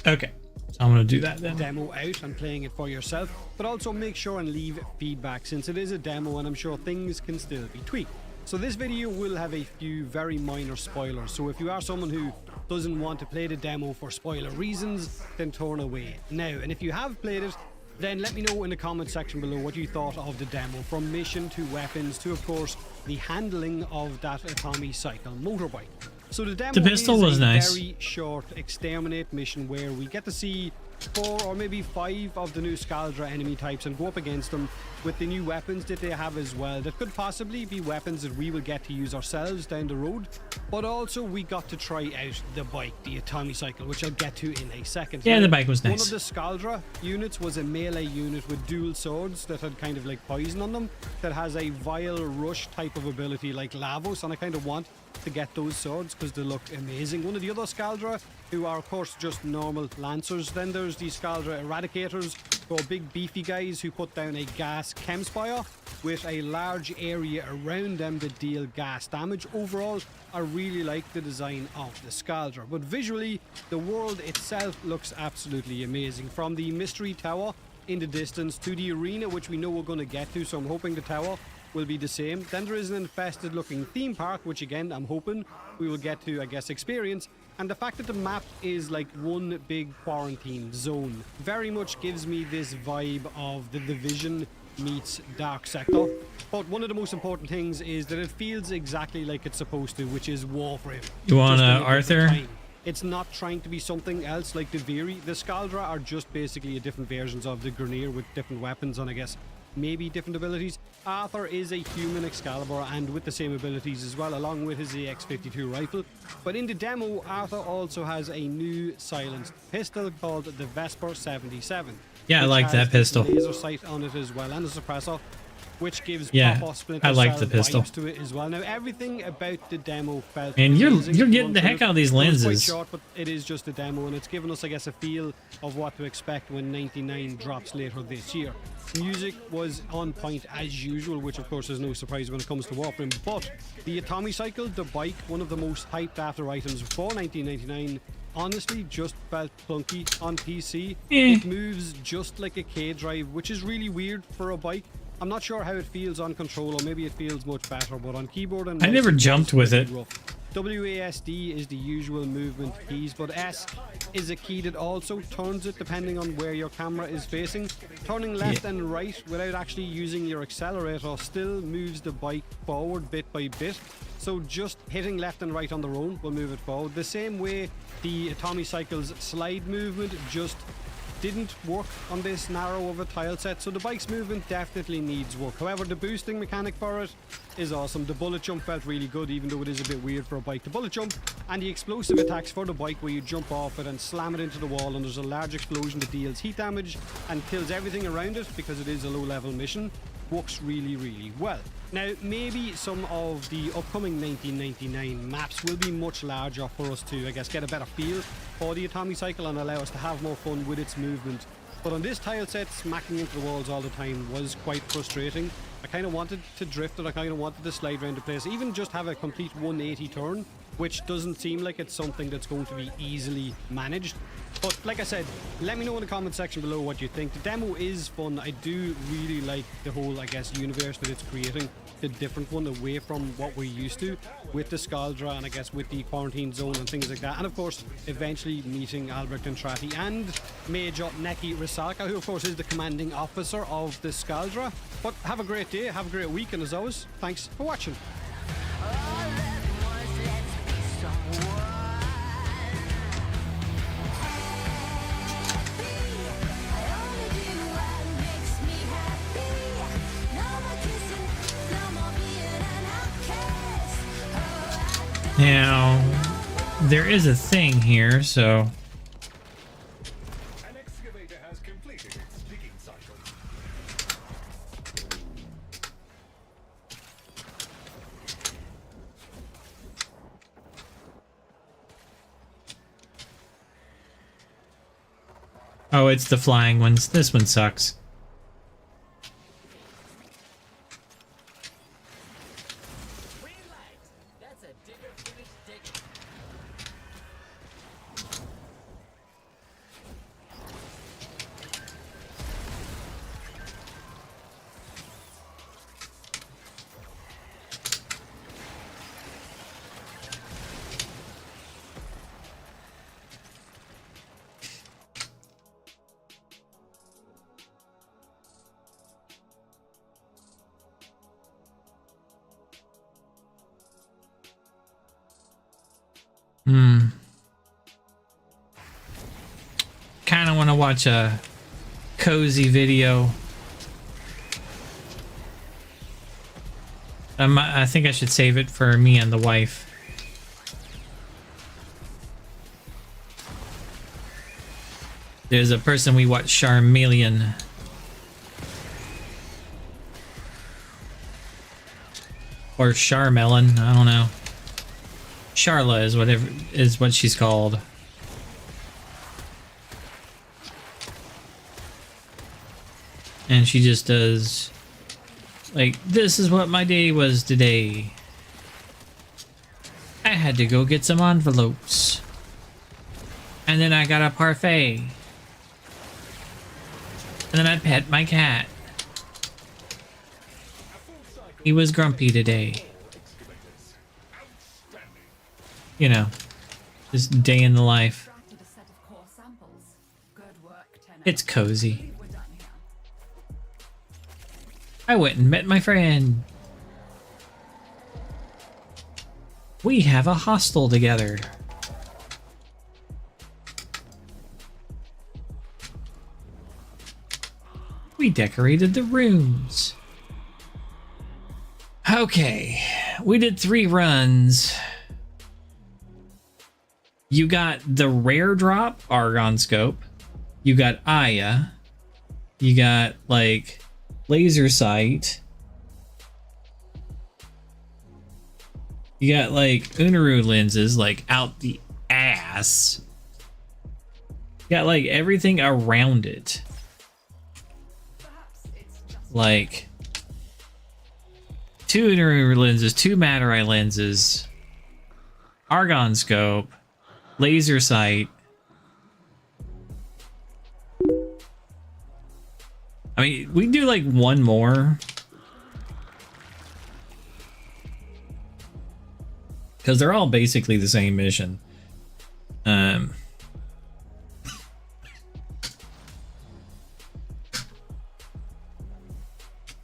Okay, so I'm gonna do that then. Demo out and playing it for yourself, but also make sure and leave feedback since it is a demo and I'm sure things can still be tweaked. So this video will have a few very minor spoilers, so if you are someone who doesn't want to play the demo for spoiler reasons, then turn away now. And if you have played it, then let me know in the comment section below what you thought of the demo, from mission to weapons to, of course, the handling of that Atomic Cycle motorbike. So the demo pistol is was a nice. very short exterminate mission where we get to see 4 or maybe 5 of the new Scaldra enemy types and go up against them with the new weapons that they have as well. That could possibly be weapons that we will get to use ourselves down the road, but also we got to try out the bike, the Atomic Cycle, which I'll get to in a second. Yeah, Now, the bike was one nice. of the Scaldra units was a melee unit with dual swords that had kind of like poison on them, that has a vile rush type of ability like Lavos, and I kind of want to get those swords because they look amazing. One of the other Scaldra, who are of course just normal lancers. Then there's the Scaldra Eradicators, who are big beefy guys who put down a gas chem spire with a large area around them that deal gas damage. Overall, I really like the design of the Scaldra, but visually the world itself looks absolutely amazing. From the mystery tower in the distance to the arena, which we know we're going to get to, so I'm hoping the tower will be the same. Then there is an infested looking theme park, which again I'm hoping we will get to, I guess, experience. And the fact that the map is like one big quarantine zone very much gives me this vibe of the Division meets Dark Sector. But one of the most important things is that it feels exactly like it's supposed to, which is Warframe. You want Just in a different Arthur? time. It's not trying to be something else like the Viri. The Scaldra are just basically different versions of the Grenier with different weapons and I guess maybe different abilities. Arthur is a human Excalibur and with the same abilities as well, along with his AX-52 rifle. But in the demo, Arthur also has a new silenced pistol called the Vesper 77. Yeah, I which like has that pistol. laser sight on it as well and a suppressor, which gives Yeah, proper Splinter I like Cell the pistol. vibes to it as well. Now everything about the demo felt And you're amazing. getting the heck out of these It was quite lenses. short, but it is just a demo, and it's given us, I guess, a feel of what to expect when 99 drops later this year. Music was on point as usual, which of course is no surprise when it comes to Warframe, but the Atomic Cycle, the bike, one of the most hyped after items for 1999, honestly just felt clunky on PC. It moves just like a K-Drive, which is really weird for a bike. I'm not sure how it feels on controller, maybe it feels much better, but on keyboard and I mouse never it was jumped with pretty it. rough. WASD is the usual movement keys, but S is a key that also turns it depending on where your camera is facing. Turning left and right without actually using your accelerator still moves the bike forward bit by bit. So just hitting left and right on their own will move it forward. The same way the Atomic Cycle's slide movement just didn't work on this narrow of a tile set, so the bike's movement definitely needs work. However, the boosting mechanic for it is awesome. The bullet jump felt really good, even though it is a bit weird for a bike. The bullet jump and the explosive attacks for the bike, where you jump off it and slam it into the wall and there's a large explosion that deals heat damage and kills everything around it because it is a low level mission, works really, really well. Now, maybe some of the upcoming 1999 maps will be much larger for us to, I guess, get a better feel for the Atomic Cycle and allow us to have more fun with its movement. But on this tile set, smacking into the walls all the time was quite frustrating. I kind of wanted to drift it, I kind of wanted to slide around the place, even just have a complete 180 turn which doesn't seem like it's something that's going to be easily managed. But like I said, let me know in the comment section below what you think. The demo is fun. I do really like the whole, I guess, universe that it's creating. The different one away from what we're used to with the Scaldra and I guess with the quarantine zone and things like that. And of course, eventually meeting Albrecht and Trati and Major Neki Risaka, who of course is the commanding officer of the Scaldra. But have a great day, have a great week, and as always, thanks for watching. Now, there is a thing here, so... An excavator has completed its digging cycle. Oh, it's the flying ones. This one sucks. Green light. That's a digger finished digging. Kind of want to watch a cozy video. I think I should save it for me and the wife. There's a person we watch, Charmeleon. Or Charmelon, I don't know. Charla is whatever is what she's called. And she just does like, this is what my day was today. I had to go get some envelopes. And then I got a parfait. And then I pet my cat. He was grumpy today. You know, just day in the life. Extracted a set of core samples. Good work, Tenno. It's cozy. Believe we're done here. I went and met my friend. We have a hostel together. We decorated the rooms. Okay, we did 3 runs. You got the rare drop Argon Scope. You got Aya. You got like laser sight. You got like Unaru lenses like out the ass. You got like everything around it. Perhaps it's just Like 2 Unaru lenses, 2 Matter-Eye lenses, Argon Scope, laser sight. I mean, we can do like one more. Because they're all basically the same mission.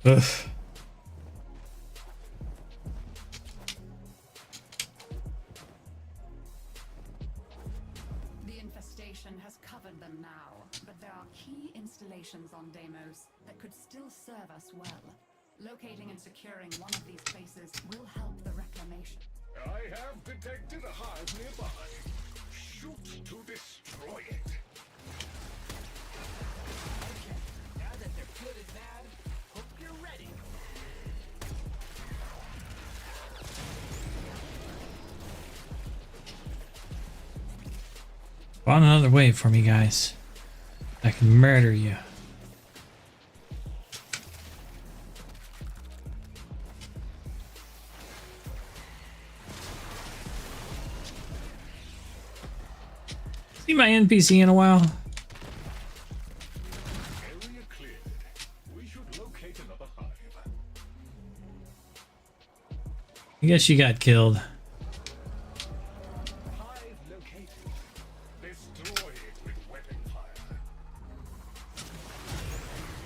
Ugh. the infestation has covered them now, but there are key installations on Deimos that could still serve us well. Locating and securing one of these places will help the reclamation. I have detected a hive nearby. Shoot to destroy it. Okay, now that they're good and bad, hope you're ready. Find another way for me, guys. I can murder you. See my NPC in a while. Area cleared. We should locate another hive. I guess she got killed. Hive located. Destroy it with weapon fire.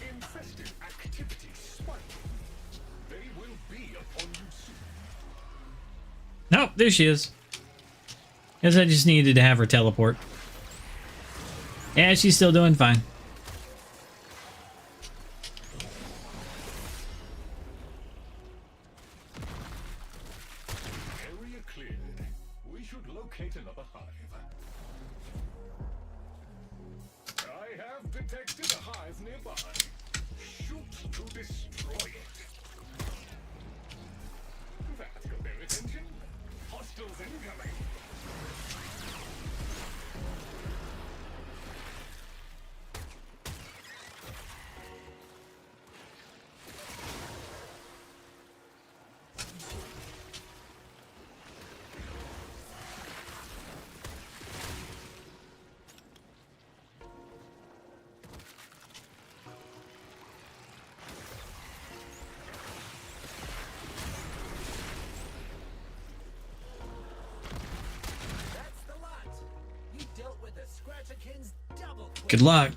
Infested activity spiking. They will be upon you soon. Nope, there she is. Guess I just needed to have her teleport. Yeah, she's still doing fine. Area cleared. We should locate another hive. I have detected a hive nearby. Shoot to destroy it. That got their attention. Hostiles incoming. That's the lot. You dealt with the Scratchikins double quick. Good luck.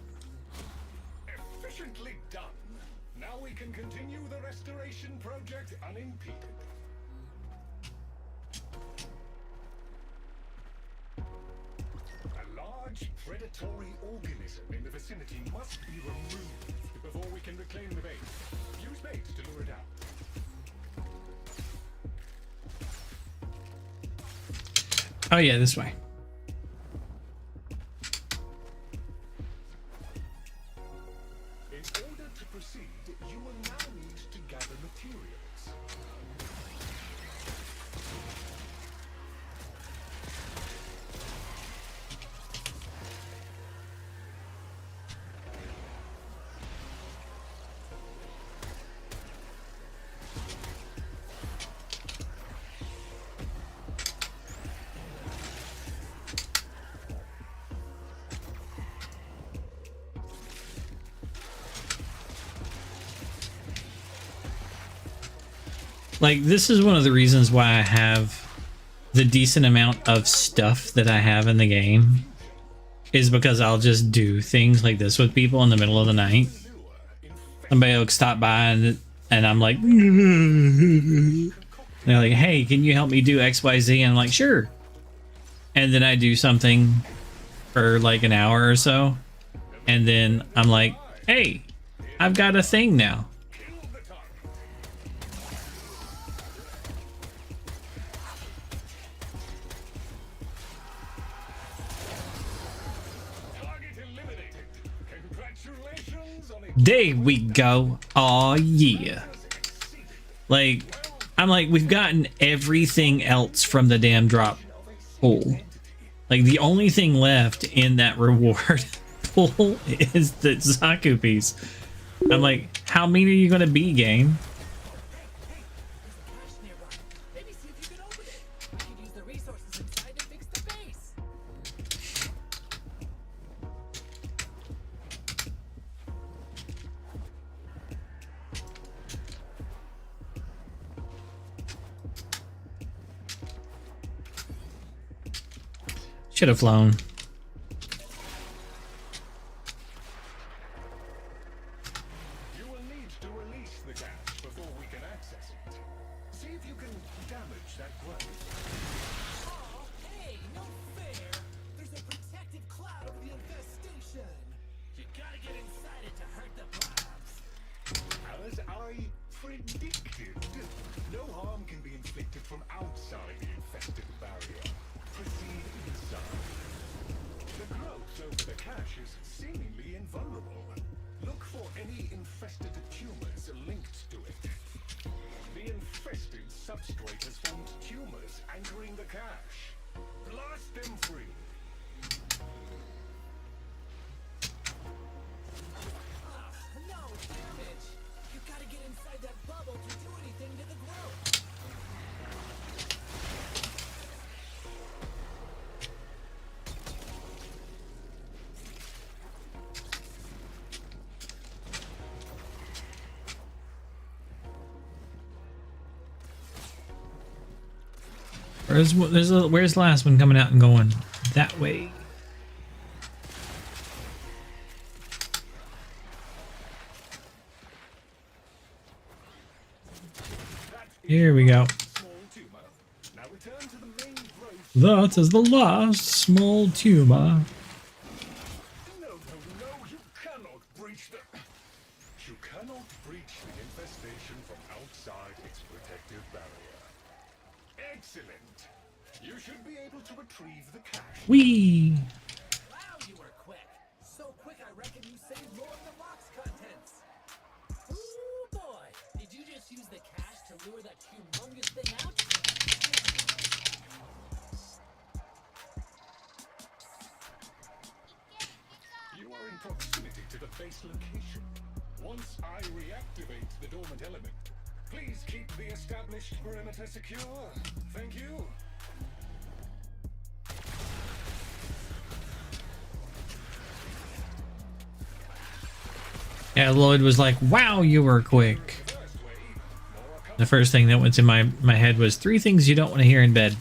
Efficiently done. Now we can continue the restoration project unimpeded. A large predatory organism in the vicinity must be removed before we can reclaim the base. Use bait to lure it out. Oh yeah, this way. In order to proceed, you will now need to gather materials. Like, this is one of the reasons why I have the decent amount of stuff that I have in the game, is because I'll just do things like this with people in the middle of the night. Somebody will stop by and I'm like, and they're like, hey, can you help me do XYZ? And I'm like, sure. And then I do something for like an hour or so. And then I'm like, hey, I've got a thing now. There we go. Aw, yeah. Like, I'm like, we've gotten everything else from the damn drop pool. Like, the only thing left in that reward pool is the Zaku piece. I'm like, how mean are you going to be, game? There's a cache nearby. Maybe see if you can open it. We could use the resources inside to fix the base. Should have flown. You will need to release the cache before we can access it. See if you can damage that growth. Oh, hey, no fair. There's a protective cloud over the infestation. You gotta get inside it to hurt the blobs. As I predicted, no harm can be inflicted from outside the infested barrier. Proceed inside. The growth over the cache is seemingly invulnerable. Look for any infested tumors linked to it. The infested substrate has formed tumors anchoring the cache. Blast them free. No damage. You gotta get inside that bubble to do anything to the growth. Where's the last one coming out and going that way? Here we go. That is the last small tumor. No, you cannot breach the... You cannot breach the infestation from outside its protective barrier. Excellent. You should be able to retrieve the cache. Whee! Wow, you were quick. So quick, I reckon you saved more of the box contents. Ooh, boy. Did you just use the cash to lure that humongous thing out? You are in proximity to the base location. Once I reactivate the dormant element, please keep the established perimeter secure. Thank you. Yeah, Lloyd was like, wow, you were quick. The first thing that went to my head was 3 things you don't want to hear in bed.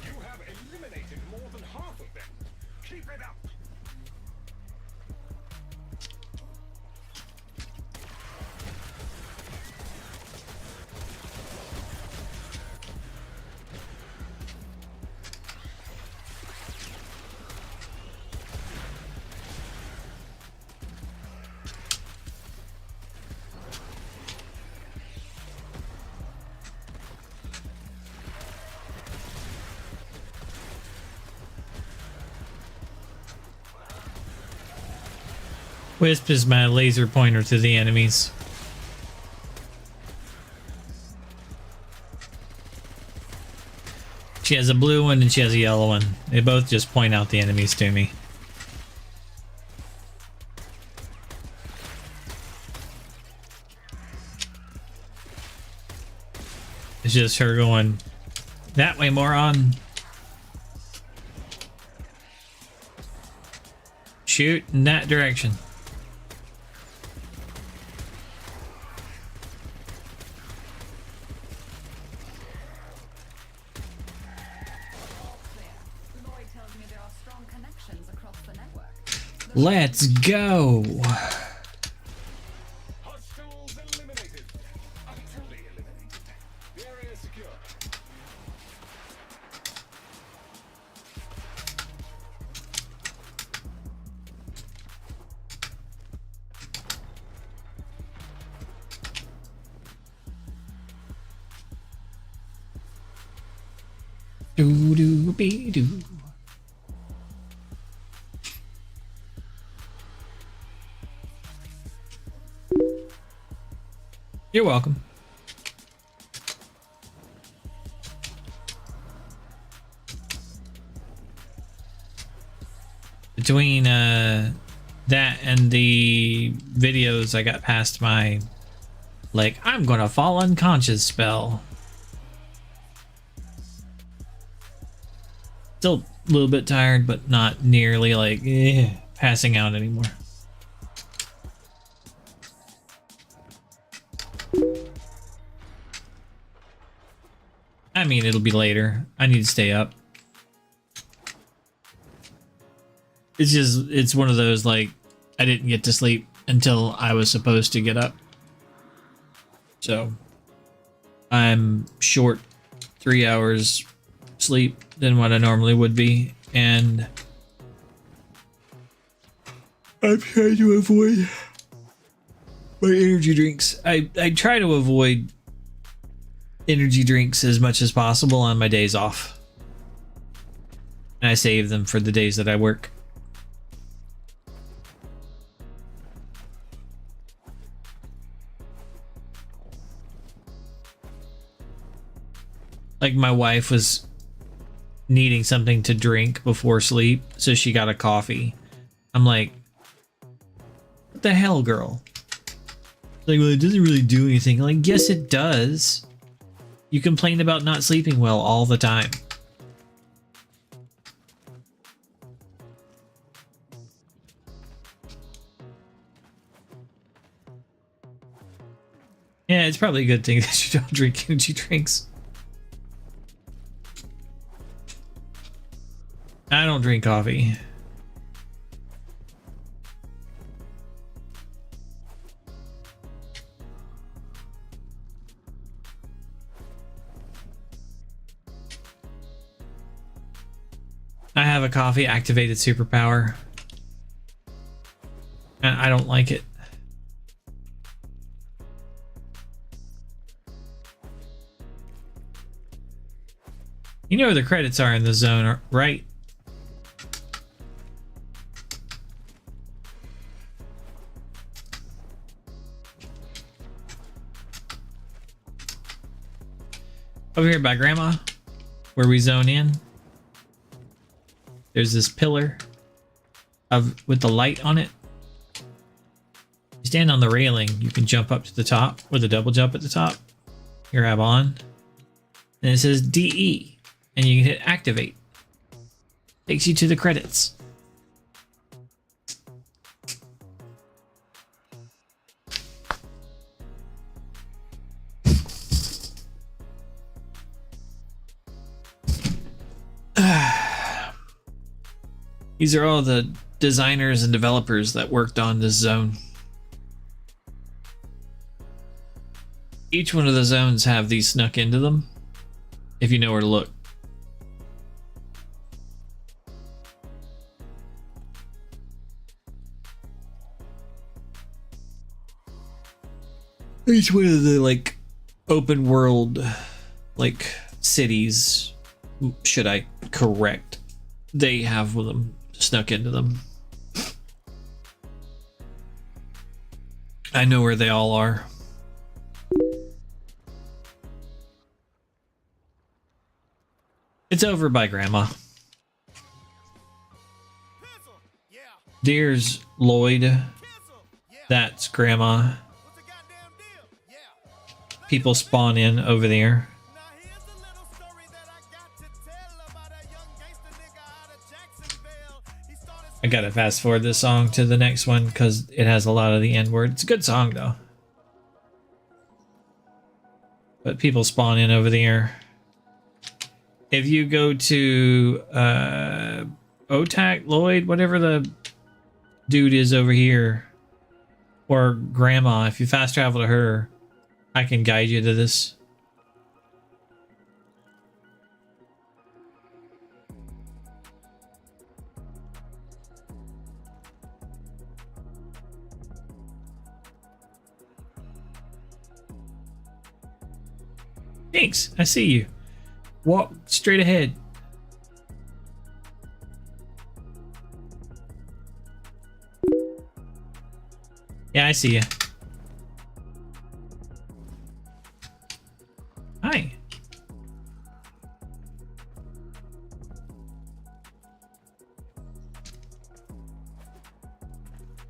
You have eliminated more than half of them. Keep it up. Wisp is my laser pointer to the enemies. She has a blue one and she has a yellow one. They both just point out the enemies to me. It's just her going, that way, moron. Shoot in that direction. Lloyd tells me there are strong connections across the network. Let's go. Hostiles eliminated. Utterly eliminated. The area is secure. Do do be do. You're welcome. Between that and the videos, I got past my like I'm gonna fall unconscious spell. Still a little bit tired, but not nearly like passing out anymore. I mean, it'll be later. I need to stay up. It's just, it's one of those like, I didn't get to sleep until I was supposed to get up. So I'm short 3 hours sleep than what I normally would be, and I'm trying to avoid my energy drinks. I try to avoid energy drinks as much as possible on my days off. And I save them for the days that I work. Like my wife was needing something to drink before sleep, so she got a coffee. I'm like, what the hell, girl? Like, well, it doesn't really do anything. Like, yes, it does. You complain about not sleeping well all the time. Yeah, it's probably a good thing that you don't drink energy drinks. I don't drink coffee. I have a coffee activated superpower, and I don't like it. You know where the credits are in the zone, right? Over here by Grandma, where we zone in, there's this pillar with the light on it. You stand on the railing, you can jump up to the top with a double jump at the top. You grab on, and it says DE, and you can hit activate. Takes you to the credits. These are all the designers and developers that worked on this zone. Each one of the zones have these snuck into them, if you know where to look. Each one of the like open world like cities, should I correct, they have them snuck into them. I know where they all are. It's over by Grandma. There's Lloyd. That's Grandma. People spawn in over there. I gotta fast forward this song to the next one because it has a lot of the N word. It's a good song though. But people spawn in over there. If you go to Otak, Lloyd, whatever the dude is over here, or Grandma, if you fast travel to her, I can guide you to this. Thanks, I see you. Walk straight ahead. Yeah, I see you. Hi.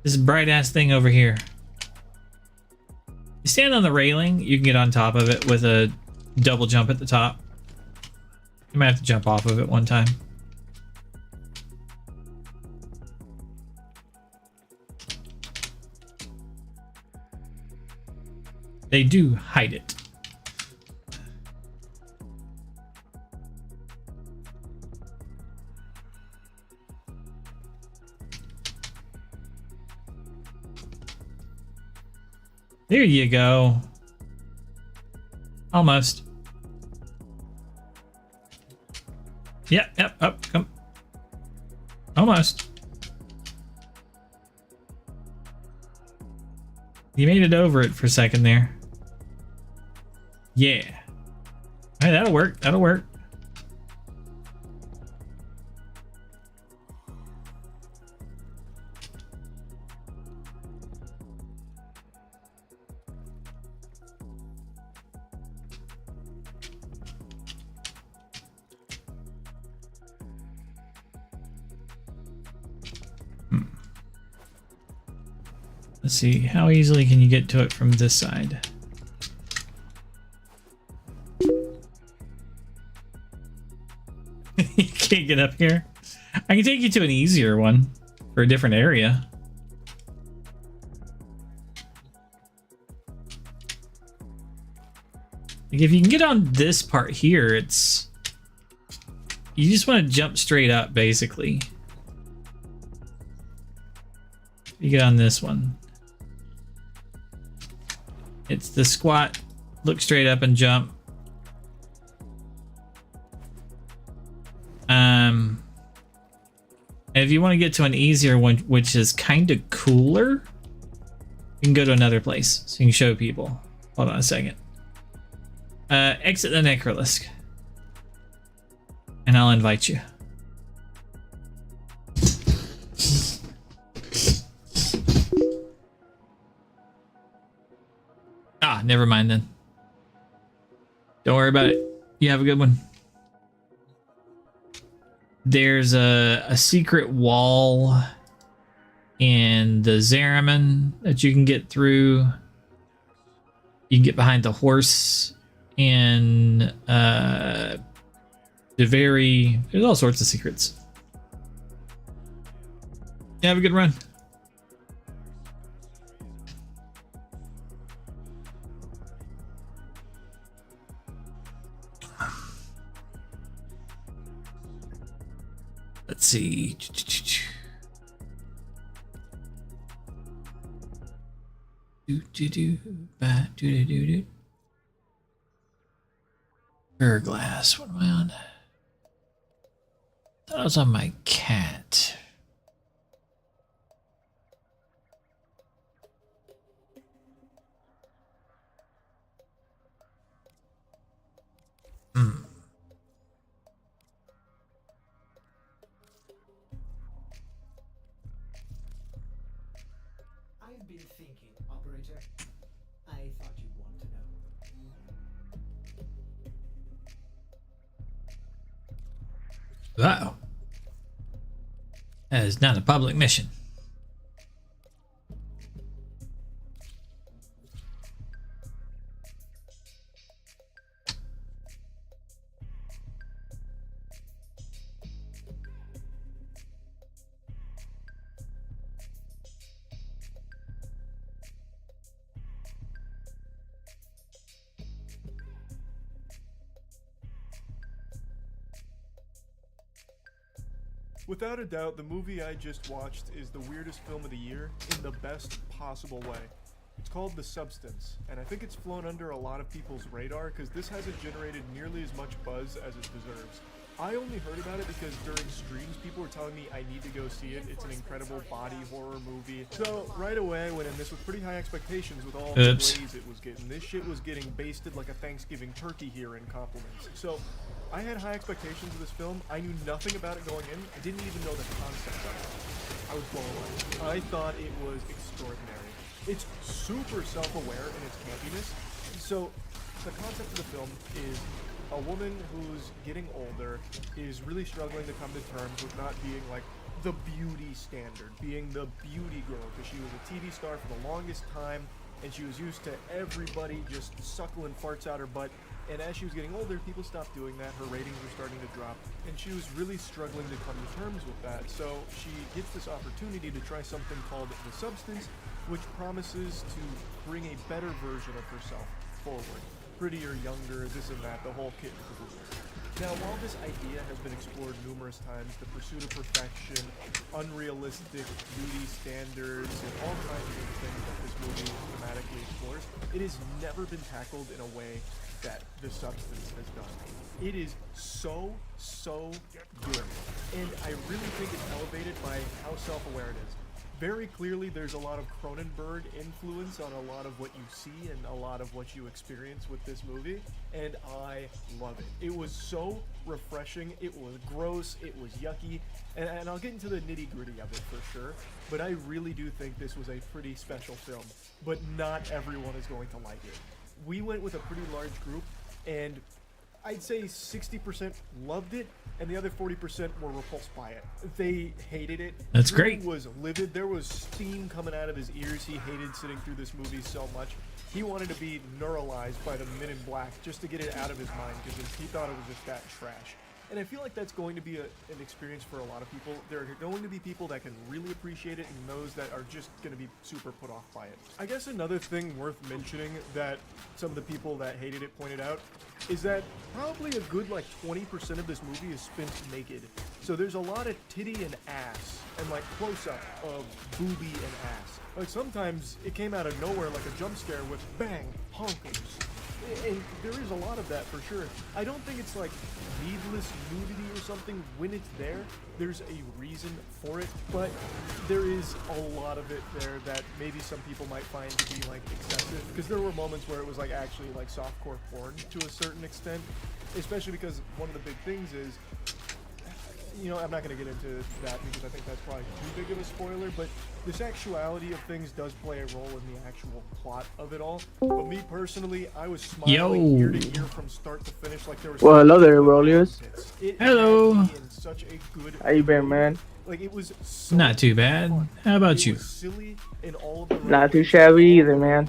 This bright ass thing over here. You stand on the railing, you can get on top of it with a double jump at the top. You might have to jump off of it one time. They do hide it. There you go. Almost. Yep, up, come. Almost. You made it over it for a second there. Yeah. Alright, that'll work. That'll work. Let's see, how easily can you get to it from this side? You can't get up here? I can take you to an easier one for a different area. Like if you can get on this part here, it's... You just want to jump straight up, basically. You get on this one. It's the squat, look straight up and jump. And if you want to get to an easier one, which is kind of cooler, you can go to another place so you can show people. Hold on a second. Exit the Necrolisk. And I'll invite you. Ah, never mind then. Don't worry about it. You have a good one. There's a secret wall in the Zeraman that you can get through. You can get behind the horse in the very... There's all sorts of secrets. You have a good run. Let's see. Glass. What am I on? I thought I was on my cat. I've been thinking, operator. I thought you'd want to know. Uh-oh. That is not a public mission. Without a doubt, the movie I just watched is the weirdest film of the year in the best possible way. It's called The Substance, and I think it's flown under a lot of people's radar because this hasn't generated nearly as much buzz as it deserves. I only heard about it because during streams people were telling me I need to go see it. It's an incredible body horror movie. So right away went in this with pretty high expectations with all the praise it was getting. This shit was getting basted like a Thanksgiving turkey here in compliments. So I had high expectations of this film. I knew nothing about it going in. I didn't even know the concept of it. I was blown away. I thought it was extraordinary. It's super self-aware in its campiness. So the concept of the film is a woman who's getting older is really struggling to come to terms with not being like the beauty standard, being the beauty girl, because she was a TV star for the longest time and she was used to everybody just suckling farts out her butt. And as she was getting older, people stopped doing that. Her ratings were starting to drop, and she was really struggling to come to terms with that. So she gets this opportunity to try something called The Substance, which promises to bring a better version of herself forward. Prettier, younger, this and that, the whole kit and caboodle. Now, while this idea has been explored numerous times, the pursuit of perfection, unrealistic beauty standards, and all kinds of things that this movie thematically explores, It has never been tackled in a way that The Substance has done. It is so good. And I really think it's elevated by how self-aware it is. Very clearly, there's a lot of Cronenberg influence on a lot of what you see and a lot of what you experience with this movie, and I love it. It was so refreshing, it was gross, it was yucky, and I'll get into the nitty-gritty of it for sure, but I really do think this was a pretty special film, but not everyone is going to like it. We went with a pretty large group, and I'd say 60% loved it, and the other 40% were repulsed by it. They hated it. That's Drew great. was livid. There was steam coming out of his ears. He hated sitting through this movie so much. He wanted to be neuralized by the Men in Black just to get it out of his mind because he thought it was just that trash. And I feel like that's going to be an experience for a lot of people. There are going to be people that can really appreciate it and those that are just going to be super put off by it. I guess another thing worth mentioning that some of the people that hated it pointed out is that probably a good like 20% of this movie is spent naked. So there's a lot of titty and ass and like close-up of boobie and ass. Like sometimes it came out of nowhere like a jump scare with bang, honkers. And there is a lot of that for sure. I don't think it's like needless nudity or something when it's there. There's a reason for it, but there is a lot of it there that maybe some people might find to be like excessive. Because there were moments where it was like actually like softcore porn to a certain extent, especially because one of the big things is, you know, I'm not going to get into that because I think that's probably too big of a spoiler, but the sexuality of things does play a role in the actual plot of it all. But me personally, I was smiling ear to ear from start to finish like there was. Well, hello there, Rolius. Hello. In such a good How you been, man? like it was so Not too bad. fun. How about It you? was silly in all of the right Not too ways. shabby either, man.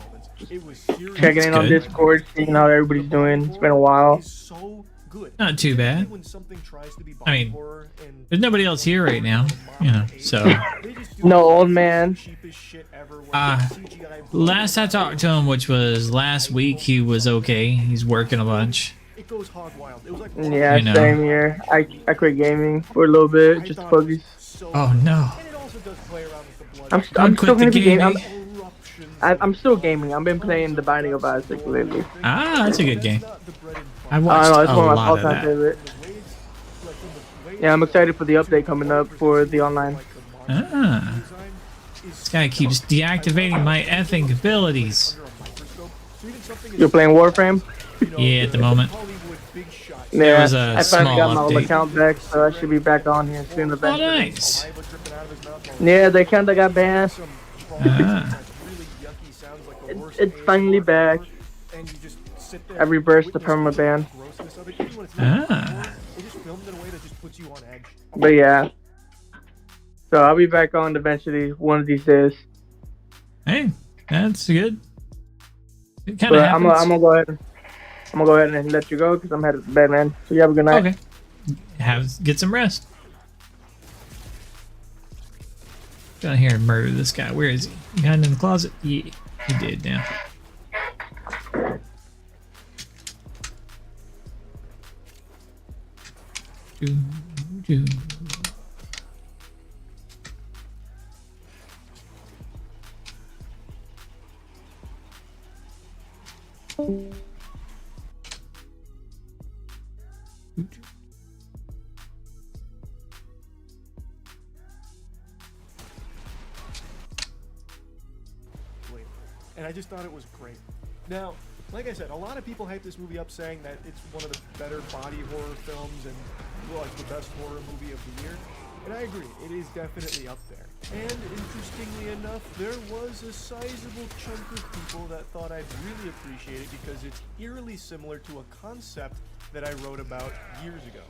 It was serious. Checking in on good. Discord, seeing how everybody's doing. It's been a while. Is so good. Not too bad. When something tries to be I mean, horror and There's nobody else here right now, you know, so. they just do No, the old man. cheapest shit ever where CGI Last I talked to him, which was last week, he was okay. He's working a bunch. it goes hog wild. It was like Yeah, You know. same here. I quit gaming for a little bit, just focus. so Oh no. and it also does play around with the blood. I'm Don't still quit gonna the be gaming. gaming. Eruptions I'm still gaming. I've been playing The Binding of Isaac lately. Ah, that's a good game. not the bread and I I watched don't know, it's a one of my lot of all-time that. favorite. the ways, like from the way Yeah, I'm excited for the update coming up for the online. like the monster Ah. design is This guy keeps deactivating my effing abilities. under a microscope. So even something You're playing Warframe? you know, Yeah, at the moment. Hollywood big shot Yeah, was a I finally got my small old update. account back, so I should be back on here soon Oh, eventually. nice. saliva dripping out of his mouth. Yeah, the account that got banned. Some Ah. really yucky sounds like the worst It's ASMR finally back. ever, and you just sit there I reversed the witness permaban. grossness of it. Even when it's not Ah. horror, it just filmed in a way that just puts you on edge. But yeah. So I'll be back on eventually one of these days. Hey, that's good. It kind But of I'm happens. gonna go ahead and let you go because I'm headed to bed, man. So you have a good night. Okay. Get some rest. Go in here and murder this guy. Where is he? Behind in the closet? Yeah, he did now. Doo, doo. And I just thought it was great. Now, like I said, a lot of people hype this movie up saying that it's one of the better body horror films and like the best horror movie of the year. And I agree, it is definitely up there. And interestingly enough, there was a sizable chunk of people that thought I'd really appreciate it because it's eerily similar to a concept that I wrote about years ago.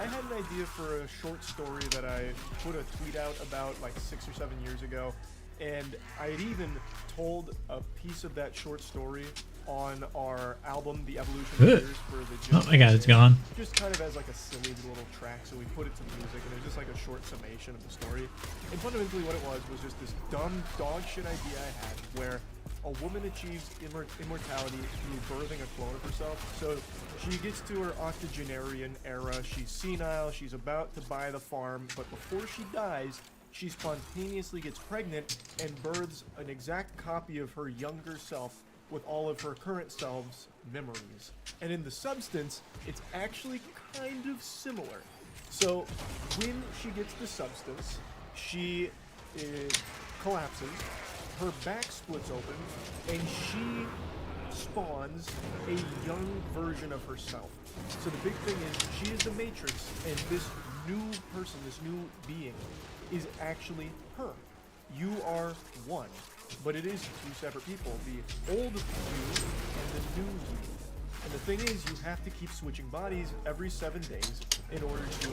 I had an idea for a short story that I put a tweet out about like 6 or 7 years ago, and I had even told a piece of that short story on our album, The Evolution of Good. Years, for the Oh my god, it's gone. just kind of as like a silly little track, so we put it to music, and it was just like a short summation of the story. And fundamentally what it was just this dumb dog shit idea I had, where a woman achieves immortality through birthing a clone of herself. So she gets to her octogenarian era, she's senile, she's about to buy the farm, but before she dies, she spontaneously gets pregnant and births an exact copy of her younger self with all of her current self's memories. And in the substance, it's actually kind of similar. So when she gets the substance, she collapses, her back splits open, and she spawns a young version of herself. So the big thing is, she is the Matrix, and this new person, this new being, is actually her. You are one, but it is two separate people, the old you and the new you. And the thing is, you have to keep switching bodies every 7 days in order to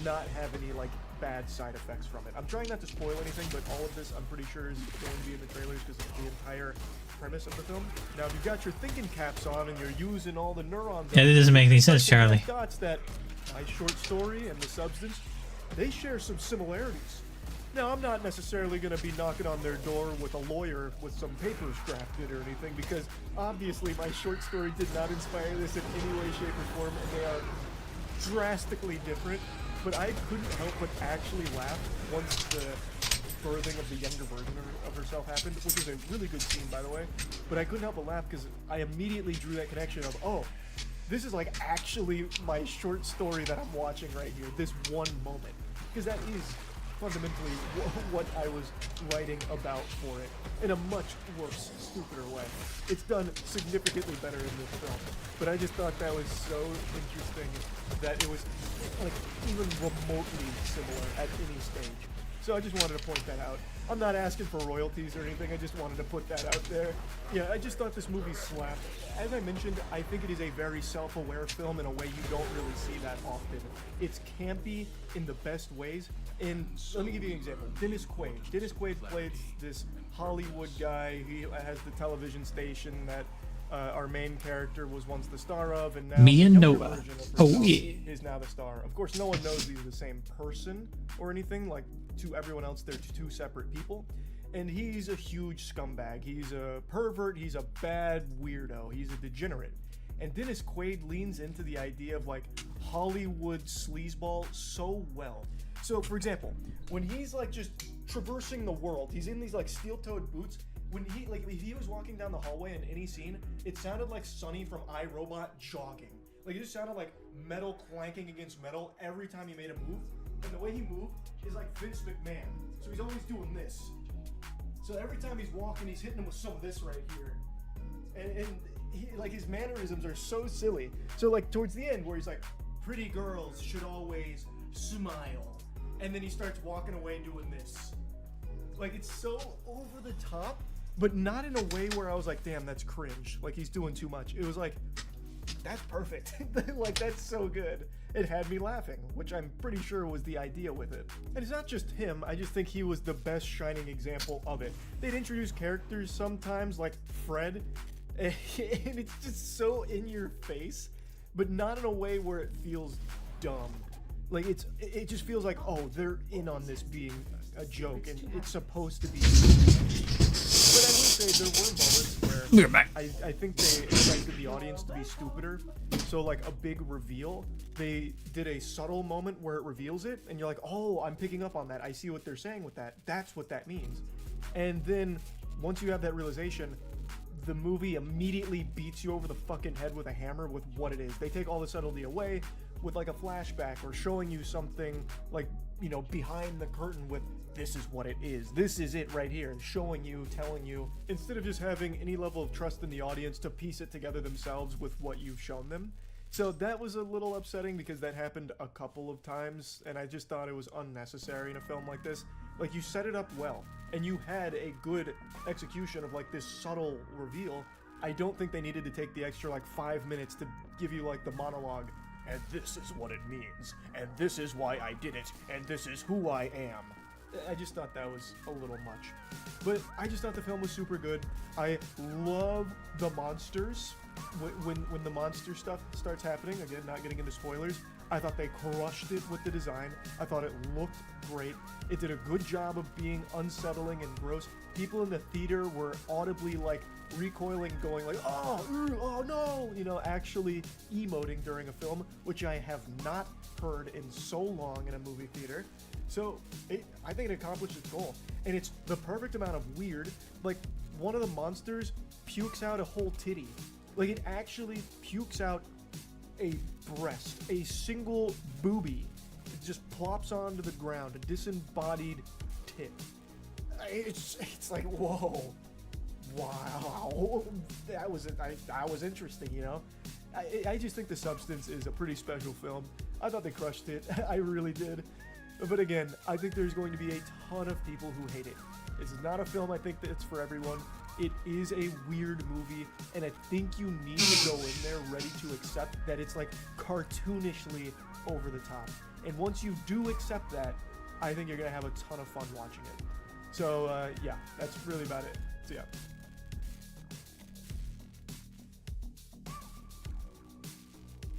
not have any like bad side effects from it. I'm trying not to spoil anything, but all of this I'm pretty sure is going to be in the trailers because it's the entire premise of the film. Now, if you've got your thinking caps on and you're using all the neurons, Yeah, that doesn't make any sense, Charlie. Thoughts that my short story and the substance, they share some similarities. Now, I'm not necessarily going to be knocking on their door with a lawyer with some papers drafted or anything, because obviously my short story did not inspire this in any way, shape, or form, and they are drastically different. But I couldn't help but actually laugh once the birthing of the younger version of herself happened, which is a really good scene, by the way. But I couldn't help but laugh because I immediately drew that connection of, oh, this is like actually my short story that I'm watching right here, this one moment. Because that is fundamentally what I was writing about for it, in a much worse, stupider way. It's done significantly better in this film, but I just thought that was so interesting that it was like even remotely similar at any stage. So I just wanted to point that out. I'm not asking for royalties or anything, I just wanted to put that out there. Yeah, I just thought this movie slapped. As I mentioned, I think it is a very self-aware film in a way you don't really see that often. It's campy in the best ways. And let me give you an example. Dennis Quaid. Dennis Quaid played this Hollywood guy. He has the television station that our main character was once the star of, and now Me and the younger Noah. version of Oh, herself yeah. is now the star. Of course, no one knows he's the same person or anything. Like, to everyone else, they're two separate people. And he's a huge scumbag. He's a pervert. He's a bad weirdo. He's a degenerate. And Dennis Quaid leans into the idea of like Hollywood sleazeball so well. So, for example, when he's like just traversing the world, he's in these like steel-toed boots. When he like if he was walking down the hallway in any scene, it sounded like Sonny from iRobot jogging. Like it just sounded like metal clanking against metal every time he made a move. And the way he moved is like Vince McMahon. So he's always doing this. So every time he's walking, he's hitting him with some of this right here. And he, like his mannerisms are so silly. So like towards the end where he's like, pretty girls should always smile. And then he starts walking away and doing this. Like it's so over the top, but not in a way where I was like, damn, that's cringe. Like he's doing too much. It was like, that's perfect. Like that's so good. It had me laughing, which I'm pretty sure was the idea with it. And it's not just him, I just think he was the best shining example of it. They'd introduce characters sometimes like Fred, and it's just so in your face, but not in a way where it feels dumb. Like it just feels like, oh, they're in on this being a joke, and it's supposed to be. But I will say there were moments where We're back. I think they expected the audience to be stupider. So like a big reveal, they did a subtle moment where it reveals it, and you're like, oh, I'm picking up on that. I see what they're saying with that. That's what that means. And then once you have that realization, the movie immediately beats you over the fucking head with a hammer with what it is. They take all the subtlety away with like a flashback or showing you something like, you know, behind the curtain with this is what it is. This is it right here, and showing you, telling you, instead of just having any level of trust in the audience to piece it together themselves with what you've shown them. So that was a little upsetting because that happened a couple of times, and I just thought it was unnecessary in a film like this. Like, you set it up well, and you had a good execution of like this subtle reveal. I don't think they needed to take the extra like 5 minutes to give you like the monologue, and this is what it means, and this is why I did it, and this is who I am. I just thought that was a little much. But I just thought the film was super good. I love the monsters. When the monster stuff starts happening, again, not getting into spoilers, I thought they crushed it with the design. I thought it looked great. It did a good job of being unsettling and gross. People in the theater were audibly like recoiling, going like, oh no, you know, actually emoting during a film, which I have not heard in so long in a movie theater. So I think it accomplished its goal, and it's the perfect amount of weird. Like one of the monsters pukes out a whole titty. Like, it actually pukes out a breast, a single boobie. It just plops onto the ground, a disembodied tit. It's like, whoa, wow, that was interesting, you know. I just think The Substance is a pretty special film. I thought they crushed it. I really did. But again, I think there's going to be a ton of people who hate it. This is not a film I think that's for everyone. It is a weird movie, and I think you need to go in there ready to accept that it's like cartoonishly over the top. And once you do accept that, I think you're going to have a ton of fun watching it. So yeah, that's really about it. So yeah.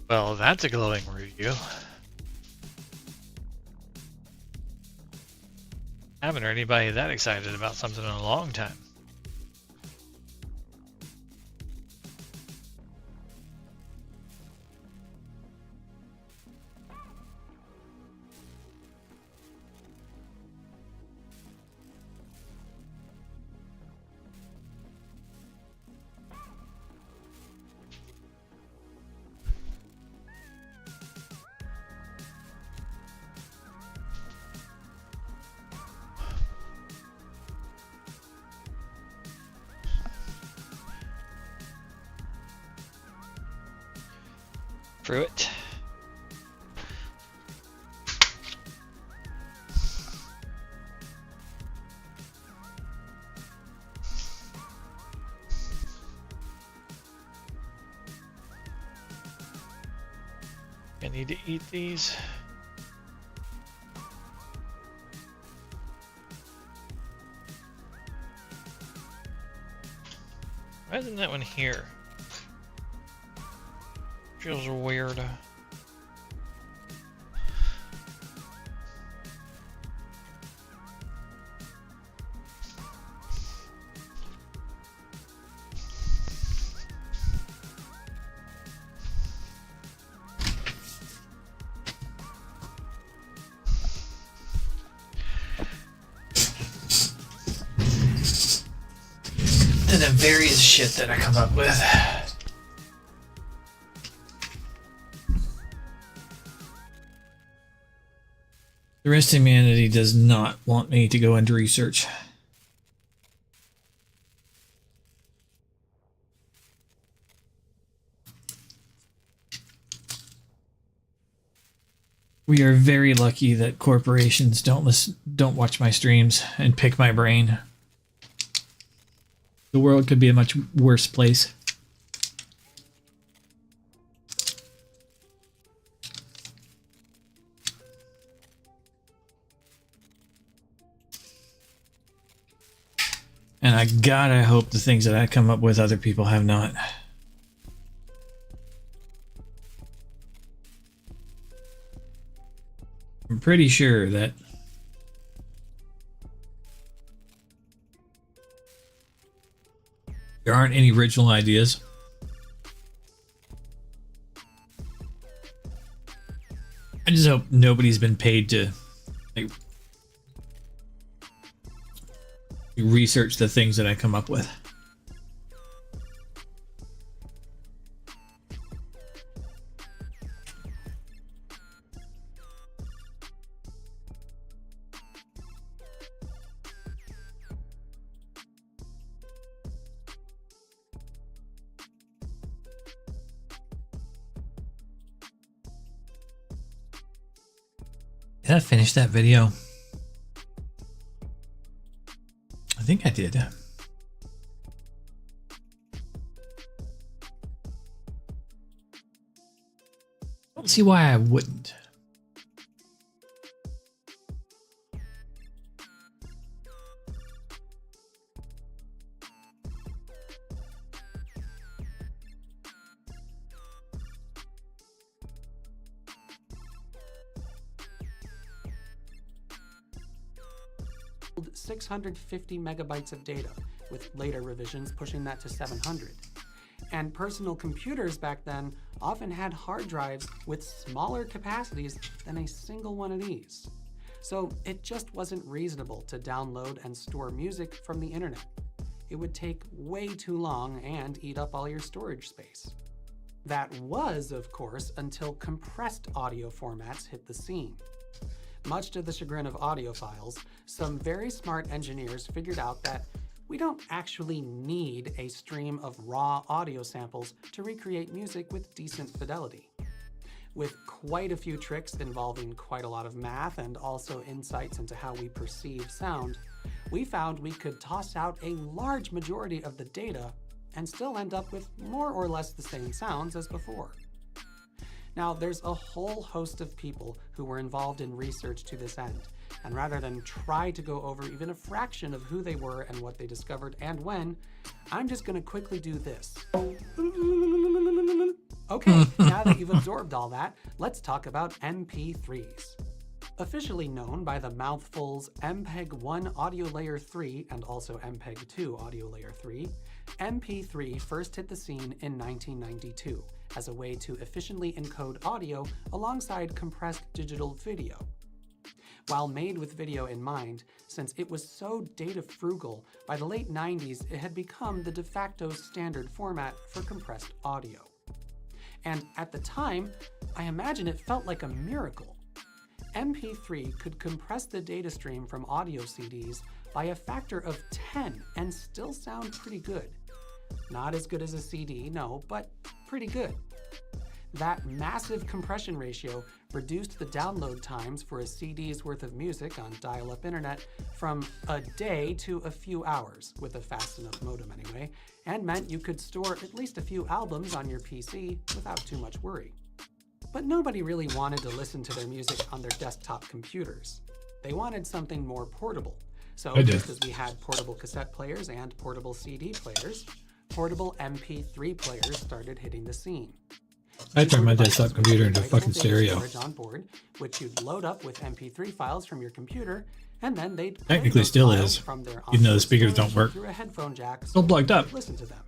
Well, that's a glowing review. Haven't heard anybody that excited about something in a long time. Through it. I need to eat these. Why isn't that one here? Feels weird. And the various shit that I come up with. The rest of humanity does not want me to go into research. We are very lucky that corporations don't watch my streams and pick my brain. The world could be a much worse place. And I gotta hope the things that I come up with other people have not. I'm pretty sure that there aren't any original ideas. I just hope nobody's been paid to like, research the things that I come up with. Did I finish that video? I think I did. I don't see why I wouldn't. hold 650 megabytes of data, with later revisions pushing that to 700. And personal computers back then often had hard drives with smaller capacities than a single one of these. So it just wasn't reasonable to download and store music from the internet. it would take way too long and eat up all your storage space. That was, of course, until compressed audio formats hit the scene. Much to the chagrin of audiophiles, some very smart engineers figured out that we don't actually need a stream of raw audio samples to recreate music with decent fidelity. With quite a few tricks involving quite a lot of math and also insights into how we perceive sound, we found we could toss out a large majority of the data and still end up with more or less the same sounds as before. Now, there's a whole host of people who were involved in research to this end, and rather than try to go over even a fraction of who they were and what they discovered and when, I'm just going to quickly do this. Okay, now that you've absorbed all that, let's talk about MP3s. Officially known by the mouthfuls MPEG-1 Audio Layer 3 and also MPEG-2 Audio Layer 3, MP3 first hit the scene in 1992 as a way to efficiently encode audio alongside compressed digital video. While made with video in mind, since it was so data frugal, by the late 90s it had become the de facto standard format for compressed audio. And at the time, I imagine it felt like a miracle. MP3 could compress the data stream from audio CDs by a factor of 10 and still sound pretty good. Not as good as a CD, no, but pretty good. That massive compression ratio reduced the download times for a CD's worth of music on dial-up internet from a day to a few hours, with a fast enough modem anyway, and meant you could store at least a few albums on your PC without too much worry. But nobody really wanted to listen to their music on their desktop computers. They wanted something more portable. So just as we had portable cassette players and portable CD players, portable MP3 players started hitting the scene. I turned my desktop computer into a fucking stereo. Storage on board, which you'd load up with MP3 files from your computer, and then they'd Technically still is, from their even though the speakers don't work. through a headphone jack, Still plugged up. Listen to them.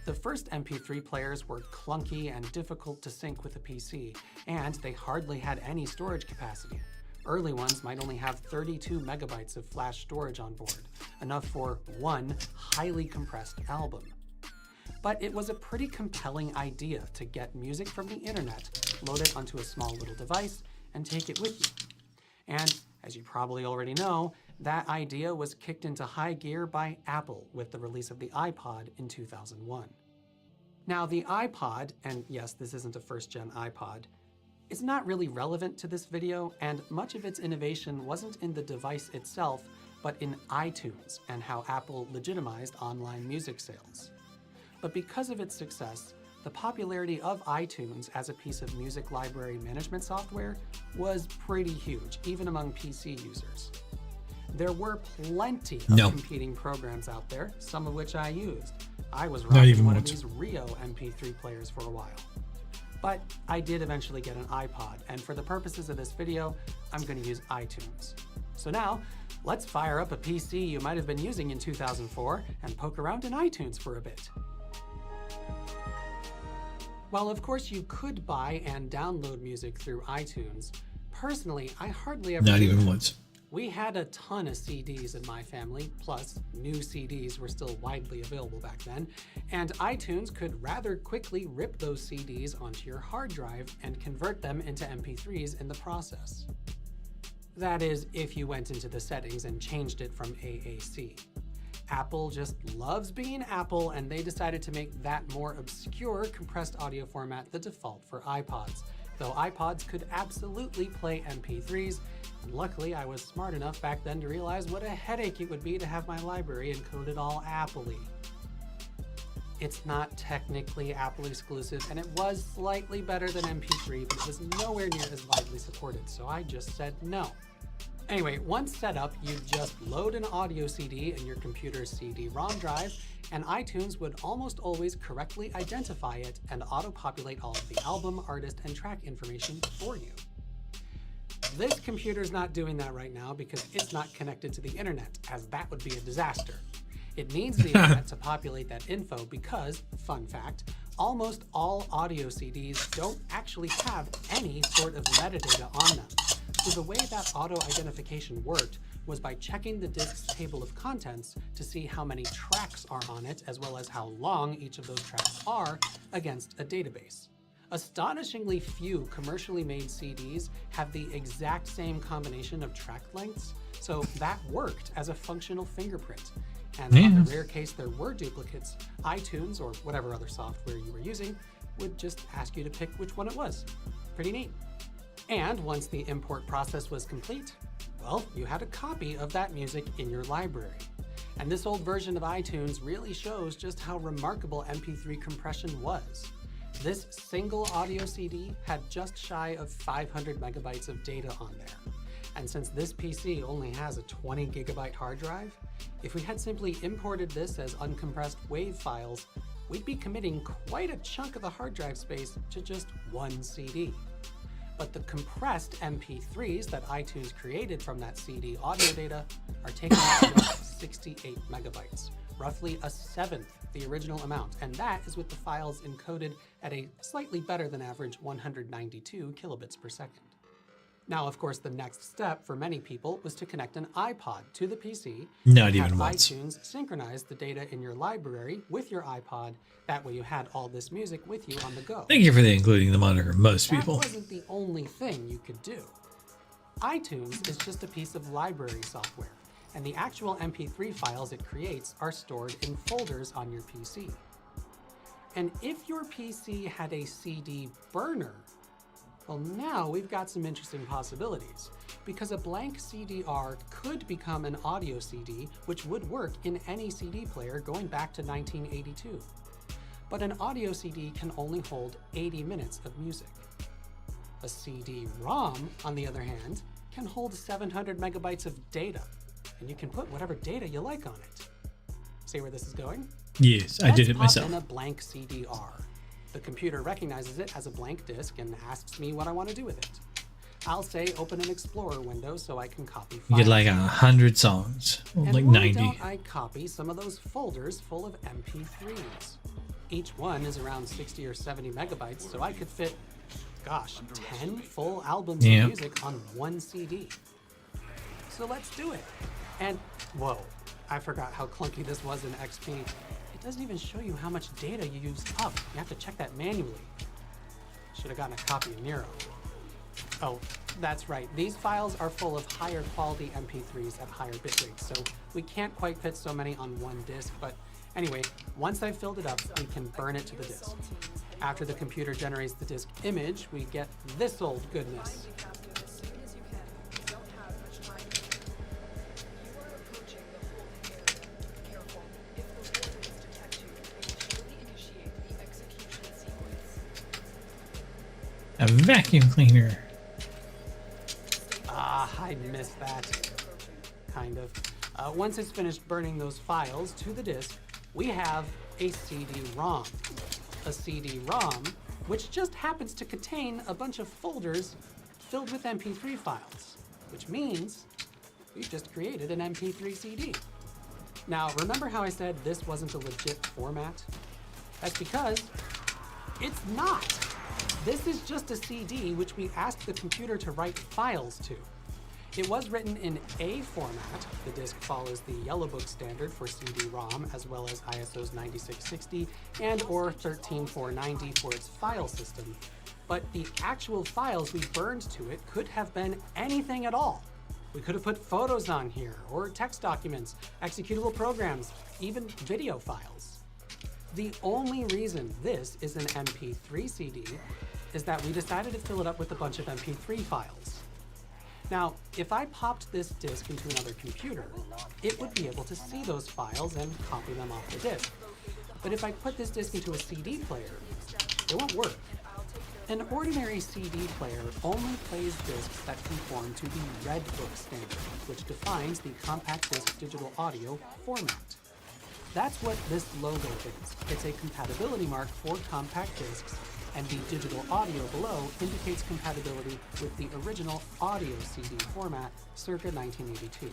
The first MP3 players were clunky and difficult to sync with a PC, and they hardly had any storage capacity. Early ones might only have 32 megabytes of flash storage on board, enough for one highly compressed album. But it was a pretty compelling idea to get music from the internet, load it onto a small little device, and take it with you. And as you probably already know, that idea was kicked into high gear by Apple with the release of the iPod in 2001. Now the iPod, and yes, this isn't a first-gen iPod, is not really relevant to this video, and much of its innovation wasn't in the device itself, but in iTunes and how Apple legitimized online music sales. But because of its success, the popularity of iTunes as a piece of music library management software was pretty huge, even among PC users. There were plenty of competing programs out there, some of which I used. I was rocking one of these Rio MP3 players for a while. But I did eventually get an iPod, and for the purposes of this video, I'm going to use iTunes. So now, let's fire up a PC you might have been using in 2004 and poke around in iTunes for a bit. While of course you could buy and download music through iTunes, personally, I hardly ever Not did even that. once. We had a ton of CDs in my family, plus new CDs were still widely available back then, and iTunes could rather quickly rip those CDs onto your hard drive and convert them into MP3s in the process. That is, if you went into the settings and changed it from AAC. Apple just loves being Apple, and they decided to make that more obscure compressed audio format the default for iPods, though iPods could absolutely play MP3s, and luckily I was smart enough back then to realize what a headache it would be to have my library encoded all Apple-y. It's not technically Apple exclusive, and it was slightly better than MP3, but it was nowhere near as widely supported, so I just said no. Anyway, once set up, you'd just load an audio CD in your computer's CD-ROM drive, and iTunes would almost always correctly identify it and auto-populate all of the album, artist, and track information for you. This computer's not doing that right now because it's not connected to the internet, as that would be a disaster. It needs the internet to populate that info because, fun fact, almost all audio CDs don't actually have any sort of metadata on them. So the way that auto-identification worked was by checking the disk's table of contents to see how many tracks are on it, as well as how long each of those tracks are, against a database. Astonishingly few commercially made CDs have the exact same combination of track lengths, so that worked as a functional fingerprint. And on the rare case there were duplicates, iTunes, or whatever other software you were using, would just ask you to pick which one it was. Pretty neat. And once the import process was complete, well, you had a copy of that music in your library. And this old version of iTunes really shows just how remarkable MP3 compression was. This single audio CD had just shy of 500 megabytes of data on there. And since this PC only has a 20 gigabyte hard drive, if we had simply imported this as uncompressed WAV files, we'd be committing quite a chunk of the hard drive space to just one CD. But the compressed MP3s that iTunes created from that CD audio data are taking up just 68 megabytes, roughly a seventh the original amount, and that is with the files encoded at a slightly better than average 192 kilobits per second. Now, of course, the next step for many people was to connect an iPod to the PC. Not and even have once. iTunes synchronize the data in your library with your iPod. That way you had all this music with you on the go. Thank you for including the moniker most people. That wasn't the only thing you could do. iTunes is just a piece of library software, and the actual MP3 files it creates are stored in folders on your PC. And if your PC had a CD burner, well, now we've got some interesting possibilities, because a blank CDR could become an audio CD, which would work in any CD player going back to 1982. But an audio CD can only hold 80 minutes of music. A CD-ROM, on the other hand, can hold 700 megabytes of data, and you can put whatever data you like on it. See where this is going? Yes, I did it Let's pop myself. in a blank CDR. The computer recognizes it as a blank disk and asks me what I want to do with it. I'll say open an Explorer window so I can copy You files. get like 100 songs, or And like why 90. don't I copy some of those folders full of MP3s? Each one is around 60 or 70 megabytes, so I could fit, gosh, 10 full albums Yeah. of music on one CD. So let's do it. And, whoa, I forgot how clunky this was in XP. It doesn't even show you how much data you used up. You have to check that manually. Should have gotten a copy of Nero. Oh, that's right. These files are full of higher quality MP3s at higher bit rates, so we can't quite fit so many on one disk, but anyway, once I've filled it up, we can burn it to the disk. After the computer generates the disk image, we get this old goodness. A vacuum cleaner. Ah, I missed that. Kind of. Once it's finished burning those files to the disk, we have a CD-ROM. A CD-ROM, which just happens to contain a bunch of folders filled with MP3 files, which means we've just created an MP3 CD. Now, remember how I said this wasn't a legit format? That's because it's not. This is just a CD which we asked the computer to write files to. It was written in A format. The disk follows the Yellow Book standard for CD-ROM, as well as ISO's 9660 and or 13490 for its file system. But the actual files we burned to it could have been anything at all. We could have put photos on here, or text documents, executable programs, even video files. The only reason this is an MP3 CD is that we decided to fill it up with a bunch of MP3 files. Now, if I popped this disk into another computer, it would be able to see those files and copy them off the disk. But if I put this disk into a CD player, it won't work. An ordinary CD player only plays discs that conform to the Red Book standard, which defines the compact disc digital audio format. That's what this logo is. It's a compatibility mark for compact discs, and the digital audio below indicates compatibility with the original audio CD format circa 1982.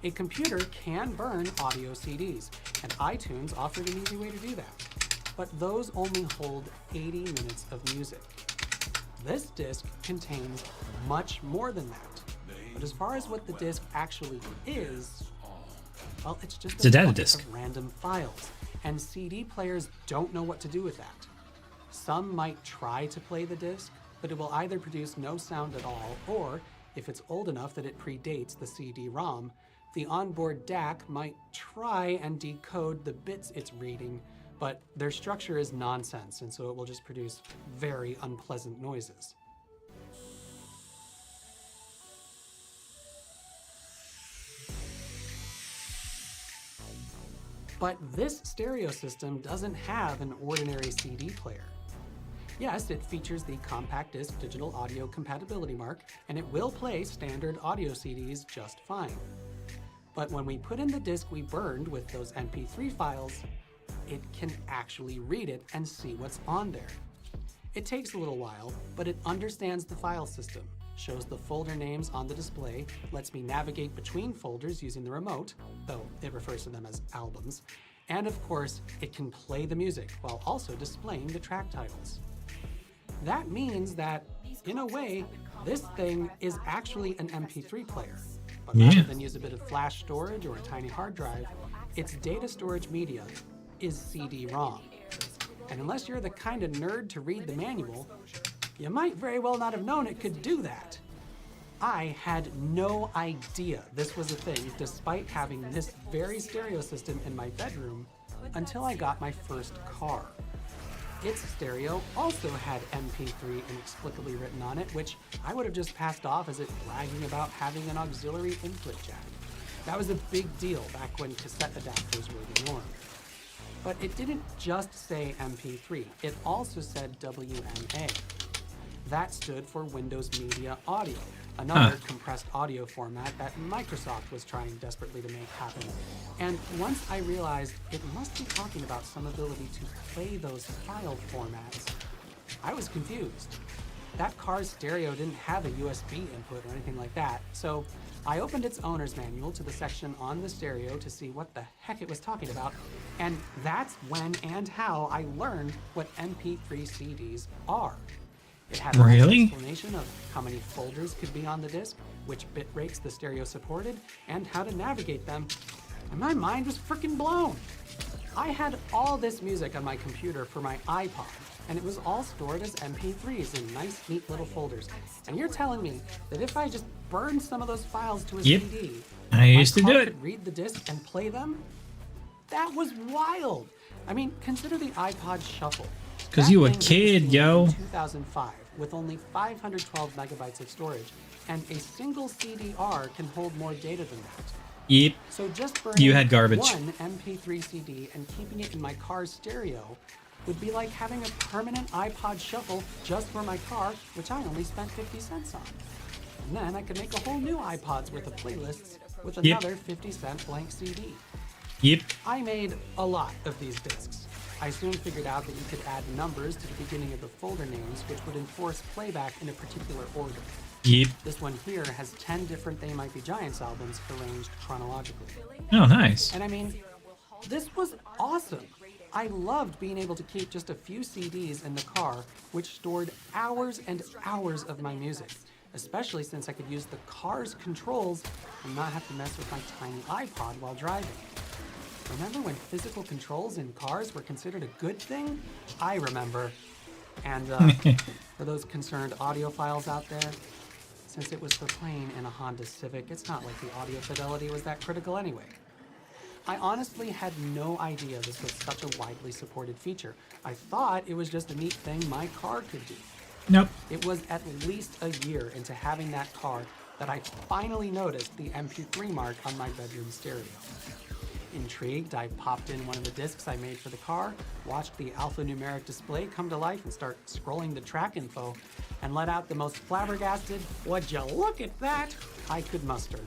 A computer can burn audio CDs, and iTunes offered an easy way to do that. But those only hold 80 minutes of music. This disc contains much more than that. But as far as what the disc actually is, well, it's just a data bunch disc. of random files, and CD players don't know what to do with that. Some might try to play the disc, but it will either produce no sound at all, or if it's old enough that it predates the CD-ROM, the onboard DAC might try and decode the bits it's reading, but their structure is nonsense, and so it will just produce very unpleasant noises. But this stereo system doesn't have an ordinary CD player. Yes, it features the compact disc digital audio compatibility mark, and it will play standard audio CDs just fine. But when we put in the disc we burned with those MP3 files, it can actually read it and see what's on there. It takes a little while, but it understands the file system, shows the folder names on the display, lets me navigate between folders using the remote, though it refers to them as albums, and of course, it can play the music while also displaying the track titles. That means that, in a way, this thing is actually an MP3 player. But rather than use a bit of flash storage or a tiny hard drive, its data storage media is CD-ROM. And unless you're the kind of nerd to read the manual, you might very well not have known it could do that. I had no idea this was a thing despite having this very stereo system in my bedroom until I got my first car. Its stereo also had MP3 inexplicably written on it, which I would have just passed off as it bragging about having an auxiliary input jack. That was a big deal back when cassette adapters were the norm. But it didn't just say MP3, it also said WMA. That stood for Windows Media Audio, another compressed audio format that Microsoft was trying desperately to make happen. And once I realized it must be talking about some ability to play those file formats, I was confused. That car's stereo didn't have a USB input or anything like that, so I opened its owner's manual to the section on the stereo to see what the heck it was talking about, and that's when and how I learned what MP3 CDs are. It had a nice explanation of how many folders could be on the disc, which bit rates the stereo supported, and how to navigate them, and my mind was freaking blown. I had all this music on my computer for my iPod, and it was all stored as MP3s in nice, neat little folders. And you're telling me that if I just burned some of those files to a CD, I used to do it. could read the disc and play them? That was wild. I mean, consider the iPod Shuffle. Because you a kid, yo. 2005, with only 512 megabytes of storage, and a single CD-R can hold more data than that. Yep. So just burning You had garbage. one MP3 CD and keeping it in my car's stereo would be like having a permanent iPod Shuffle just for my car, which I only spent 50 cents on. And then I could make a whole new iPod's worth of playlists with another 50-cent blank CD. Yep. I made a lot of these discs. I soon figured out that you could add numbers to the beginning of the folder names, which would enforce playback in a particular order. Yep. This one here has 10 different They Might Be Giants albums arranged chronologically. Oh, nice. And I mean, this was awesome. I loved being able to keep just a few CDs in the car, which stored hours and hours of my music, especially since I could use the car's controls and not have to mess with my tiny iPod while driving. Remember when physical controls in cars were considered a good thing? I remember. And for those concerned audiophiles out there, since it was for playing in a Honda Civic, it's not like the audio fidelity was that critical anyway. I honestly had no idea this was such a widely supported feature. I thought it was just a neat thing my car could do. Nope. It was at least a year into having that car that I finally noticed the MP3 mark on my bedroom stereo. Intrigued, I popped in one of the discs I made for the car, watched the alphanumeric display come to life and start scrolling the track info, and let out the most flabbergasted, "Would you look at that?" I could muster.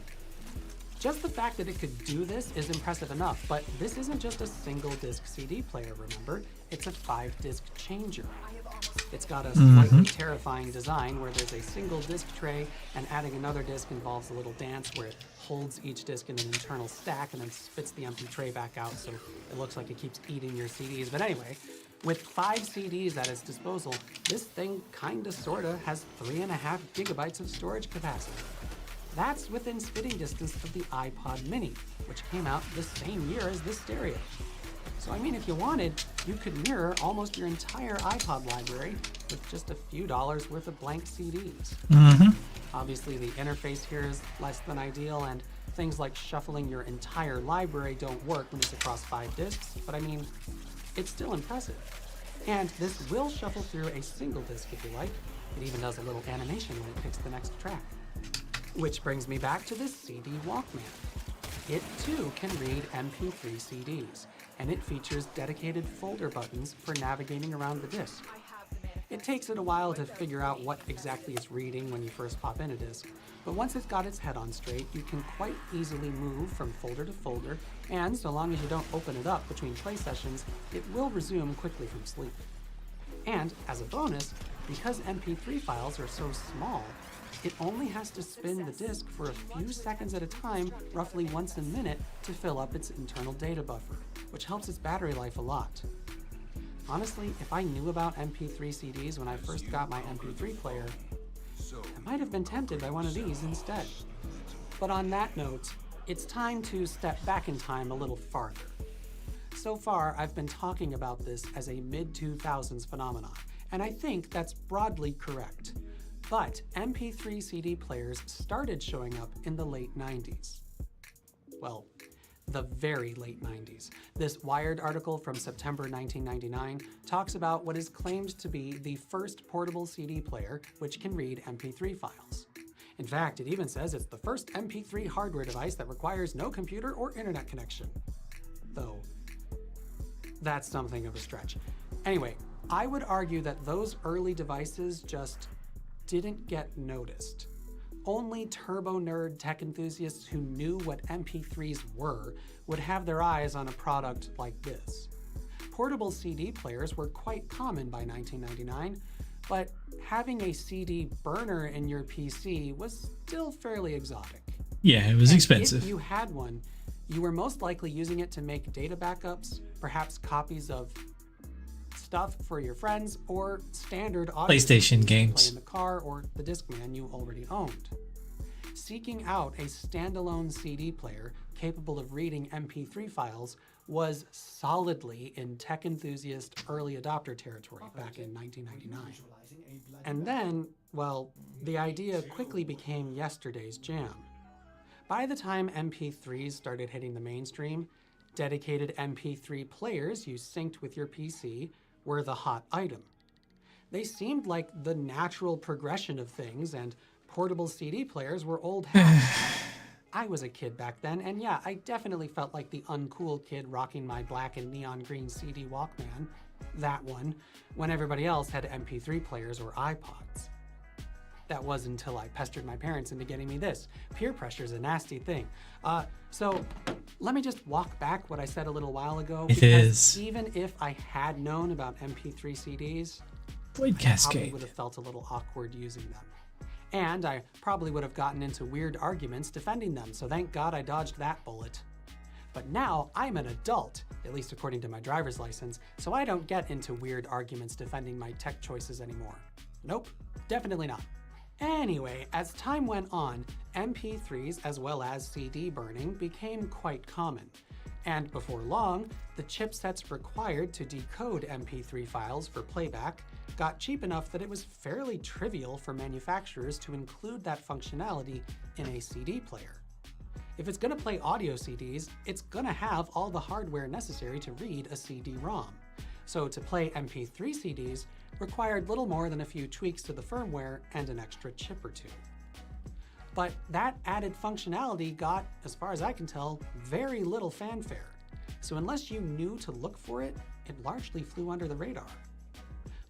Just the fact that it could do this is impressive enough, but this isn't just a single disc CD player, remember? It's a 5-disc changer. It's got a slightly terrifying design where there's a single disc tray, and adding another disc involves a little dance where it holds each disc in an internal stack and then spits the empty tray back out so it looks like it keeps eating your CDs. But anyway, With 5 CDs at its disposal, this thing kinda sorta has 3.5 gigabytes of storage capacity. That's within spitting distance of the iPod mini, which came out the same year as this stereo. So I mean, if you wanted, you could mirror almost your entire iPod library with just a few dollars worth of blank CDs. Obviously, the interface here is less than ideal, and things like shuffling your entire library don't work when it's across 5 discs, but I mean, it's still impressive. And this will shuffle through a single disc if you like. It even does a little animation when it picks the next track. Which brings me back to this CD Walkman. It too can read MP3 CDs, and it features dedicated folder buttons for navigating around the disc. It takes it a while to figure out what exactly it's reading when you first pop in a disc, but once it's got its head on straight, you can quite easily move from folder to folder, and so long as you don't open it up between play sessions, it will resume quickly from sleep. And as a bonus, because MP3 files are so small, it only has to spin the disk for a few seconds at a time, roughly once a minute, to fill up its internal data buffer, which helps its battery life a lot. Honestly, if I knew about MP3 CDs when I first got my MP3 player, I might have been tempted by one of these instead. But on that note, it's time to step back in time a little farther. So far, I've been talking about this as a mid-2000s phenomenon, and I think that's broadly correct. But MP3 CD players started showing up in the late 90s. Well, the very late 90s. This Wired article from September 1999 talks about what is claimed to be the first portable CD player which can read MP3 files. In fact, it even says it's the first MP3 hardware device that requires no computer or internet connection. Though, that's something of a stretch. Anyway, I would argue that those early devices just didn't get noticed. Only turbo nerd tech enthusiasts who knew what MP3s were would have their eyes on a product like this. Portable CD players were quite common by 1999, but having a CD burner in your PC was still fairly exotic. Yeah, it was expensive. If you had one, you were most likely using it to make data backups, perhaps copies of stuff for your friends, or standard audio PlayStation games. play in the car or the Discman you already owned. Seeking out a standalone CD player capable of reading MP3 files was solidly in tech enthusiast early adopter territory back in 1999. And then, well, the idea quickly became yesterday's jam. By the time MP3s started hitting the mainstream, dedicated MP3 players you synced with your PC were the hot item. They seemed like the natural progression of things, and portable CD players were old hat. I was a kid back then, and yeah, I definitely felt like the uncool kid rocking my black and neon green CD Walkman, that one, when everybody else had MP3 players or iPods. That was until I pestered my parents into getting me this. Peer pressure's a nasty thing. So let me just walk back what I said a little while ago. It is. Even if I had known about MP3 CDs, Void I probably Cascade. would have felt a little awkward using them. And I probably would have gotten into weird arguments defending them, so thank God I dodged that bullet. But now I'm an adult, at least according to my driver's license, so I don't get into weird arguments defending my tech choices anymore. Nope, definitely not. Anyway, as time went on, MP3s as well as CD burning became quite common. And before long, the chipsets required to decode MP3 files for playback got cheap enough that it was fairly trivial for manufacturers to include that functionality in a CD player. If it's going to play audio CDs, it's going to have all the hardware necessary to read a CD-ROM. So to play MP3 CDs required little more than a few tweaks to the firmware and an extra chip or two. But that added functionality got, as far as I can tell, very little fanfare. So unless you knew to look for it, it largely flew under the radar.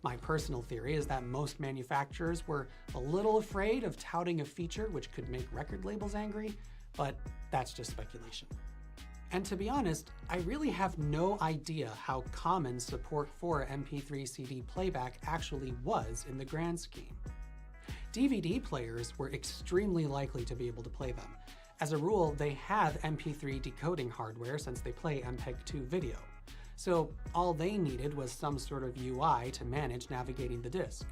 My personal theory is that most manufacturers were a little afraid of touting a feature which could make record labels angry, but that's just speculation. And to be honest, I really have no idea how common support for MP3 CD playback actually was in the grand scheme. DVD players were extremely likely to be able to play them. As a rule, they have MP3 decoding hardware since they play MPEG-2 video. So all they needed was some sort of UI to manage navigating the disc.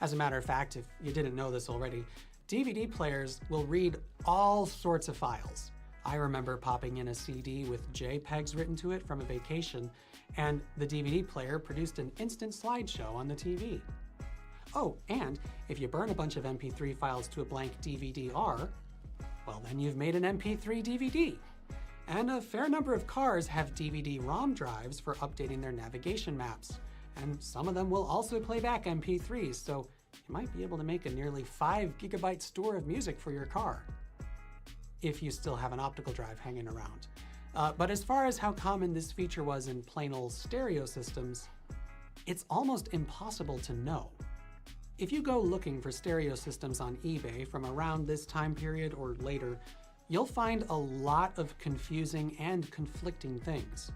As a matter of fact, if you didn't know this already, DVD players will read all sorts of files. I remember popping in a CD with JPEGs written to it from a vacation, and the DVD player produced an instant slideshow on the TV. Oh, and if you burn a bunch of MP3 files to a blank DVD-R, well, then you've made an MP3 DVD. And a fair number of cars have DVD-ROM drives for updating their navigation maps, and some of them will also play back MP3s, so you might be able to make a nearly 5 gigabyte store of music for your car, if you still have an optical drive hanging around. But as far as how common this feature was in plain old stereo systems, it's almost impossible to know. If you go looking for stereo systems on eBay from around this time period or later, you'll find a lot of confusing and conflicting things.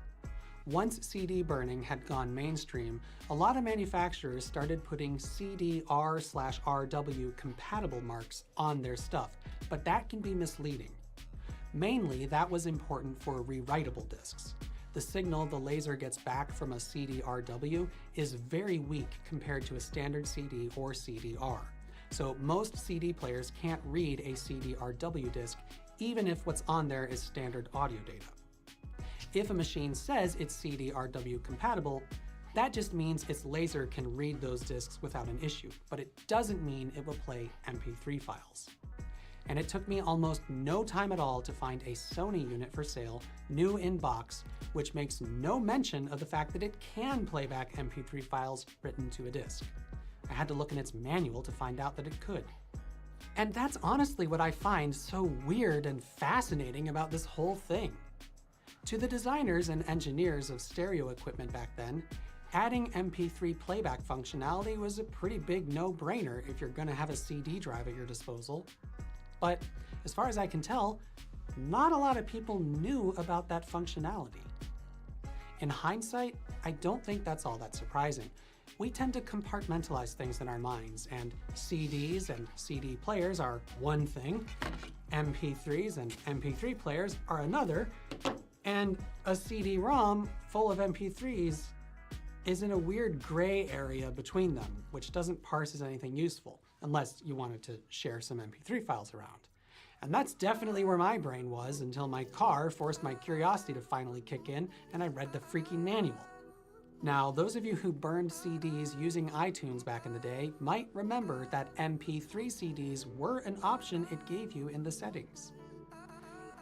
Once CD burning had gone mainstream, a lot of manufacturers started putting CD-R/RW compatible marks on their stuff, but that can be misleading. Mainly, that was important for rewritable discs. The signal the laser gets back from a CD-RW is very weak compared to a standard CD or CD-R. So most CD players can't read a CD-RW disc, even if what's on there is standard audio data. If a machine says it's CD-RW compatible, that just means its laser can read those discs without an issue, but it doesn't mean it will play MP3 files. And it took me almost no time at all to find a Sony unit for sale, new in box, which makes no mention of the fact that it can play back MP3 files written to a disc. I had to look in its manual to find out that it could. And that's honestly what I find so weird and fascinating about this whole thing. To the designers and engineers of stereo equipment back then, adding MP3 playback functionality was a pretty big no-brainer if you're gonna have a CD drive at your disposal. But as far as I can tell, not a lot of people knew about that functionality. In hindsight, I don't think that's all that surprising. We tend to compartmentalize things in our minds, and CDs and CD players are one thing, MP3s and MP3 players are another, and a CD-ROM full of MP3s is in a weird gray area between them, which doesn't parse as anything useful, unless you wanted to share some MP3 files around. And that's definitely where my brain was until my car forced my curiosity to finally kick in and I read the freaking manual. Now, those of you who burned CDs using iTunes back in the day might remember that MP3 CDs were an option it gave you in the settings.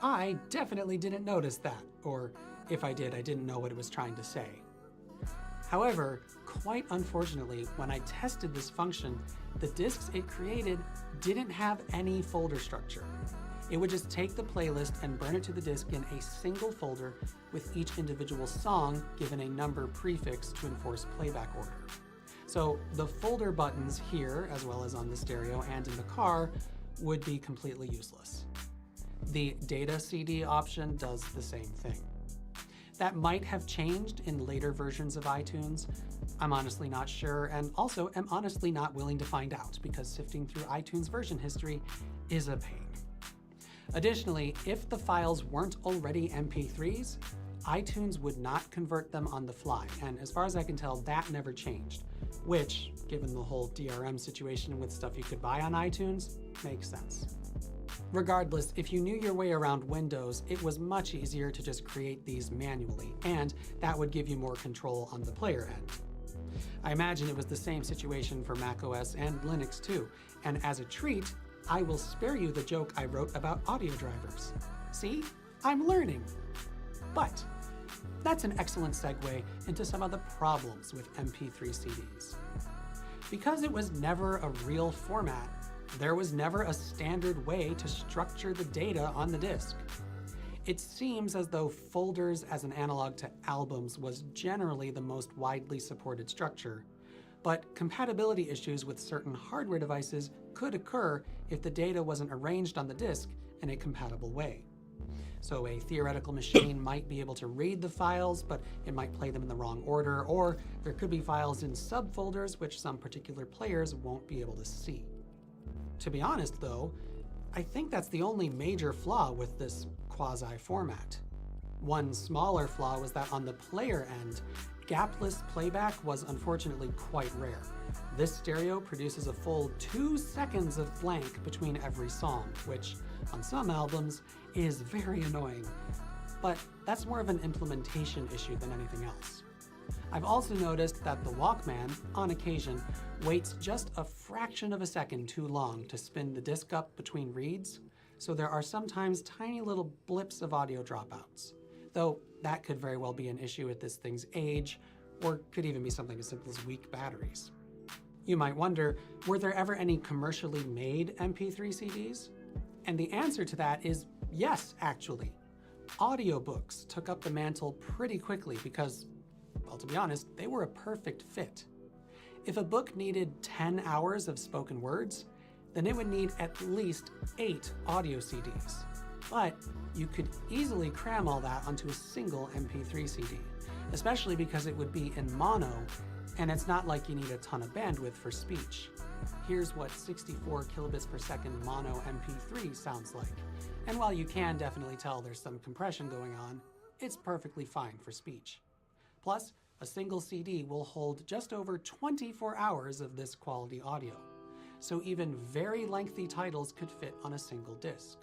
I definitely didn't notice that, or if I did, I didn't know what it was trying to say. However, quite unfortunately, when I tested this function, the discs it created didn't have any folder structure. It would just take the playlist and burn it to the disc in a single folder with each individual song given a number prefix to enforce playback order. So the folder buttons here, as well as on the stereo and in the car, would be completely useless. The data CD option does the same thing. That might have changed in later versions of iTunes. I'm honestly not sure, and also am honestly not willing to find out because sifting through iTunes version history is a pain. Additionally, if the files weren't already MP3s, iTunes would not convert them on the fly, and as far as I can tell, that never changed, which, given the whole DRM situation with stuff you could buy on iTunes, makes sense. Regardless, if you knew your way around Windows, it was much easier to just create these manually, and that would give you more control on the player end. I imagine it was the same situation for macOS and Linux too, and as a treat, I will spare you the joke I wrote about audio drivers. See? I'm learning. But that's an excellent segue into some of the problems with MP3 CDs. Because it was never a real format, there was never a standard way to structure the data on the disc. It seems as though folders as an analog to albums was generally the most widely supported structure, but compatibility issues with certain hardware devices could occur if the data wasn't arranged on the disc in a compatible way. So a theoretical machine might be able to read the files, but it might play them in the wrong order, or there could be files in subfolders which some particular players won't be able to see. To be honest though, I think that's the only major flaw with this quasi-format. One smaller flaw was that on the player end, gapless playback was unfortunately quite rare. This stereo produces a full 2 seconds of blank between every song, which on some albums is very annoying. But that's more of an implementation issue than anything else. I've also noticed that the Walkman, on occasion, waits just a fraction of a second too long to spin the disc up between reads, so there are sometimes tiny little blips of audio dropouts. Though that could very well be an issue with this thing's age, or could even be something as simple as weak batteries. You might wonder, were there ever any commercially made MP3 CDs? And the answer to that is yes, actually. Audiobooks took up the mantle pretty quickly because, well, to be honest, they were a perfect fit. If a book needed 10 hours of spoken words, then it would need at least 8 audio CDs. But you could easily cram all that onto a single MP3 CD, especially because it would be in mono, and it's not like you need a ton of bandwidth for speech. Here's what 64 kilobits per second mono MP3 sounds like. And while you can definitely tell there's some compression going on, it's perfectly fine for speech. Plus, a single CD will hold just over 24 hours of this quality audio, so even very lengthy titles could fit on a single disc.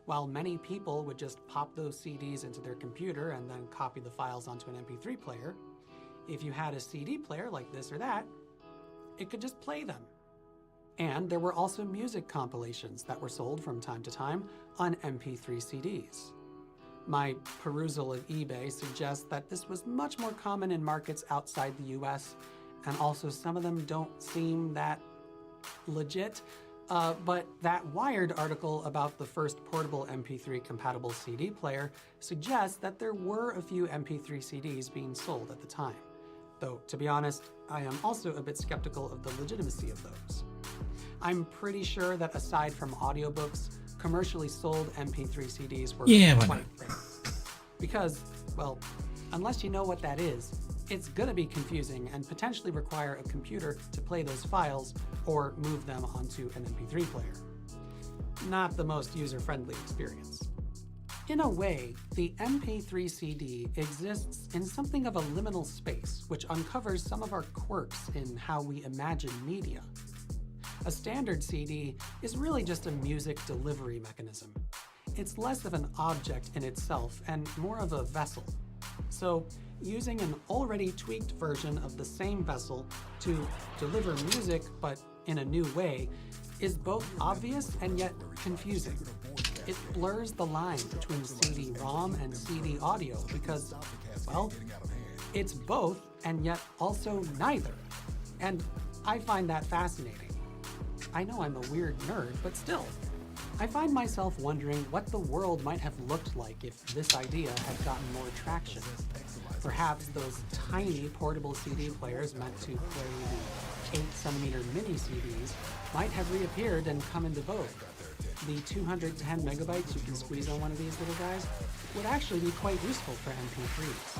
While many people would just pop those CDs into their computer and then copy the files onto an MP3 player, if you had a CD player like this or that, it could just play them. And there were also music compilations that were sold from time to time on MP3 CDs. My perusal of eBay suggests that this was much more common in markets outside the US, and also some of them don't seem that legit. But that Wired article about the first portable MP3 compatible CD player suggests that there were a few MP3 CDs being sold at the time. Though, to be honest, I am also a bit skeptical of the legitimacy of those. I'm pretty sure that aside from audiobooks, commercially sold MP3 CDs were quite rare. Because, well, unless you know what that is, it's gonna be confusing and potentially require a computer to play those files or move them onto an MP3 player. Not the most user-friendly experience. In a way, the MP3 CD exists in something of a liminal space, which uncovers some of our quirks in how we imagine media. A standard CD is really just a music delivery mechanism. It's less of an object in itself and more of a vessel. So, using an already tweaked version of the same vessel to deliver music, but in a new way, is both obvious and yet confusing. It blurs the line between CD-ROM and CD audio because, well, it's both and yet also neither. And I find that fascinating. I know I'm a weird nerd, but still, I find myself wondering what the world might have looked like if this idea had gotten more traction. Perhaps those tiny portable CD players meant to play the 8mm mini CDs might have reappeared and come into vogue. The 210 megabytes you can squeeze on one of these little guys would actually be quite useful for MP3s.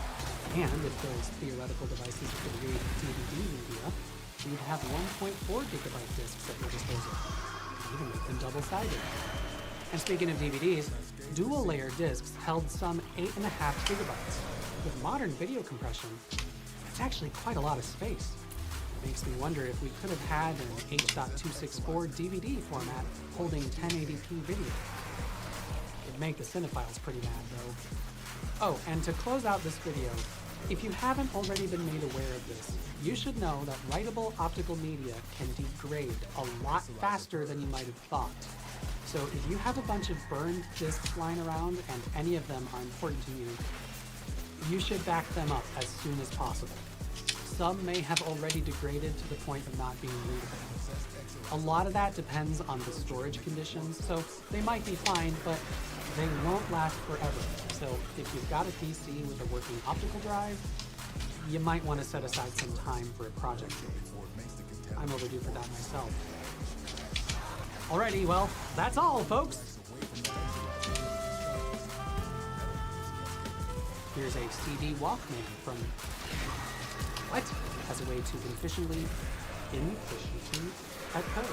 And if those theoretical devices could read DVD media, you'd have 1.4 gigabyte discs at your disposal. Even make them double-sided. And speaking of DVDs, dual-layer discs held some 8.5 gigabytes. With modern video compression, that's actually quite a lot of space. It makes me wonder if we could have had an H.264 DVD format holding 1080p video. It'd make the cinephiles pretty mad, though. Oh, and to close out this video, if you haven't already been made aware of this, you should know that writable optical media can degrade a lot faster than you might have thought. So if you have a bunch of burned discs lying around and any of them are important to you, you should back them up as soon as possible. Some may have already degraded to the point of not being readable. A lot of that depends on the storage conditions, so they might be fine, but they won't last forever. So if you've got a PC with a working optical drive, you might want to set aside some time for a project. I'm overdue for that myself. Alrighty, well, that's all, folks. Here's a CD Walkman from what? As a way to inefficiently type code,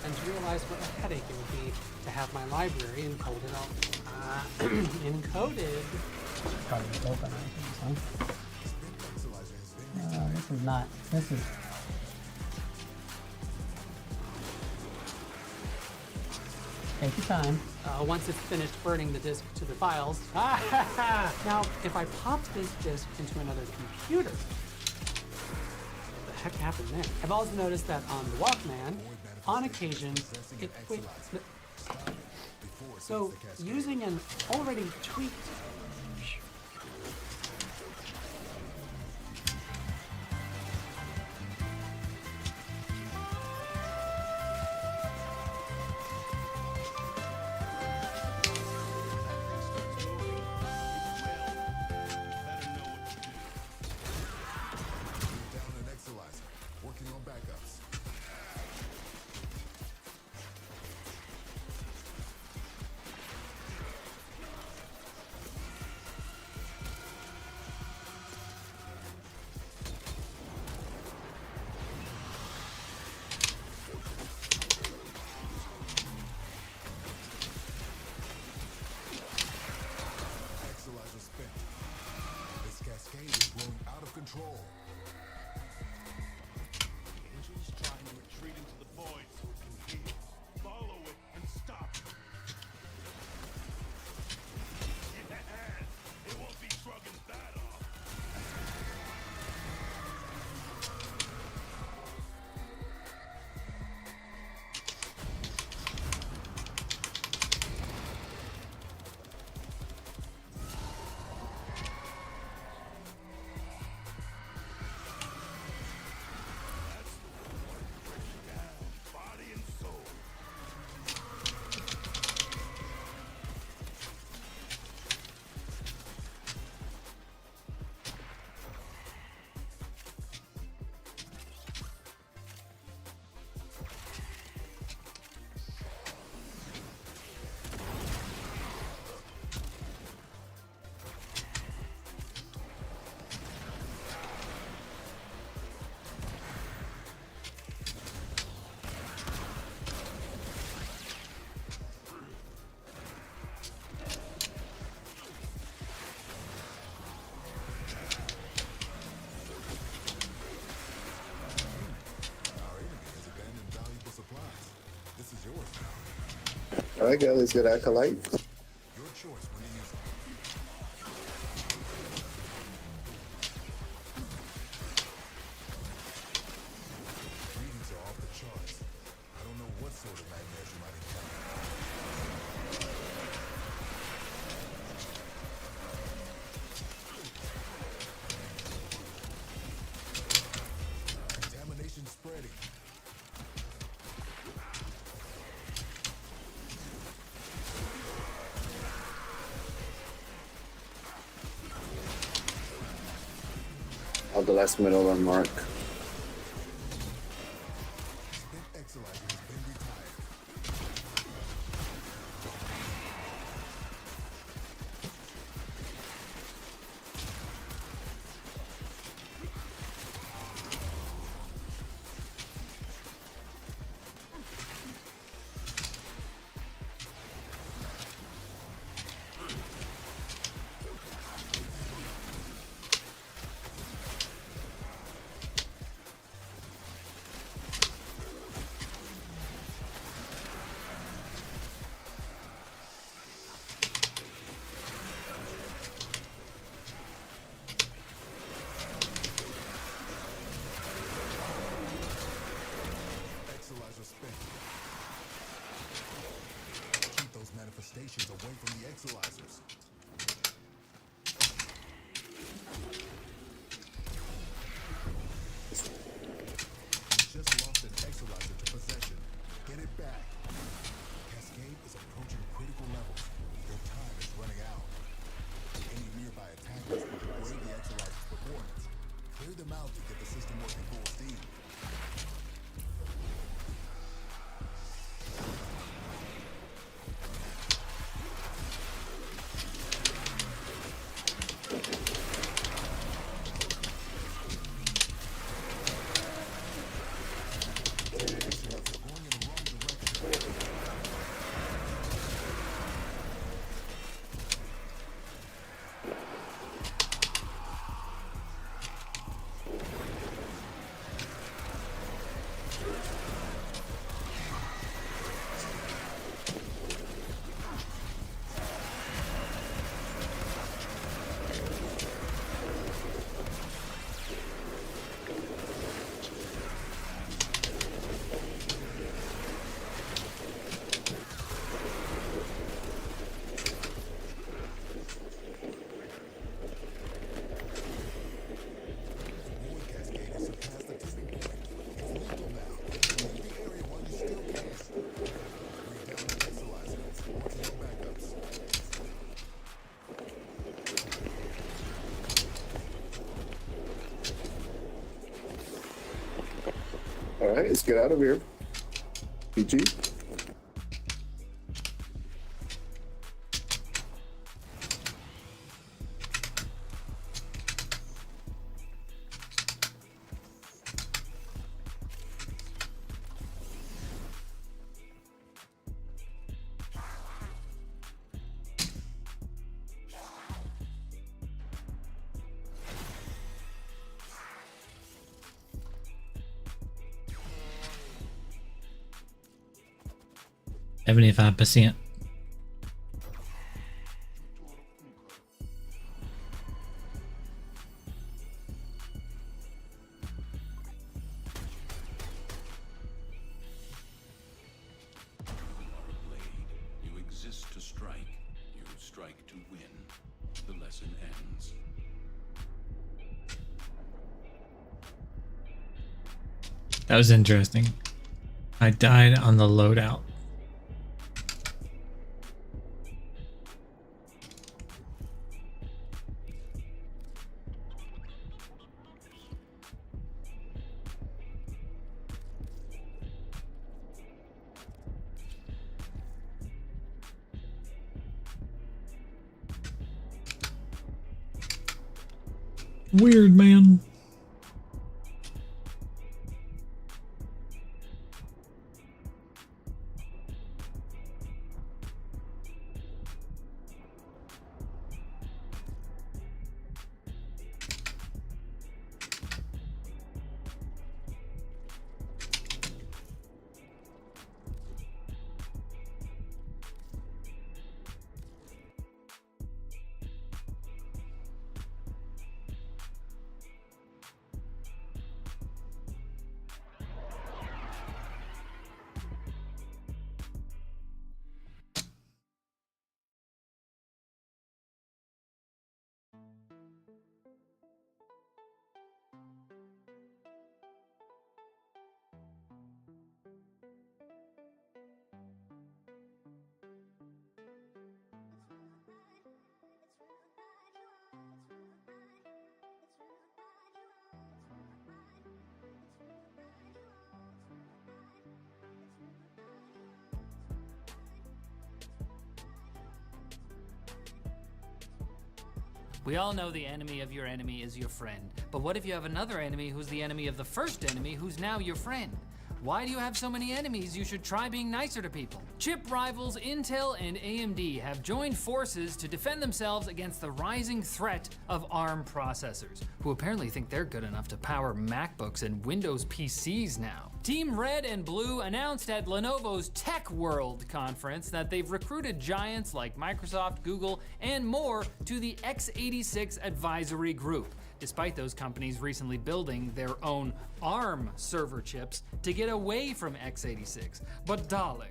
and to realize what a headache it would be to have my library encoded. Probably just open items, huh? This is not. This is. Take your time. Once it's finished burning the disk to the files. Now, if I pop this disk into another computer, what the heck happened there? I've also noticed that on the Walkman, on occasion, it. Wait, so using an already tweaked. Control. Ninjas trying to retreat into the void so it can heal. Follow it and stop it. Yeah, it won't be shrugging that off. I got this good acolyte. Your choice when you use it. Readings are off the charts. I don't know what sort of nightmares you might encounter. Contamination spreading. The last middle on mark. Keep those manifestations away from the exilizers. You just lost an exilizer to possession. Get it back. Cascade is approaching critical levels. Your time is running out. Any nearby attackers will degrade the exilizer's performance. Clear them out to get the system working full steam. All right, let's get out of here. PG. %. You exist to strike. You strike to win. The lesson ends. That was interesting. I died on the loadout. Weird, man. We all know the enemy of your enemy is your friend. But what if you have another enemy who's the enemy of the first enemy who's now your friend? Why do you have so many enemies? You should try being nicer to people. Chip rivals Intel and AMD have joined forces to defend themselves against the rising threat of ARM processors, who apparently think they're good enough to power MacBooks and Windows PCs now. Team Red and Blue announced at Lenovo's Tech World conference that they've recruited giants like Microsoft, Google, and more to the x86 advisory group, despite those companies recently building their own ARM server chips to get away from x86. But darling,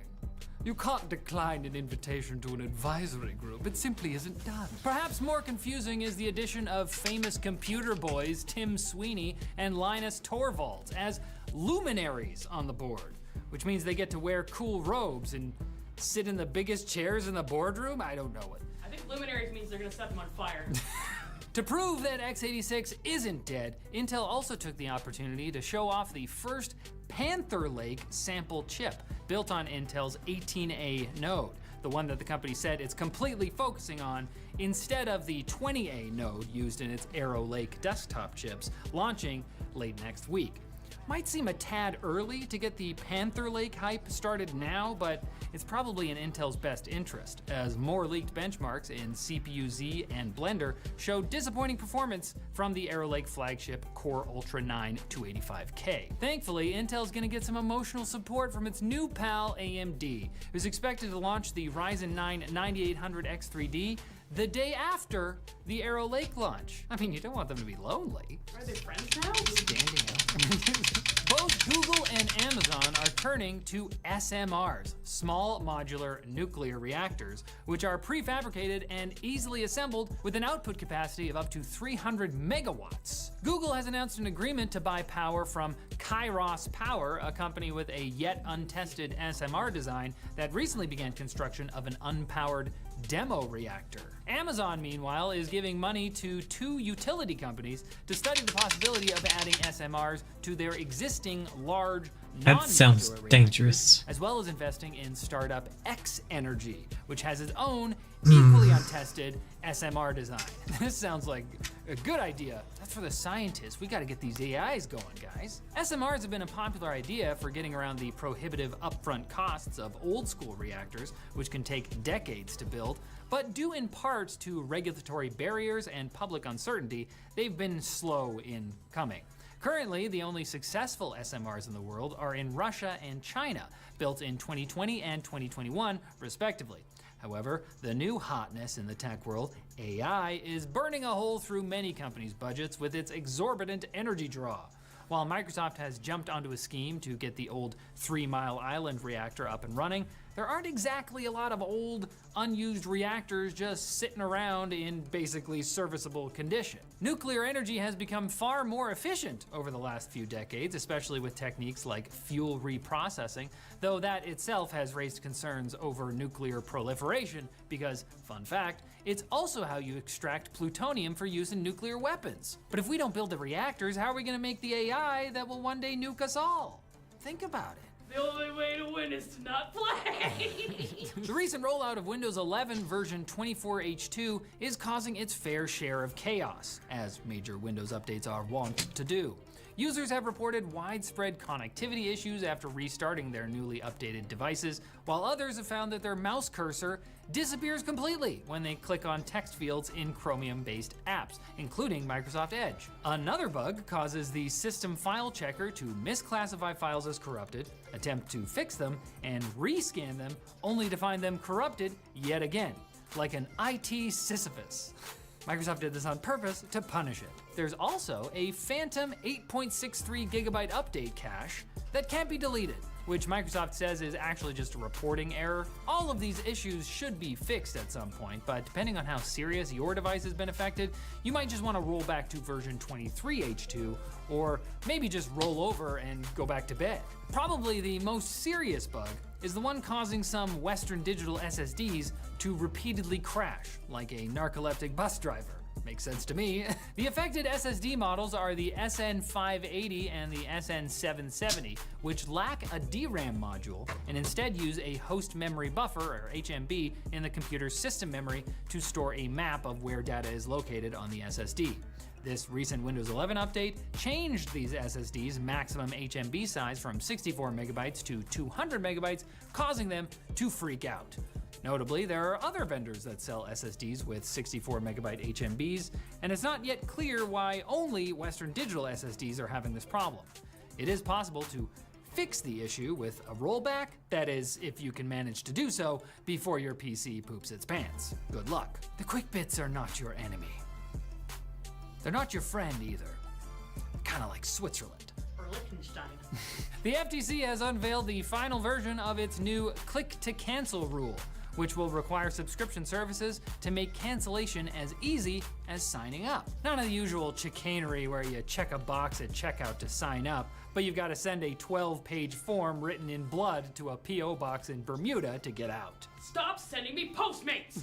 you can't decline an invitation to an advisory group. It simply isn't done. Perhaps more confusing is the addition of famous computer boys Tim Sweeney and Linus Torvalds as luminaries on the board, which means they get to wear cool robes and sit in the biggest chairs in the boardroom? I don't know it. I think luminaries means they're gonna set them on fire. To prove that x86 isn't dead, Intel also took the opportunity to show off the first Panther Lake sample chip built on Intel's 18A node, the one that the company said it's completely focusing on instead of the 20A node used in its Arrow Lake desktop chips, launching late next week. Might seem a tad early to get the Panther Lake hype started now, but it's probably in Intel's best interest, as more leaked benchmarks in CPU-Z and Blender showed disappointing performance from the Arrow Lake flagship Core Ultra 9 285K. Thankfully, Intel's gonna get some emotional support from its new pal AMD, who's expected to launch the Ryzen 9 9800X3D the day after the Arrow Lake launch. I mean, you don't want them to be lonely. Are they friends now? Standing up. Both Google and Amazon are turning to SMRs, small modular nuclear reactors, which are prefabricated and easily assembled with an output capacity of up to 300 megawatts. Google has announced an agreement to buy power from Kairos Power, a company with a yet untested SMR design that recently began construction of an unpowered demo reactor. Amazon, meanwhile, is giving money to 2 utility companies to study the possibility of adding SMRs to their existing large That sounds non-modular reactors, dangerous. as well as investing in startup X Energy, which has its own equally untested SMR design. This sounds like a good idea. That's for the scientists. We gotta get these AIs going, guys. SMRs have been a popular idea for getting around the prohibitive upfront costs of old school reactors, which can take decades to build, but due in part to regulatory barriers and public uncertainty, they've been slow in coming. Currently, the only successful SMRs in the world are in Russia and China, built in 2020 and 2021, respectively. However, the new hotness in the tech world, AI, is burning a hole through many companies' budgets with its exorbitant energy draw. While Microsoft has jumped onto a scheme to get the old 3 Mile Island reactor up and running, there aren't exactly a lot of old, unused reactors just sitting around in basically serviceable condition. Nuclear energy has become far more efficient over the last few decades, especially with techniques like fuel reprocessing, though that itself has raised concerns over nuclear proliferation because, fun fact, it's also how you extract plutonium for use in nuclear weapons. But if we don't build the reactors, how are we gonna make the AI that will one day nuke us all? Think about it. The only way to win is to not play. The recent rollout of Windows 11 version 24H2 is causing its fair share of chaos, as major Windows updates are wont to do. Users have reported widespread connectivity issues after restarting their newly updated devices, while others have found that their mouse cursor disappears completely when they click on text fields in Chromium-based apps, including Microsoft Edge. Another bug causes the system file checker to misclassify files as corrupted, attempt to fix them, and rescan them, only to find them corrupted yet again, like an IT Sisyphus. Microsoft did this on purpose to punish it. There's also a phantom 8.63 gigabyte update cache that can't be deleted, which Microsoft says is actually just a reporting error. All of these issues should be fixed at some point, but depending on how serious your device has been affected, you might just want to roll back to version 23H2, or maybe just roll over and go back to bed. Probably the most serious bug is the one causing some Western Digital SSDs to repeatedly crash, like a narcoleptic bus driver. Makes sense to me. The affected SSD models are the SN580 and the SN770, which lack a DRAM module and instead use a host memory buffer, or HMB, in the computer's system memory to store a map of where data is located on the SSD. This recent Windows 11 update changed these SSDs' maximum HMB size from 64 megabytes to 200 megabytes, causing them to freak out. Notably, there are other vendors that sell SSDs with 64 megabyte HMBs, and it's not yet clear why only Western Digital SSDs are having this problem. It is possible to fix the issue with a rollback, that is, if you can manage to do so before your PC poops its pants. Good luck. The quick bits are not your enemy. They're not your friend either. Kinda like Switzerland. Or Liechtenstein. The FTC has unveiled the final version of its new click to cancel rule, which will require subscription services to make cancellation as easy as signing up. None of the usual chicanery where you check a box at checkout to sign up, but you've got to send a 12-page form written in blood to a P.O. box in Bermuda to get out. Stop sending me Postmates!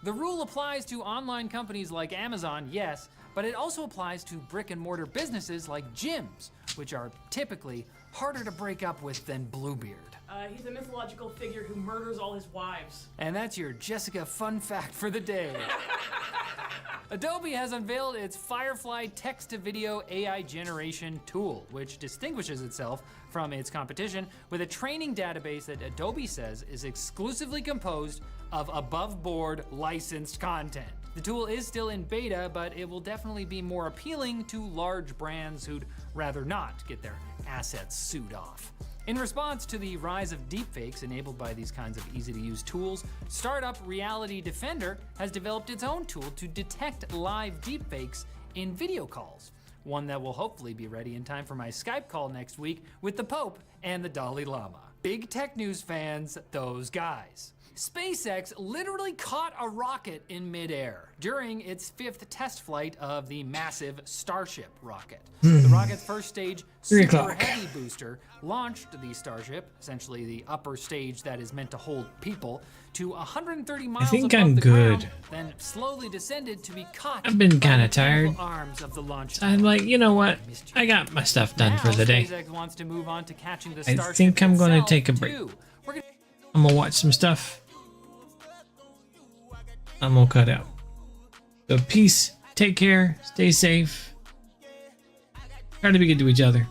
The rule applies to online companies like Amazon, yes, but it also applies to brick and mortar businesses like gyms, which are typically harder to break up with than Bluebeard. He's a mythological figure who murders all his wives. And that's your Jessica fun fact for the day. Adobe has unveiled its Firefly text-to-video AI generation tool, which distinguishes itself from its competition with a training database that Adobe says is exclusively composed of above-board licensed content. The tool is still in beta, but it will definitely be more appealing to large brands who'd rather not get their assets sued off. In response to the rise of deepfakes enabled by these kinds of easy-to-use tools, startup Reality Defender has developed its own tool to detect live deepfakes in video calls, one that will hopefully be ready in time for my Skype call next week with the Pope and the Dalai Lama. Big tech news fans, those guys. SpaceX literally caught a rocket in midair during its 5th test flight of the massive Starship rocket. The rocket's first stage 3 Super o'clock. Heavy booster launched the Starship, essentially the upper stage that is meant to hold people, to 130 miles think above I'm the good. ground, then slowly descended to be caught I've been by kinda the tired. mechanical arms of the launch. I'm like, you know what? I got my stuff done for Now, the day. SpaceX wants to move on to catching the I Starship think I'm gonna itself, take a break. too. We're gonna I'm gonna watch some stuff. I'm gonna cut out. So peace, take care, stay safe. Try to be good to each other.